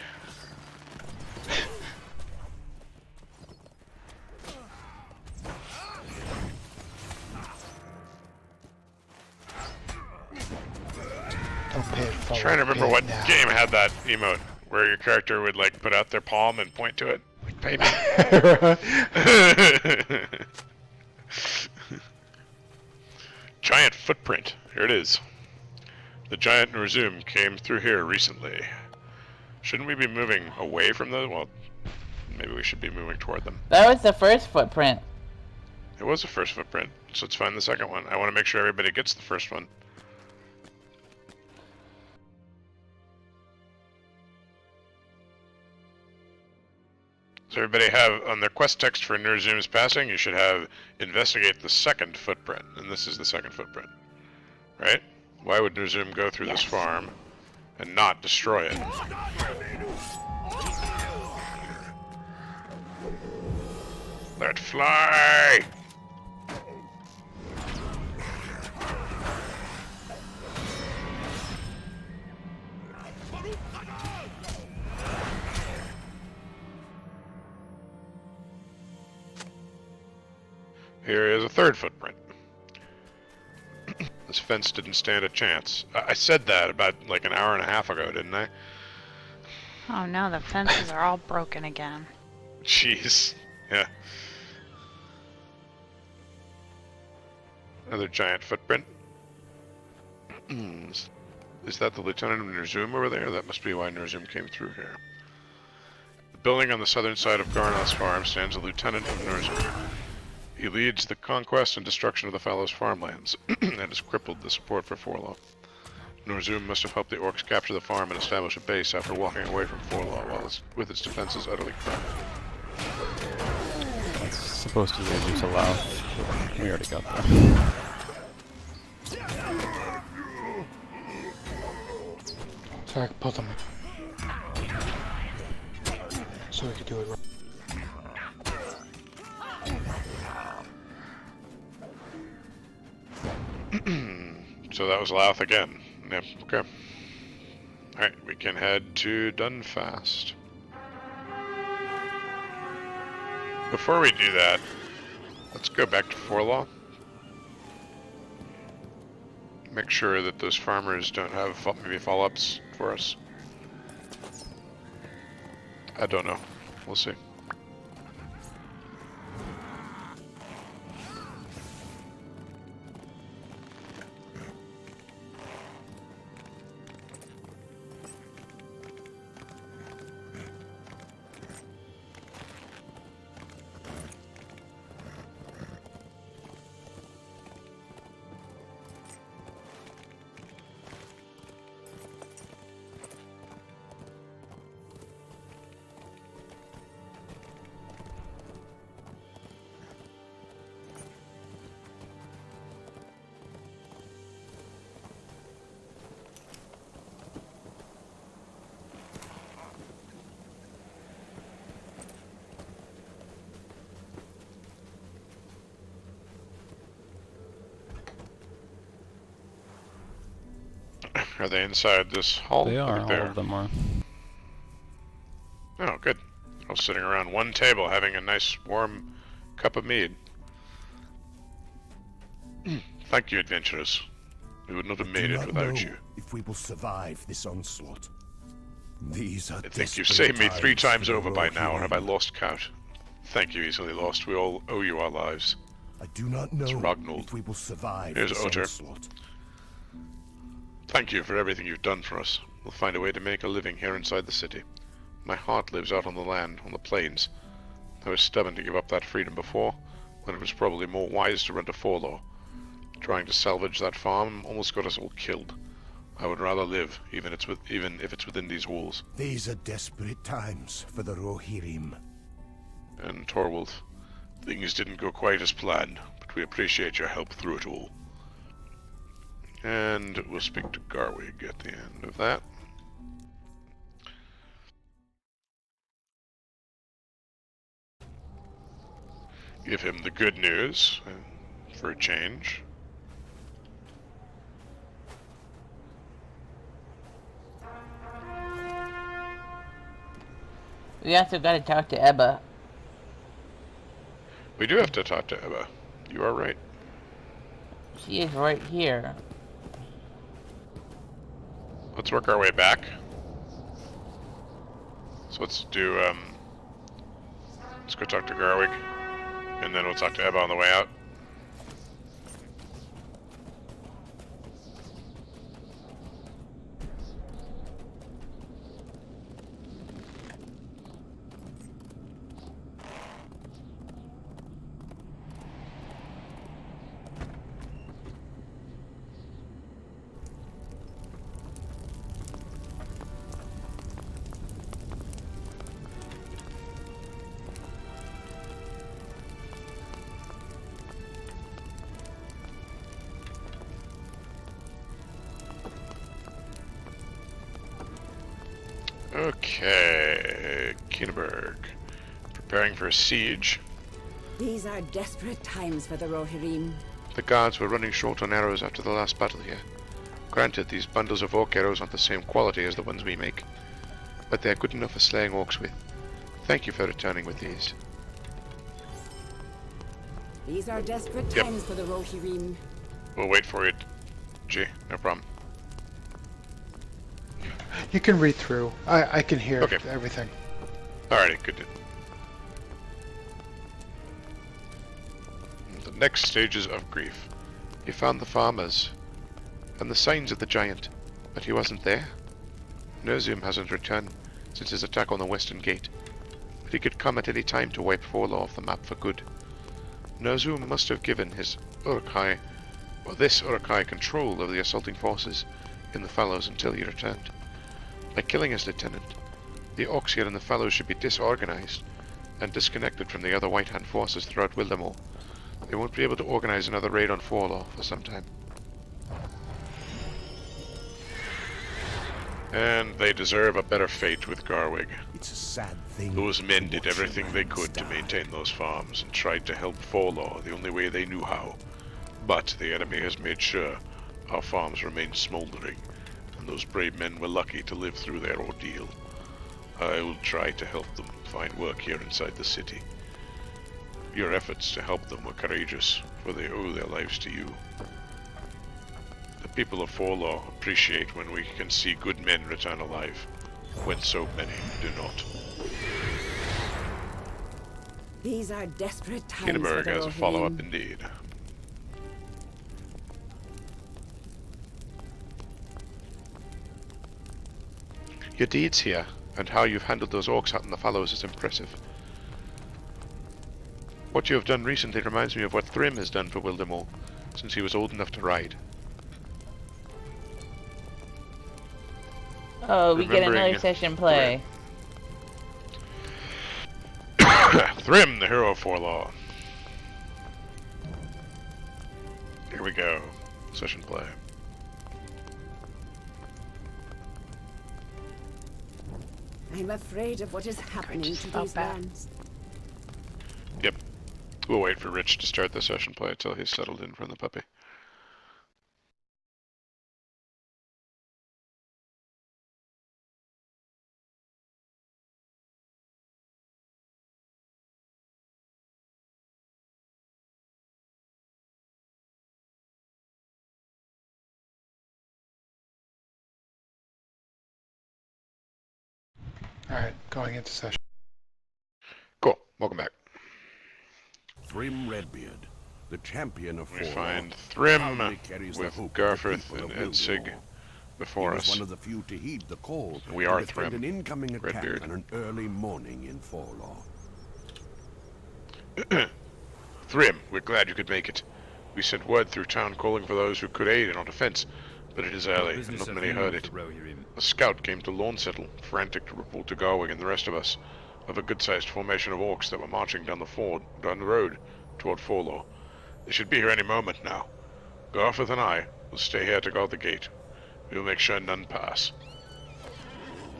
Don't pay it forward. Trying to remember pay it what now. game had that emote where your character would like put out their palm and point to it. Like, pay me. Giant footprint. Here it is. The giant Nurzum came through here recently. Shouldn't we be moving away from them? Well, maybe we should be moving toward them. That was the first footprint. It was the first footprint, so let's find the second one. I want to make sure everybody gets the first one. So everybody have, on their quest text for Nurzum's passing, you should have investigate the second footprint, and this is the second footprint. Right? Why would Nurzum go through this farm and not destroy it? Let fly! Here is a third footprint. This fence didn't stand a chance. I said that about like an hour and a half ago, didn't I? Oh no, the fences are all broken again. Jeez. Yeah. Another giant footprint. Is that the Lieutenant of Nurzum over there? That must be why Nurzum came through here. The building on the southern side of Garnoth's farm stands a Lieutenant of Nurzum. He leads the conquest and destruction of the Fallows farmlands, and has crippled the support for Forlaw. Nurzum must have helped the orcs capture the farm and establish a base after walking away from Forlaw with its defenses utterly cracked. That's supposed to lead you to Laos. We already got there. So I can put them. So we can do it right. So that was Louth again. Yep, okay. Alright, we can head to Dunfast. Before we do that, let's go back to Forlaw. make sure that those farmers don't have maybe follow-ups for us. I don't know. We'll see. Are they inside this hall? They are, There. all of them are. Oh, good. I was sitting around one table having a nice warm cup of mead. Thank you, adventurers. We would not have made it without you. If we will survive this onslaught. These are I think you've desperate saved me 3 times for the over by now, or have I Rohirrim. lost count? Thank you, easily lost. We all owe you our lives. I do not know Ragnall. if we will survive Here's this Otter. onslaught. Thank you for everything you've done for us. We'll find a way to make a living here inside the city. My heart lives out on the land, on the plains. I was stubborn to give up that freedom before, when it was probably more wise to run to Forlaw. Trying to salvage that farm almost got us all killed. I would rather live, even if it's within these walls. These are desperate times for the Rohirrim. And Torwulf, things didn't go quite as planned, but we appreciate your help through it all. And we'll speak to Garwig at the end of that. Give him the good news, for a change. We also gotta talk to Ebba. We do have to talk to Ebba. You are right. She is right here. Let's work our way back. So let's do, let's go talk to Garwig, and then we'll talk to Ebba on the way out. Okay, Kinneberg. Preparing for a siege. These are desperate times for the Rohirrim. The guards were running short on arrows after the last battle here. Granted, these bundles of orc arrows aren't the same quality as the ones we make, but they're good enough for slaying orcs with. Thank you for returning with these. These are desperate times for the Rohirrim. We'll wait for you, G. No problem. You can read through. I can hear Okay. everything. Alrighty, good. The next stages of grief. He found the farmers and the signs of the giant, but he wasn't there. Nerzium hasn't returned since his attack on the western gate, but he could come at any time to wipe Forlaw off the map for good. Nerzium must have given his Uruk-hai, or this Uruk-hai, control of the assaulting forces in the Fallows until he returned. By killing his lieutenant, the orcs here in the Fallows should be disorganized and disconnected from the other White Hand forces throughout Wildermore. They won't be able to organize another raid on Forlaw for some time. And they deserve a better fate with Garwig. It's a sad thing. Those men did to watch everything they your could to friends maintain those farms and tried to help Forlaw the only way they knew how. But the enemy has made sure our farms remain smoldering, and those brave men were lucky to live through their ordeal. I will try to help them find work here inside the city. Your efforts to help them were courageous, for they owe their lives to you. The people of Forlaw appreciate when we can see good men return alive, when so many do not. These are desperate times. Hindenburg has a follow-up indeed. Your deeds here, and how you've handled those orcs out in the fallows is impressive. What you have done recently reminds me of what Thrym has done for Wildermore, since he was old enough to ride. Oh, we get another session play. Thrym, the hero of Forlaw. Here we go. Session play. I'm afraid of what is happening to these lands. Yep. We'll wait for Rich to start the session play until he's settled in from the puppy. Alright, going into session. Cool. Welcome back. Thrym Redbeard, the champion of We Forlaw, find Thrym proudly carries the with hope of the Garforth people and of Edsig Wildermore. before He was us. one of the few to heed the call We to are defend Thrym an incoming attack Redbeard. on an early morning in Forlaw. Thrym, we're glad you could make it. We sent word through town calling for those who could aid in our defense, but it is early, and not many heard it. A scout came to Lawnsettle, frantic to report to Garwig and the rest of us, of a good-sized formation of orcs that were marching down the road toward Forlaw. They should be here any moment now. Garforth and I will stay here to guard the gate. We will make sure none pass.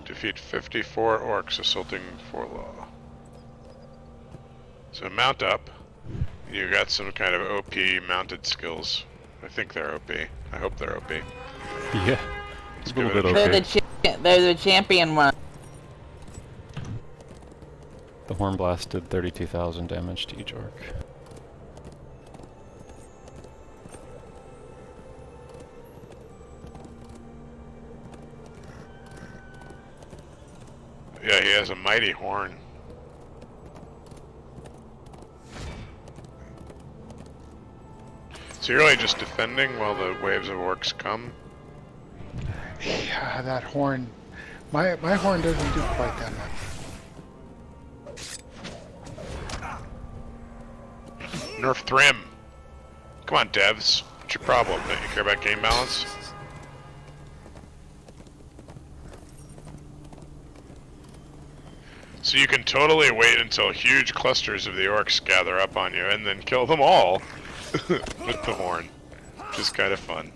Defeat 54 orcs assaulting Forlaw. So mount up. You got some kind of OP mounted skills. I think they're OP. I hope they're OP. Yeah. Let's A little give it bit a okay. They're the champion one. The Horn Blast did 32,000 damage to each orc. Yeah, he has a mighty horn. So you're really just defending while the waves of orcs come? Yeah, that horn. My horn doesn't do quite that much. Nerf Thrym. Come on, devs. What's your problem? Don't you care about game balance? So you can totally wait until huge clusters of the orcs gather up on you and then kill them all with the horn, which is kind of fun.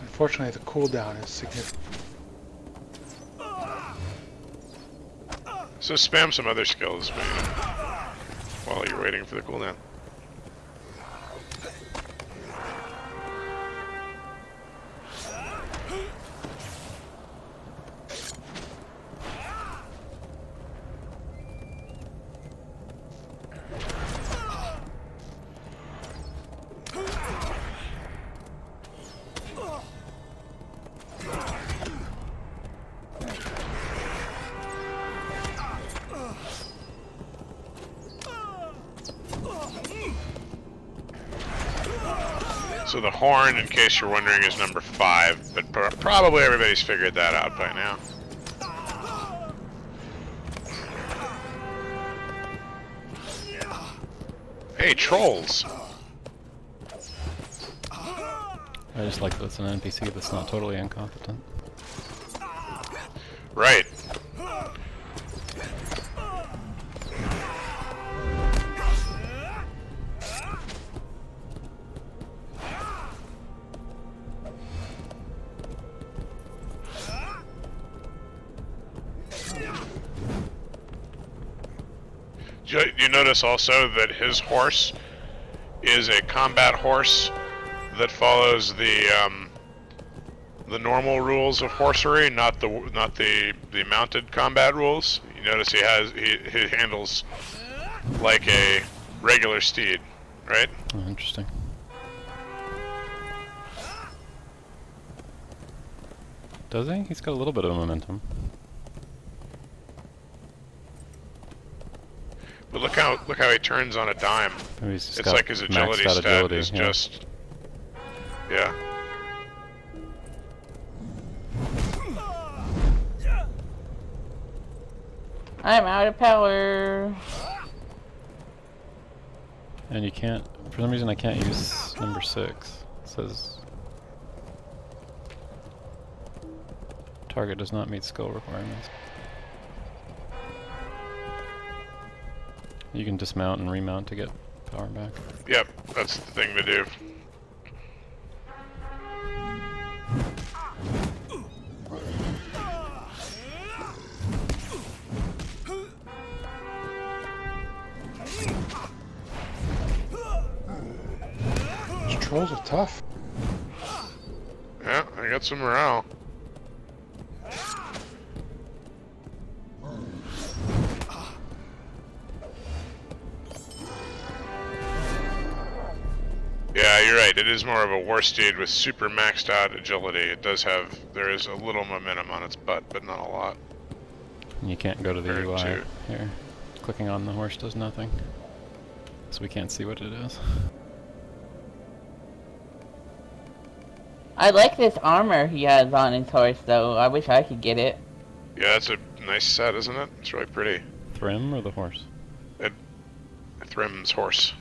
Unfortunately, the cooldown is significant. So spam some other skills while you're waiting for the cooldown. So the horn, in case you're wondering, is number 5, but probably everybody's figured that out by now. Hey, trolls! I just like that it's an NPC that's not totally incompetent. Right. You notice also that his horse is a combat horse that follows the normal rules of horsery, not the mounted combat rules. You notice he handles like a regular steed, right? Oh, interesting. Does he? He's got a little bit of momentum. But look how he turns on a dime. Maybe he's just It's got like his agility maxed out stat agility, is yeah. just, yeah. I'm out of power. And you can't, for some reason I can't use number 6. It says target does not meet skill requirements. You can dismount and remount to get power back. Yep, that's the thing to do. These trolls are tough. Yeah, I got some morale. Yeah, you're right. It is more of a war steed with super maxed out agility. It does have, there is a little momentum on its butt, but not a lot. And you can't go to the Compared UI to- here. Clicking on the horse does nothing. So we can't see what it is. I like this armor he has on his horse, though. I wish I could get it. Yeah, that's a nice set, isn't it? It's really pretty. Thrym or the horse? Thrym's horse.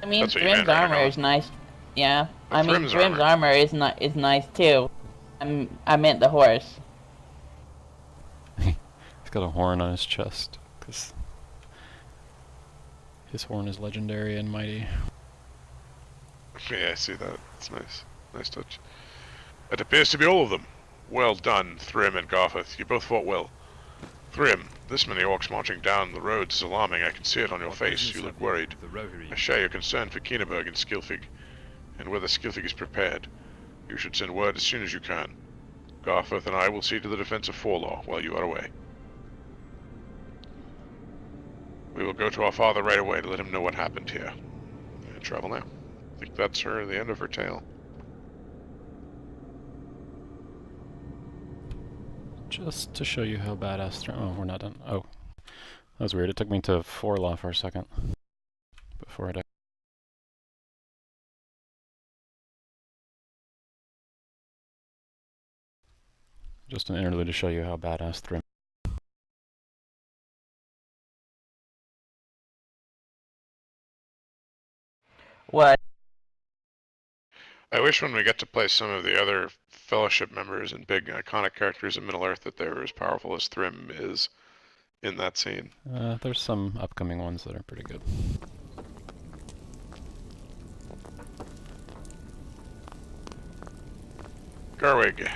I mean, That's what you Thrym's meant, right, armor Noah? is nice. Yeah, But I mean, Thrym's Thrym's armor is nice too. I meant the horse. He's got a horn on his chest, because his horn is legendary and mighty. Yeah, I see that. It's nice. Nice touch. It appears to be all of them. Well done, Thrym and Gartheth. You both fought well. Thrym, this many orcs marching down the roads is alarming. I can see it on your face. You look worried. The Rohirrim. I share your concern for Keenaberg and Skilfig, and whether Skilfig is prepared. You should send word as soon as you can. Gartheth and I will see to the defense of Forlaw while you are away. We will go to our father right away to let him know what happened here. And travel now. I think that's the end of her tale. Just to show you how badass Thrym. Oh, we're not done. Oh, that was weird. It took me to Forlaw for a second before it. Just an interlude to show you how badass Thrym. What? I wish when we get to play some of the other Fellowship members and big iconic characters in Middle-earth that they were as powerful as Thrym is in that scene. There's some upcoming ones that are pretty good. Garwig.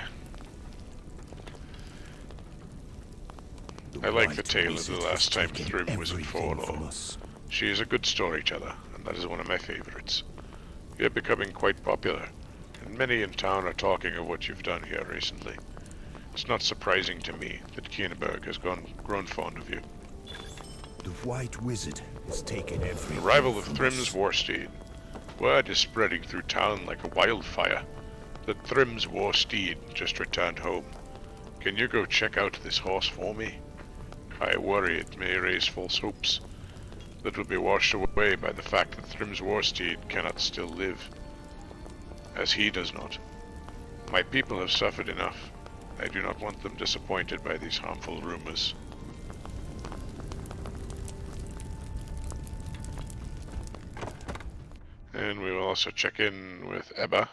I like the tale of the last time Thrym was in Forlaw. She is a good storyteller, and that is one of my favorites. You're becoming quite popular, and many in town are talking of what you've done here recently. It's not surprising to me that Keenaberg has grown fond of you. The White Wizard has taken every The arrival of Thrym's Warsteed. Word is spreading through town like a wildfire that Thrym's Warsteed just returned home. Can you go check out this horse for me? I worry it may raise false hopes that will be washed away by the fact that Thrym's Warsteed cannot still live, as he does not. My people have suffered enough. I do not want them disappointed by these harmful rumors. And we will also check in with Ebba.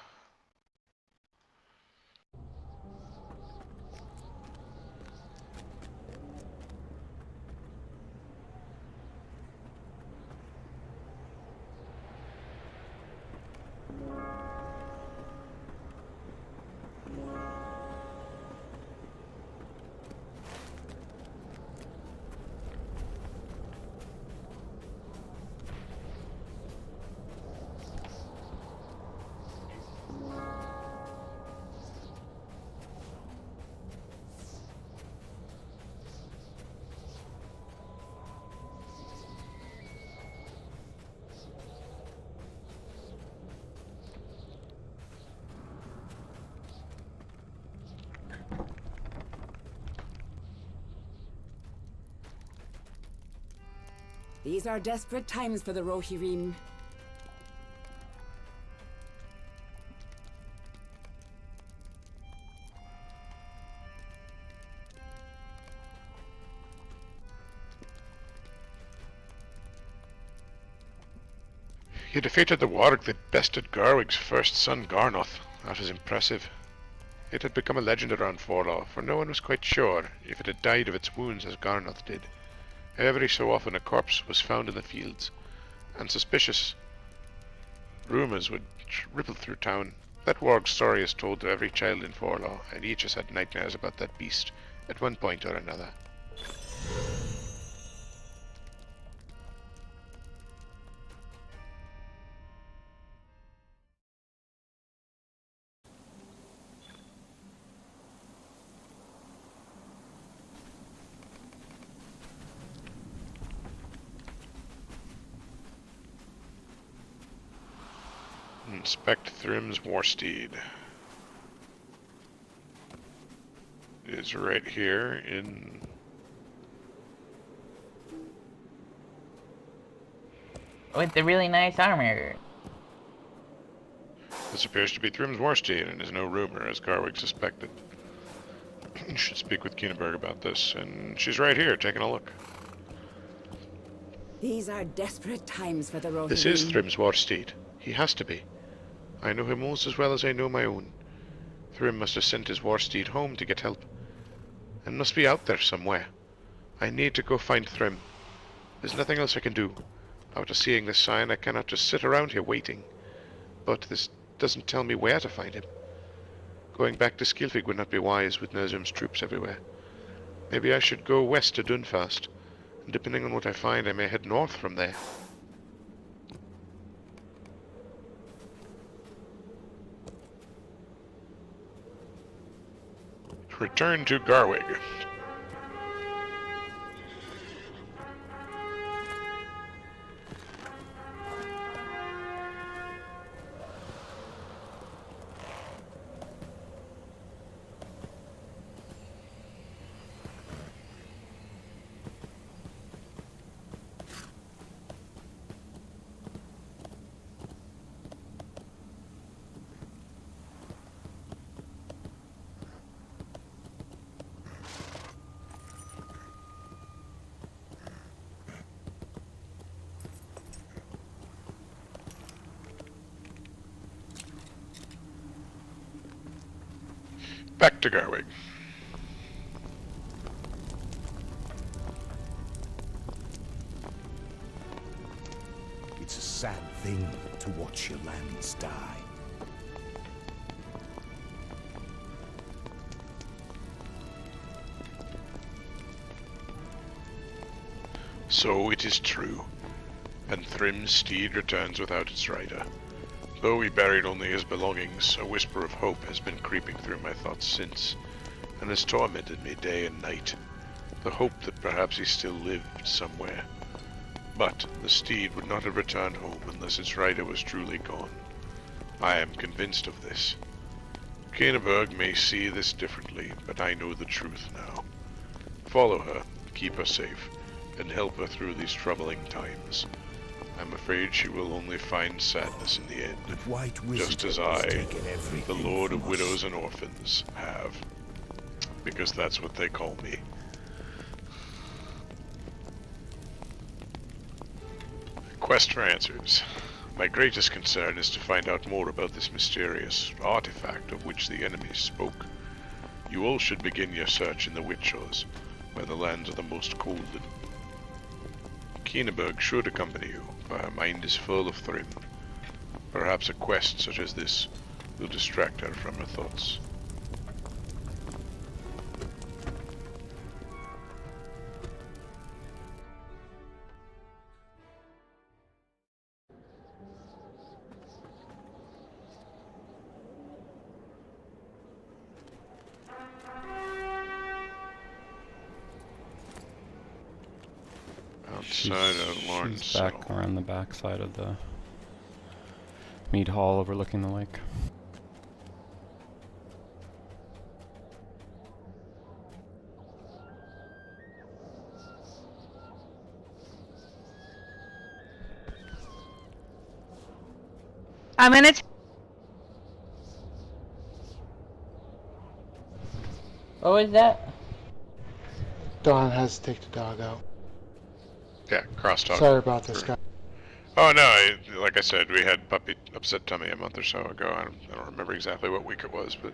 These are desperate times for the Rohirrim. You defeated the warg that bested Garwig's first son, Garnoth. That was impressive. It had become a legend around Forlaw, for no one was quite sure if it had died of its wounds as Garnoth did. Every so often a corpse was found in the fields, and suspicious rumours would ripple through town. That warg's story is told to every child in Forlaw, and each has had nightmares about that beast at one point or another. Inspect Thrim's Warsteed. It is right here in... With the really nice armor. This appears to be Thrim's Warsteed, and is no rumor, as Garwig suspected. You should speak with Keenaberg about this, and she's right here, taking a look. These are desperate times for the Rohirrim. This is Thrim's Warsteed. He has to be. I know him almost as well as I know my own. Thrym must have sent his Warsteed home to get help, and must be out there somewhere. I need to go find Thrym. There's nothing else I can do. After seeing this sign, I cannot just sit around here waiting. But this doesn't tell me where to find him. Going back to Skilfig would not be wise with Nerzum's troops everywhere. Maybe I should go west to Dunfast, and depending on what I find, I may head north from there. Return to Garwig. Back to Garwig. It's a sad thing to watch your lands die. So it is true, and Thrym's steed returns without its rider. Though we buried only his belongings, a whisper of hope has been creeping through my thoughts since, and has tormented me day and night. The hope that perhaps he still lived somewhere. But the steed would not have returned home unless its rider was truly gone. I am convinced of this. Keenaberg may see this differently, but I know the truth now. Follow her, keep her safe, and help her through these troubling times. I'm afraid she will only find sadness in the end, just as I, the Lord of Widows and Orphans, have. Because that's what they call me. Quest for answers. My greatest concern is to find out more about this mysterious artifact of which the enemies spoke. You all should begin your search in the Witchers, where the lands are the most cold. Keenaberg should accompany you, for her mind is full of Thrym. Perhaps a quest such as this will distract her from her thoughts. Outside of Lawrence. She's back around the back side of the mead hall overlooking the lake. I'm gonna. What was that? Dawn has to take the dog out. Yeah, crosstalk. Sorry about this, guy. Oh no, like I said, we had puppy upset tummy a month or so ago. I don't remember exactly what week it was, but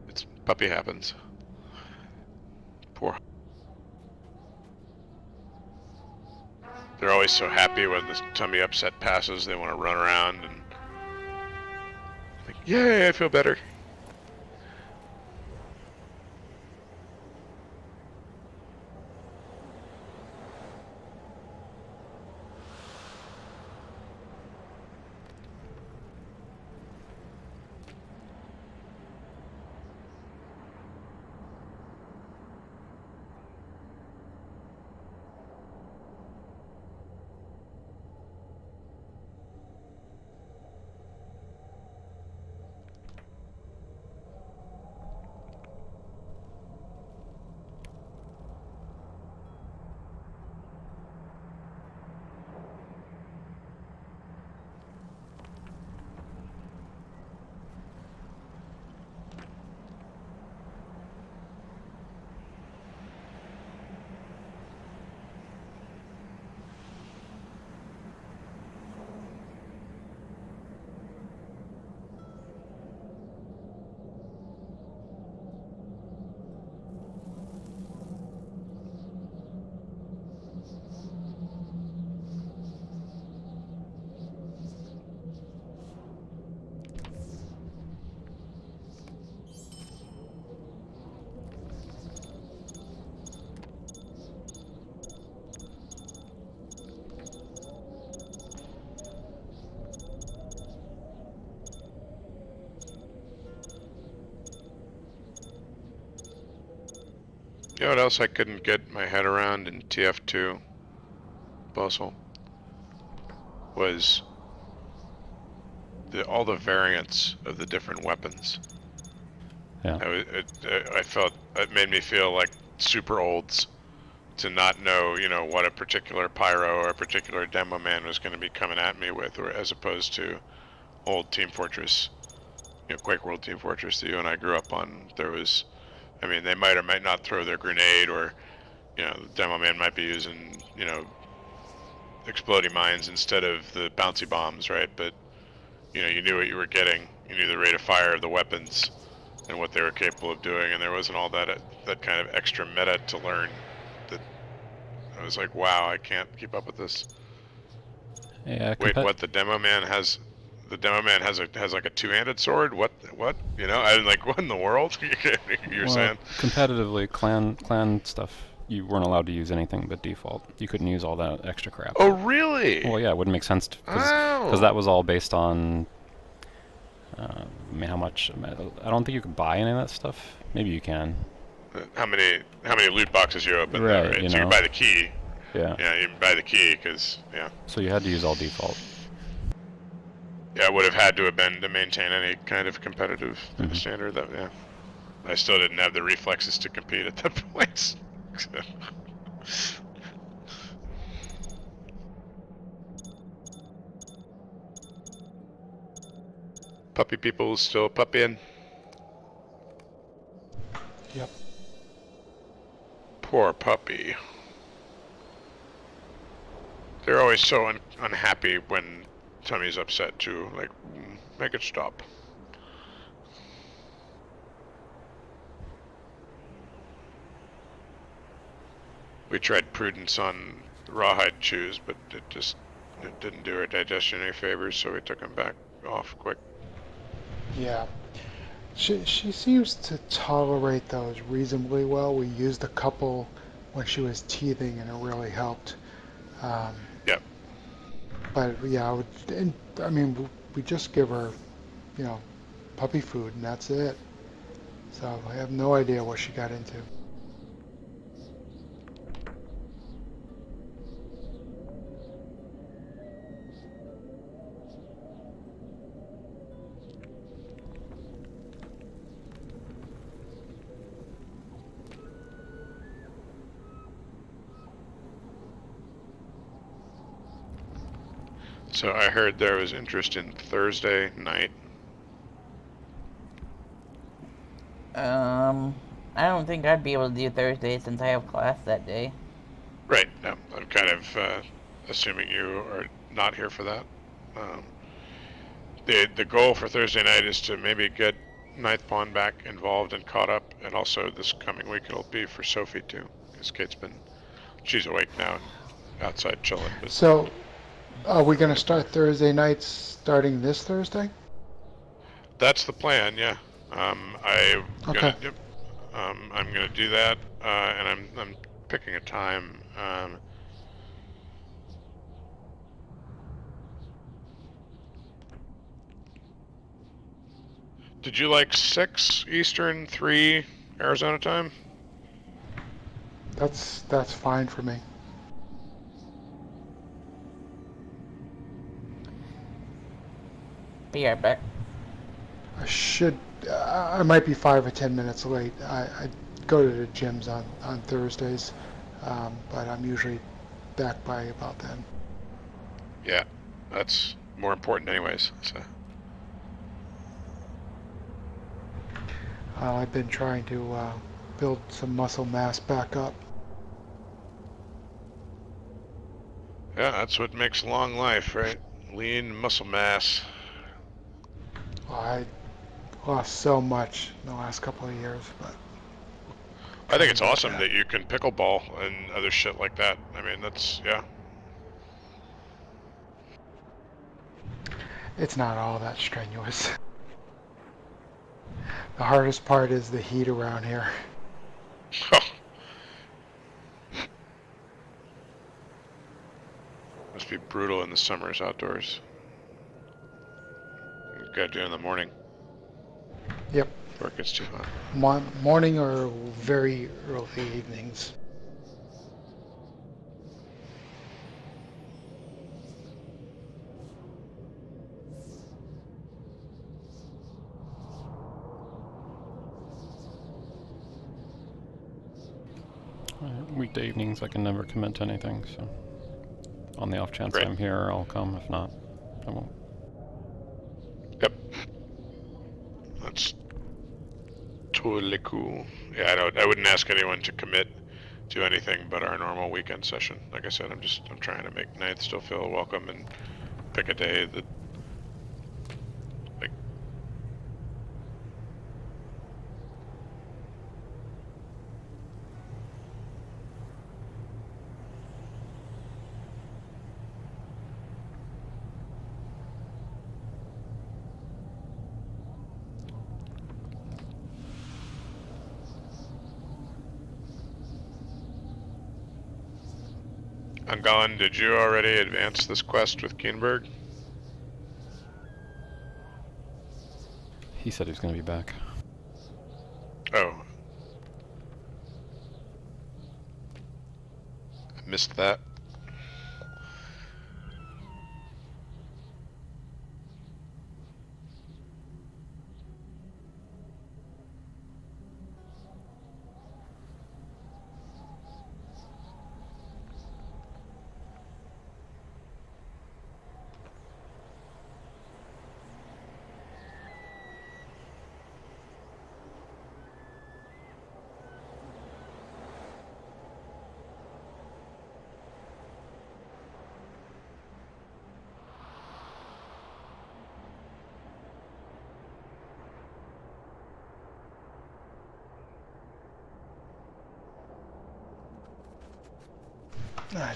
it's puppy happens. Poor. They're always so happy when the tummy upset passes. They want to run around and like, yay, I feel better. You know what else I couldn't get my head around in TF2, Bustle? Was all the variants of the different weapons. Yeah. I felt it made me feel like super olds to not know, you know, what a particular pyro or a particular demo man was going to be coming at me with, or as opposed to old Team Fortress, you know, Quake World Team Fortress that you and I grew up on. There was, I mean, they might or might not throw their grenade, or, you know, the demo man might be using, you know, exploding mines instead of the bouncy bombs, right? But, you know, you knew what you were getting. You knew the rate of fire of the weapons and what they were capable of doing, and there wasn't all that kind of extra meta to learn. That I was like, wow, I can't keep up with this. Yeah. Wait, what? The demo man has like a two-handed sword? What? You know, I was like, what in the world? You're saying? Competitively, clan stuff, you weren't allowed to use anything but default. You couldn't use all that extra crap. Oh, really? Well, yeah, it wouldn't make sense because that was all based on. I mean, how much? I don't think you could buy any of that stuff. Maybe you can. How many loot boxes you open? Right. Right? You So know. you buy the key. Yeah. Yeah, you buy the key because yeah. So you had to use all default. Yeah, it would have had to have been to maintain any kind of competitive standard. That yeah, I still didn't have the reflexes to compete at that point. Puppy people still puppying. Yep. Poor puppy. They're always so unhappy when Tummy's upset too. Like, make it stop. We tried prudence on rawhide chews, but it didn't do her digestion any favors, so we took them back off quick. Yeah. She seems to tolerate those reasonably well. We used a couple when she was teething, and it really helped. Yep. But yeah, I mean, we just give her, you know, puppy food, and that's it. So I have no idea what she got into. So I heard there was interest in Thursday night. I don't think I'd be able to do Thursday since I have class that day. Right. No, I'm kind of assuming you are not here for that. The goal for Thursday night is to maybe get Ninth Pawn back involved and caught up, and also this coming week it'll be for Sophie too, because she's awake now and outside chilling. But So, are we going to start Thursday nights starting this Thursday? that's the plan, yeah. Okay. I'm gonna do that, and I'm picking a time. Did you like 6 Eastern, 3 Arizona time? That's fine for me. Be right back. I might be 5 or 10 minutes late. I go to the gyms on Thursdays, but I'm usually back by about then. Yeah, that's more important anyways. So. I've been trying to build some muscle mass back up. Yeah, that's what makes long life, right? Lean muscle mass. Well, I lost so much in the last couple of years, but I think it's awesome that you can pickleball and other shit like that. I mean, yeah. it's not all that strenuous. The hardest part is the heat around here. Must be brutal in the summers outdoors. You gotta do it in the morning. Yep. Before it gets too hot. Morning or very early evenings. Weekday evenings I can never commit to anything, so on the off chance Right. I'm here, I'll come. If not, I won't. Yep. That's totally cool. Yeah, I wouldn't ask anyone to commit to anything but our normal weekend session. Like I said, I'm trying to make Ninth still feel welcome and pick a day that, like, Angalan, did you already advance this quest with Keenberg? He said he was going to be back. Oh. I missed that.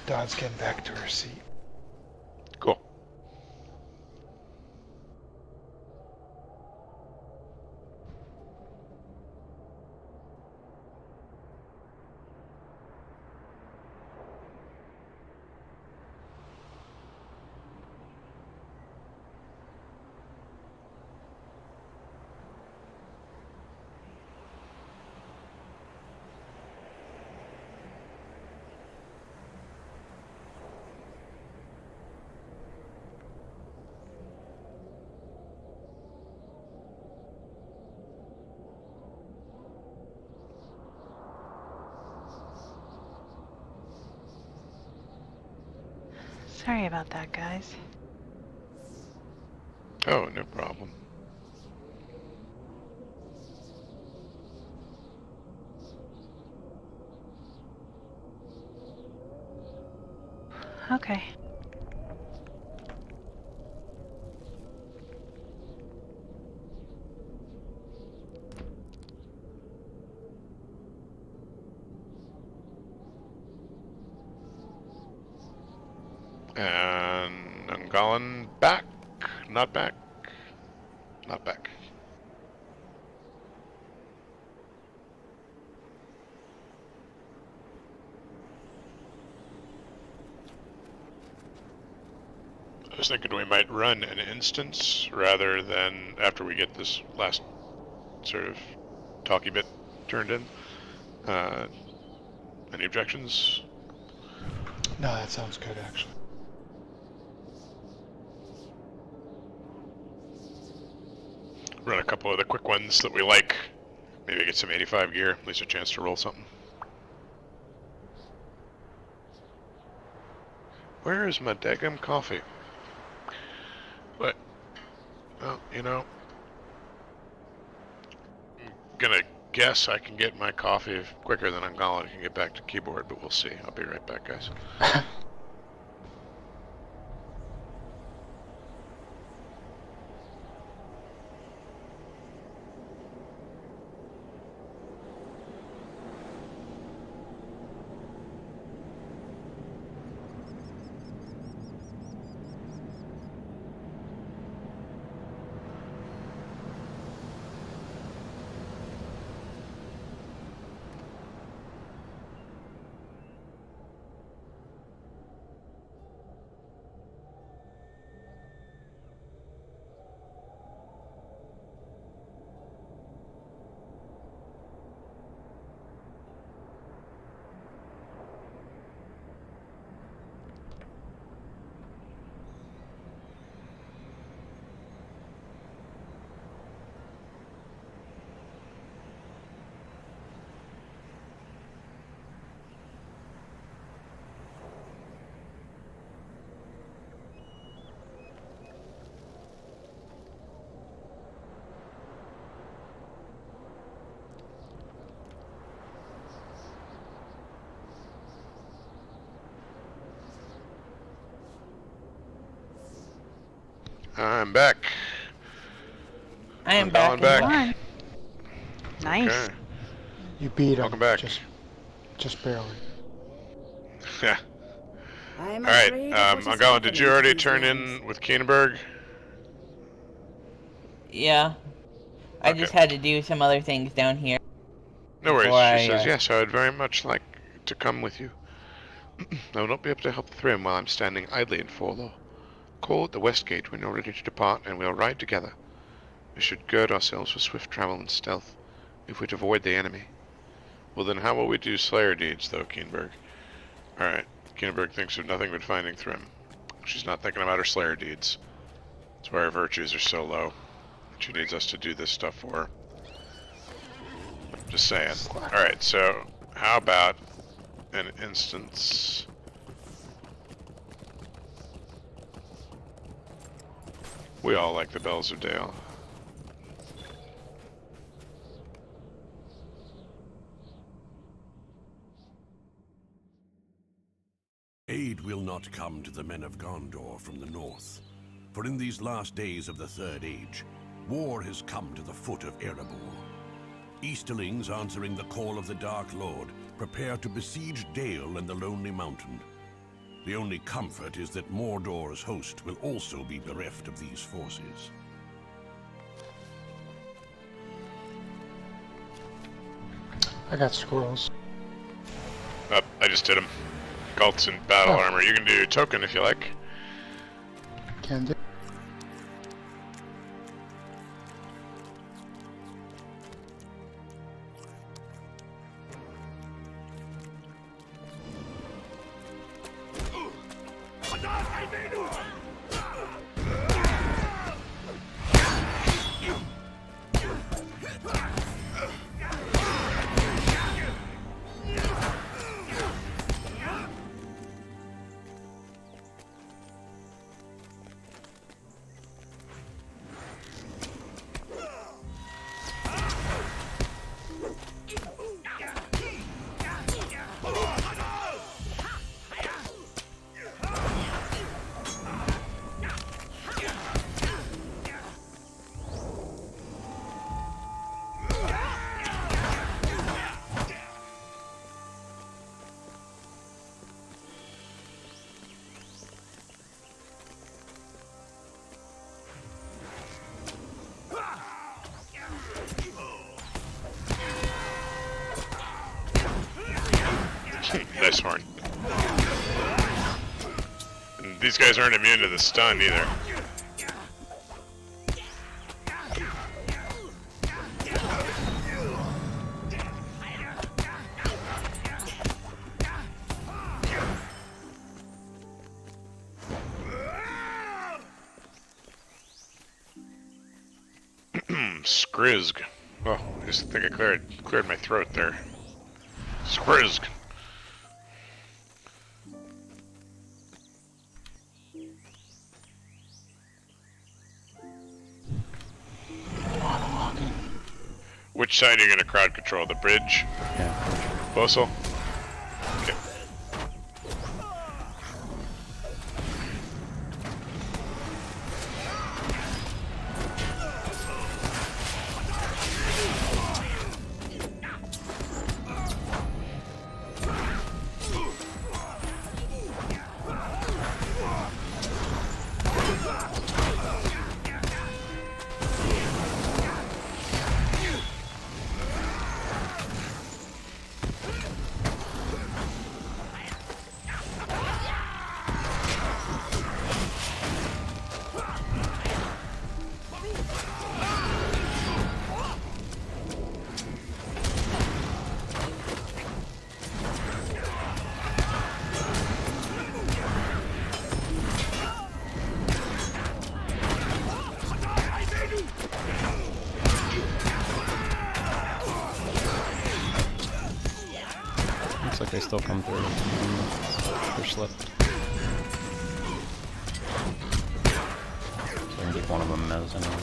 Dawn's getting back to her seat. Cool. Sorry about that, guys. Oh, no problem. Okay. And I'm going back. Not back. Not back. I was thinking we might run an instance rather than after we get this last sort of talky bit turned in. Any objections? No, that sounds good, actually. Run a couple of the quick ones that we like. Maybe get some 85 gear, at least a chance to roll something. Where is my daggum coffee? But, well, you know, I'm gonna guess I can get my coffee quicker than Angala can get back to keyboard, but we'll see. I'll be right back, guys. I'm back. I am I'm back. going back. Come on. Nice. Okay. You beat him. Welcome back. Just barely. Yeah. I'm Alright, afraid of what is Angala, did you happening already to these turn lands. in with Keenenberg? Yeah. I just Okay. had to do some other things down here. No worries. Before She I, says, yes, I would very much like to come with you. I will not be able to help the three while I'm standing idly in Forlaw. Call at the west gate when you're ready to depart, and we'll ride together. We should gird ourselves for swift travel and stealth, if we're to avoid the enemy. Well then, how will we do Slayer deeds, though, Keenberg? Alright, Keenberg thinks of nothing but finding Thrym. She's not thinking about her Slayer deeds. That's why her virtues are so low. She needs us to do this stuff for her. Just saying. Alright, so, how about an instance... We all like the Bells of Dale. Aid will not come to the men of Gondor from the north. For in these last days of the Third Age, war has come to the foot of Erebor. Easterlings answering the call of the Dark Lord prepare to besiege Dale and the Lonely Mountain. The only comfort is that Mordor's host will also be bereft of these forces. I got squirrels. Oh, I just did them. Galt's in battle Oh. armor. You can do token if you like. Can do. Ice Horn. And these guys aren't immune to the stun either. Skrizg. Oh, I just think I cleared my throat there. Skrizg. Which side are you going to crowd control? The bridge? Yeah. Bossel? Okay. Looks like they still come through. They're slipped. So I can keep one of them as anyway.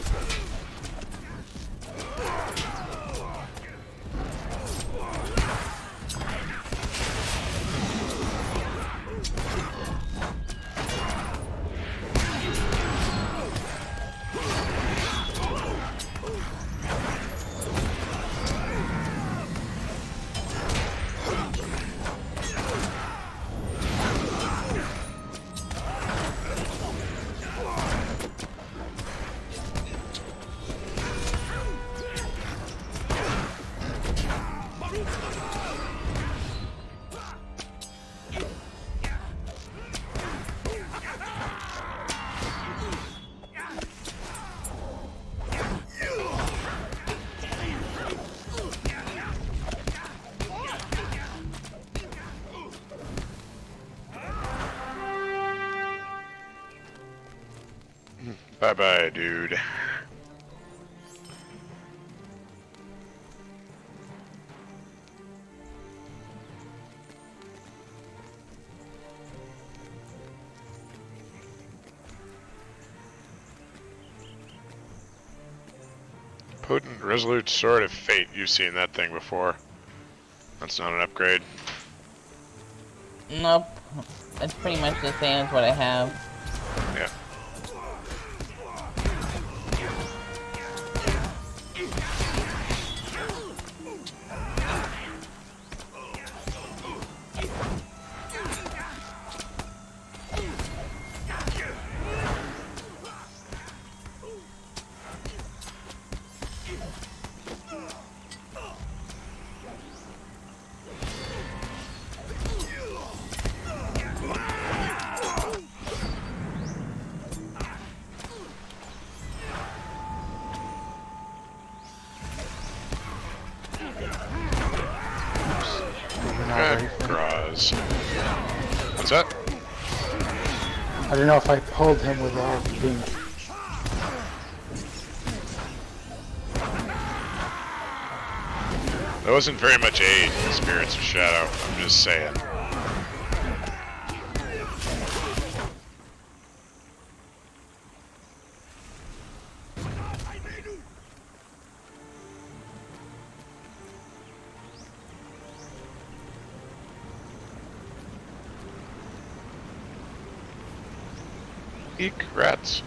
Bye-bye, dude. Potent Resolute Sword of Fate. You've seen that thing before. That's not an upgrade. Nope. It's pretty much the same as what I have. Yeah. What's that? I don't know if I pulled him without being... There wasn't very much aid in Spirits of Shadow, I'm just saying. Eek, rats.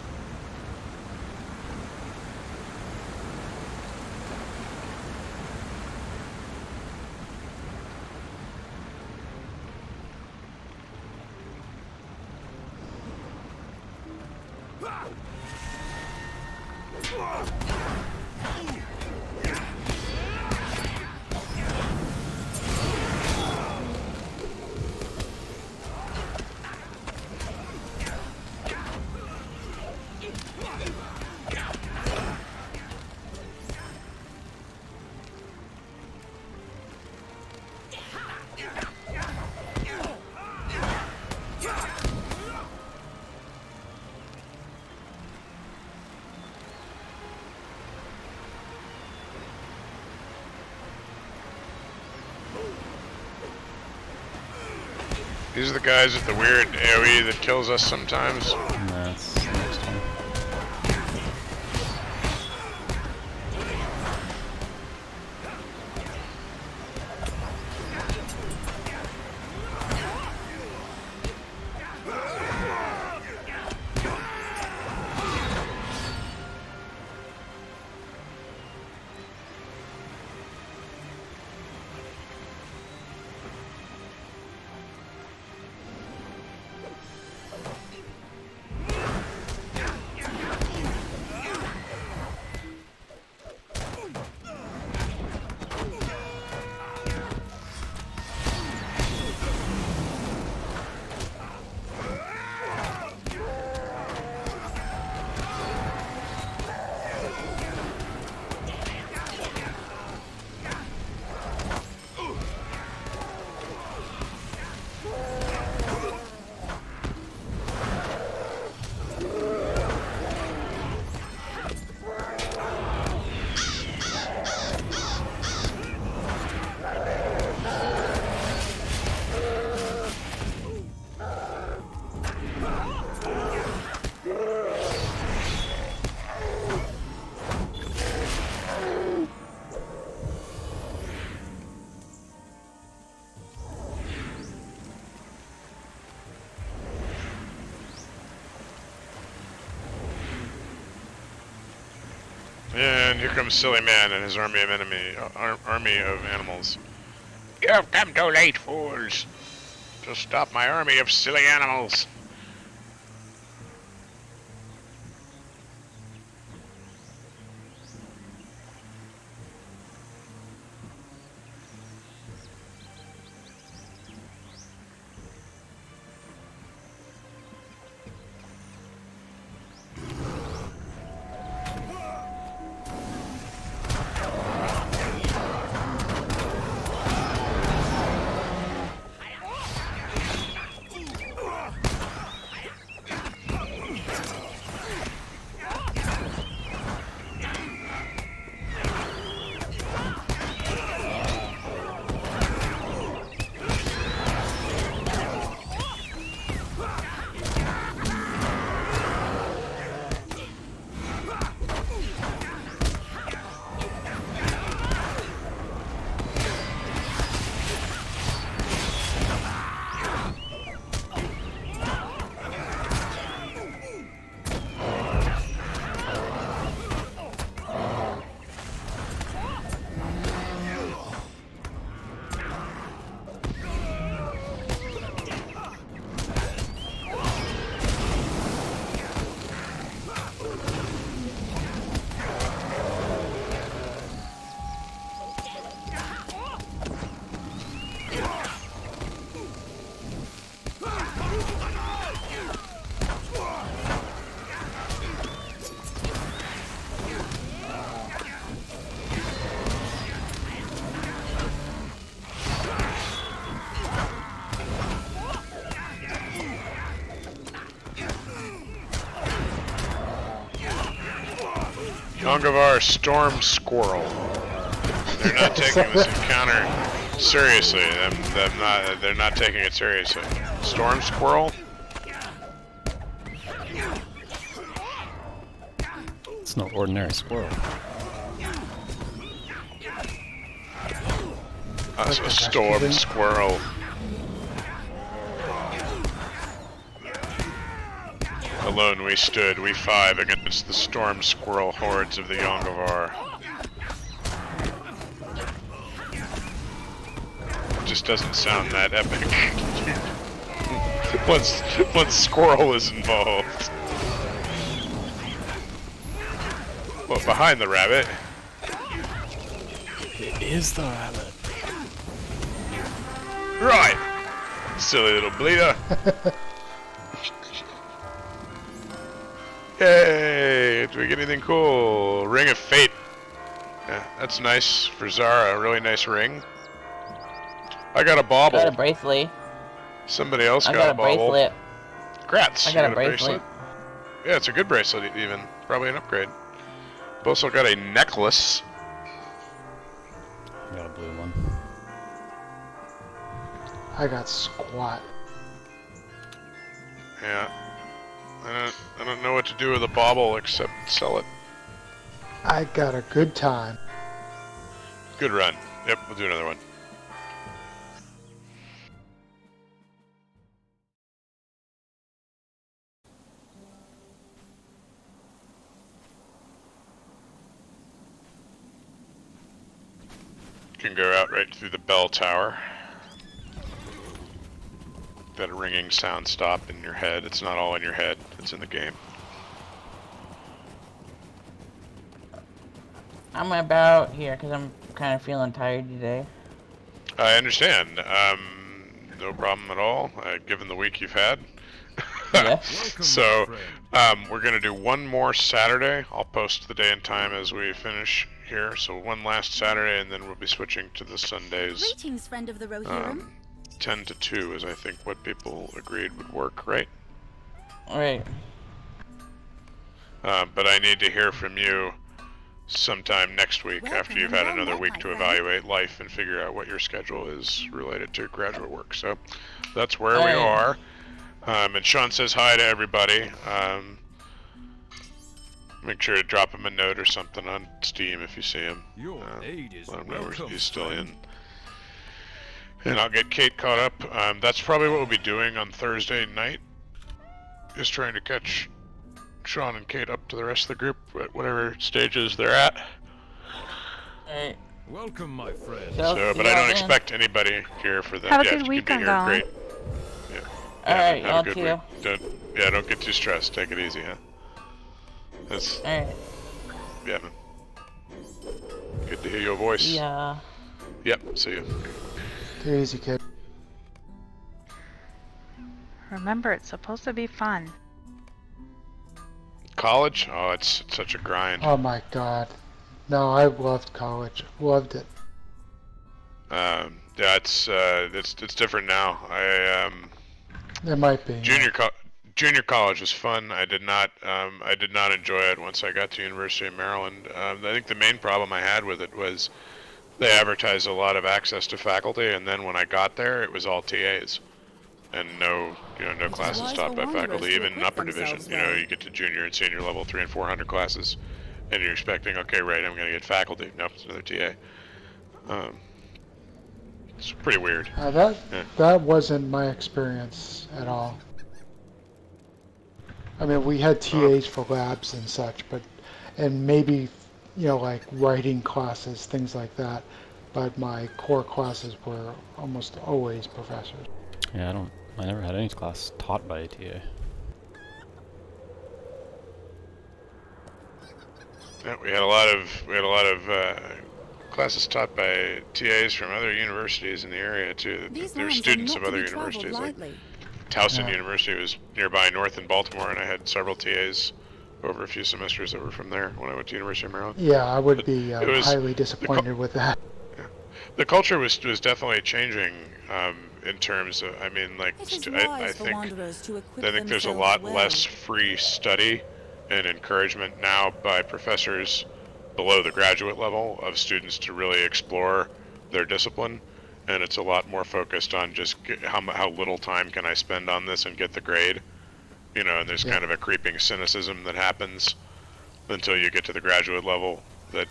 These are the guys with the weird AoE that kills us sometimes. That's the next one. And here comes Silly Man and his army of army of animals. You have come too late, fools, to stop my army of silly animals. Yongavar Storm Squirrel. They're not taking this encounter seriously. They're not taking it seriously. Storm Squirrel? It's no ordinary squirrel. That's a Storm Squirrel. Alone we stood, we five, against the storm squirrel hordes of the Yongavar. It just doesn't sound that epic. once squirrel is involved. Well, behind the rabbit. It is the rabbit. Right! Silly little bleeder. Yay! Did we get anything cool? Ring of Fate. Yeah, that's nice for Zara. A really nice ring. I got a bauble. I got a bracelet. Somebody else I got a bauble. bracelet. Grats. I You got a bracelet. Yeah, it's a good bracelet even. Probably an upgrade. Also got a necklace. I got a blue one. I got squat. Yeah. I don't know what to do with a bauble except sell it. I got a good time. Good run. Yep, we'll do another one. You can go out right through the bell tower. That ringing sound stop in your head. It's not all in your head, it's in the game. I'm about here because I'm kind of feeling tired today. I understand. No problem at all, given the week you've had. Yeah. So, we're going to do one more Saturday. I'll post the day and time as we finish here. So one last Saturday, and then we'll be switching to the Sundays. Greetings, friend of the Rohirrim. 10 to 2 is, I think, what people agreed would work, right? Right. But I need to hear from you sometime next week after you've had another week to evaluate life and figure out what your schedule is related to graduate work. So that's where we are. And Sean says hi to everybody. Make sure to drop him a note or something on Steam if you see him. Your aid is let him know welcome, he's still in. And I'll get Kate caught up. That's probably what we'll be doing on Thursday night. Is trying to catch Sean and Kate up to the rest of the group at whatever stages they're at. Alright. Welcome, my friend. So, but I don't expect anybody here for that. Have a yeah, good if you week, can be here, I'm great. going. Yeah. Alright, have a good y'all week. Don't get too stressed. Take it easy, huh? That's. Alright. Yeah, man. Good to hear your voice. Yeah. Yep. See you. Take it easy, kid. Remember, it's supposed to be fun. College? Oh, it's such a grind. Oh my god. No, I loved college. Loved it. Yeah, it's different now. It might be. Junior college was fun. I did not enjoy it once I got to University of Maryland. I think the main problem I had with it was they advertised a lot of access to faculty, and then when I got there, it was all TAs, and no classes taught by faculty, even in upper division. You get to junior and senior level 300 and 400 classes, and you're expecting, okay, right, I'm gonna get faculty. Nope, it's another TA. It's pretty weird. That wasn't my experience at all. I mean, we had TAs for labs and such, and maybe, like writing classes, things like that. But my core classes were almost always professors. Yeah, I never had any class taught by a TA. Yeah, we had a lot of classes taught by TAs from other universities in the area too. There were students of other universities. Like Towson University was nearby north in Baltimore, and I had several TAs over a few semesters that were from there when I went to University of Maryland. Yeah, I would be highly disappointed with that. Yeah. The culture was definitely changing in terms of, I mean, like, I think there's a lot less free study and encouragement now by professors below the graduate level of students to really explore their discipline, and it's a lot more focused on just how little time can I spend on this and get the grade, and there's kind of a creeping cynicism that happens until you get to the graduate level that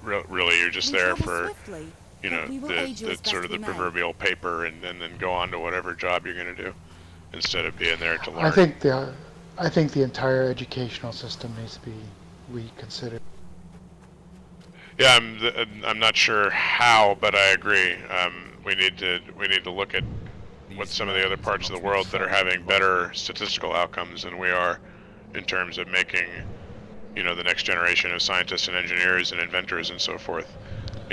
really you're just there for the sort of the proverbial paper and then go on to whatever job you're going to do instead of being there to learn. I think the entire educational system needs to be reconsidered. Yeah, I'm not sure how, but I agree. We need to look at what some of the other parts of the world that are having better statistical outcomes than we are, in terms of making, the next generation of scientists and engineers and inventors and so forth.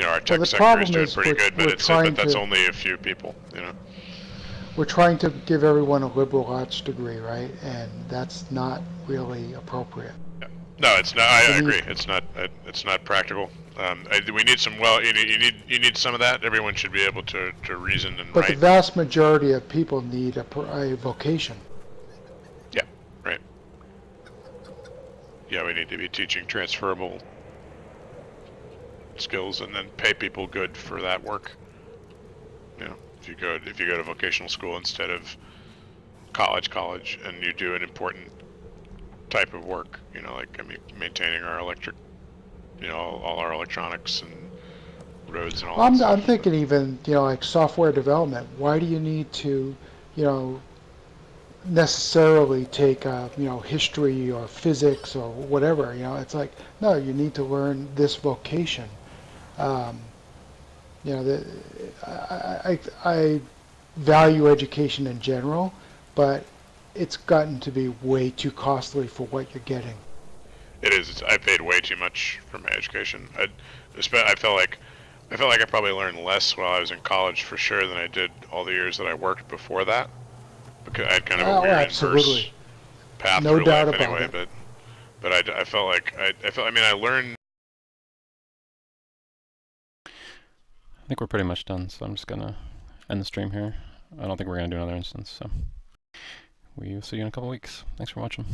Our tech sector is doing pretty good, but that's only a few people. We're trying to give everyone a liberal arts degree, right? And that's not really appropriate. Yeah. No, it's not. I agree. It's not practical. We need some. Well, you need some of that. Everyone should be able to reason and write. But the vast majority of people need a vocation. Yeah. Right. Yeah, we need to be teaching transferable skills and then pay people good for that work. If you go to vocational school instead of college, and you do an important type of work. You know, like, I mean, maintaining our electric, you know, all our electronics and roads and all that stuff. I'm thinking even, you know, like software development. Why do you need to, you know, necessarily take, you know, history or physics or whatever? You know, it's like, no, you need to learn this vocation. You know, I value education in general, but it's gotten to be way too costly for what you're getting. It is. I paid way too much for my education. I felt like I probably learned less while I was in college for sure than I did all the years that I worked before that. Because I had kind of a weird inverse path No through doubt life about anyway. it. But I felt like I mean, I learned. I think we're pretty much done, so I'm just gonna end the stream here. I don't think we're gonna do another instance, so we'll see you in a couple weeks. Thanks for watching.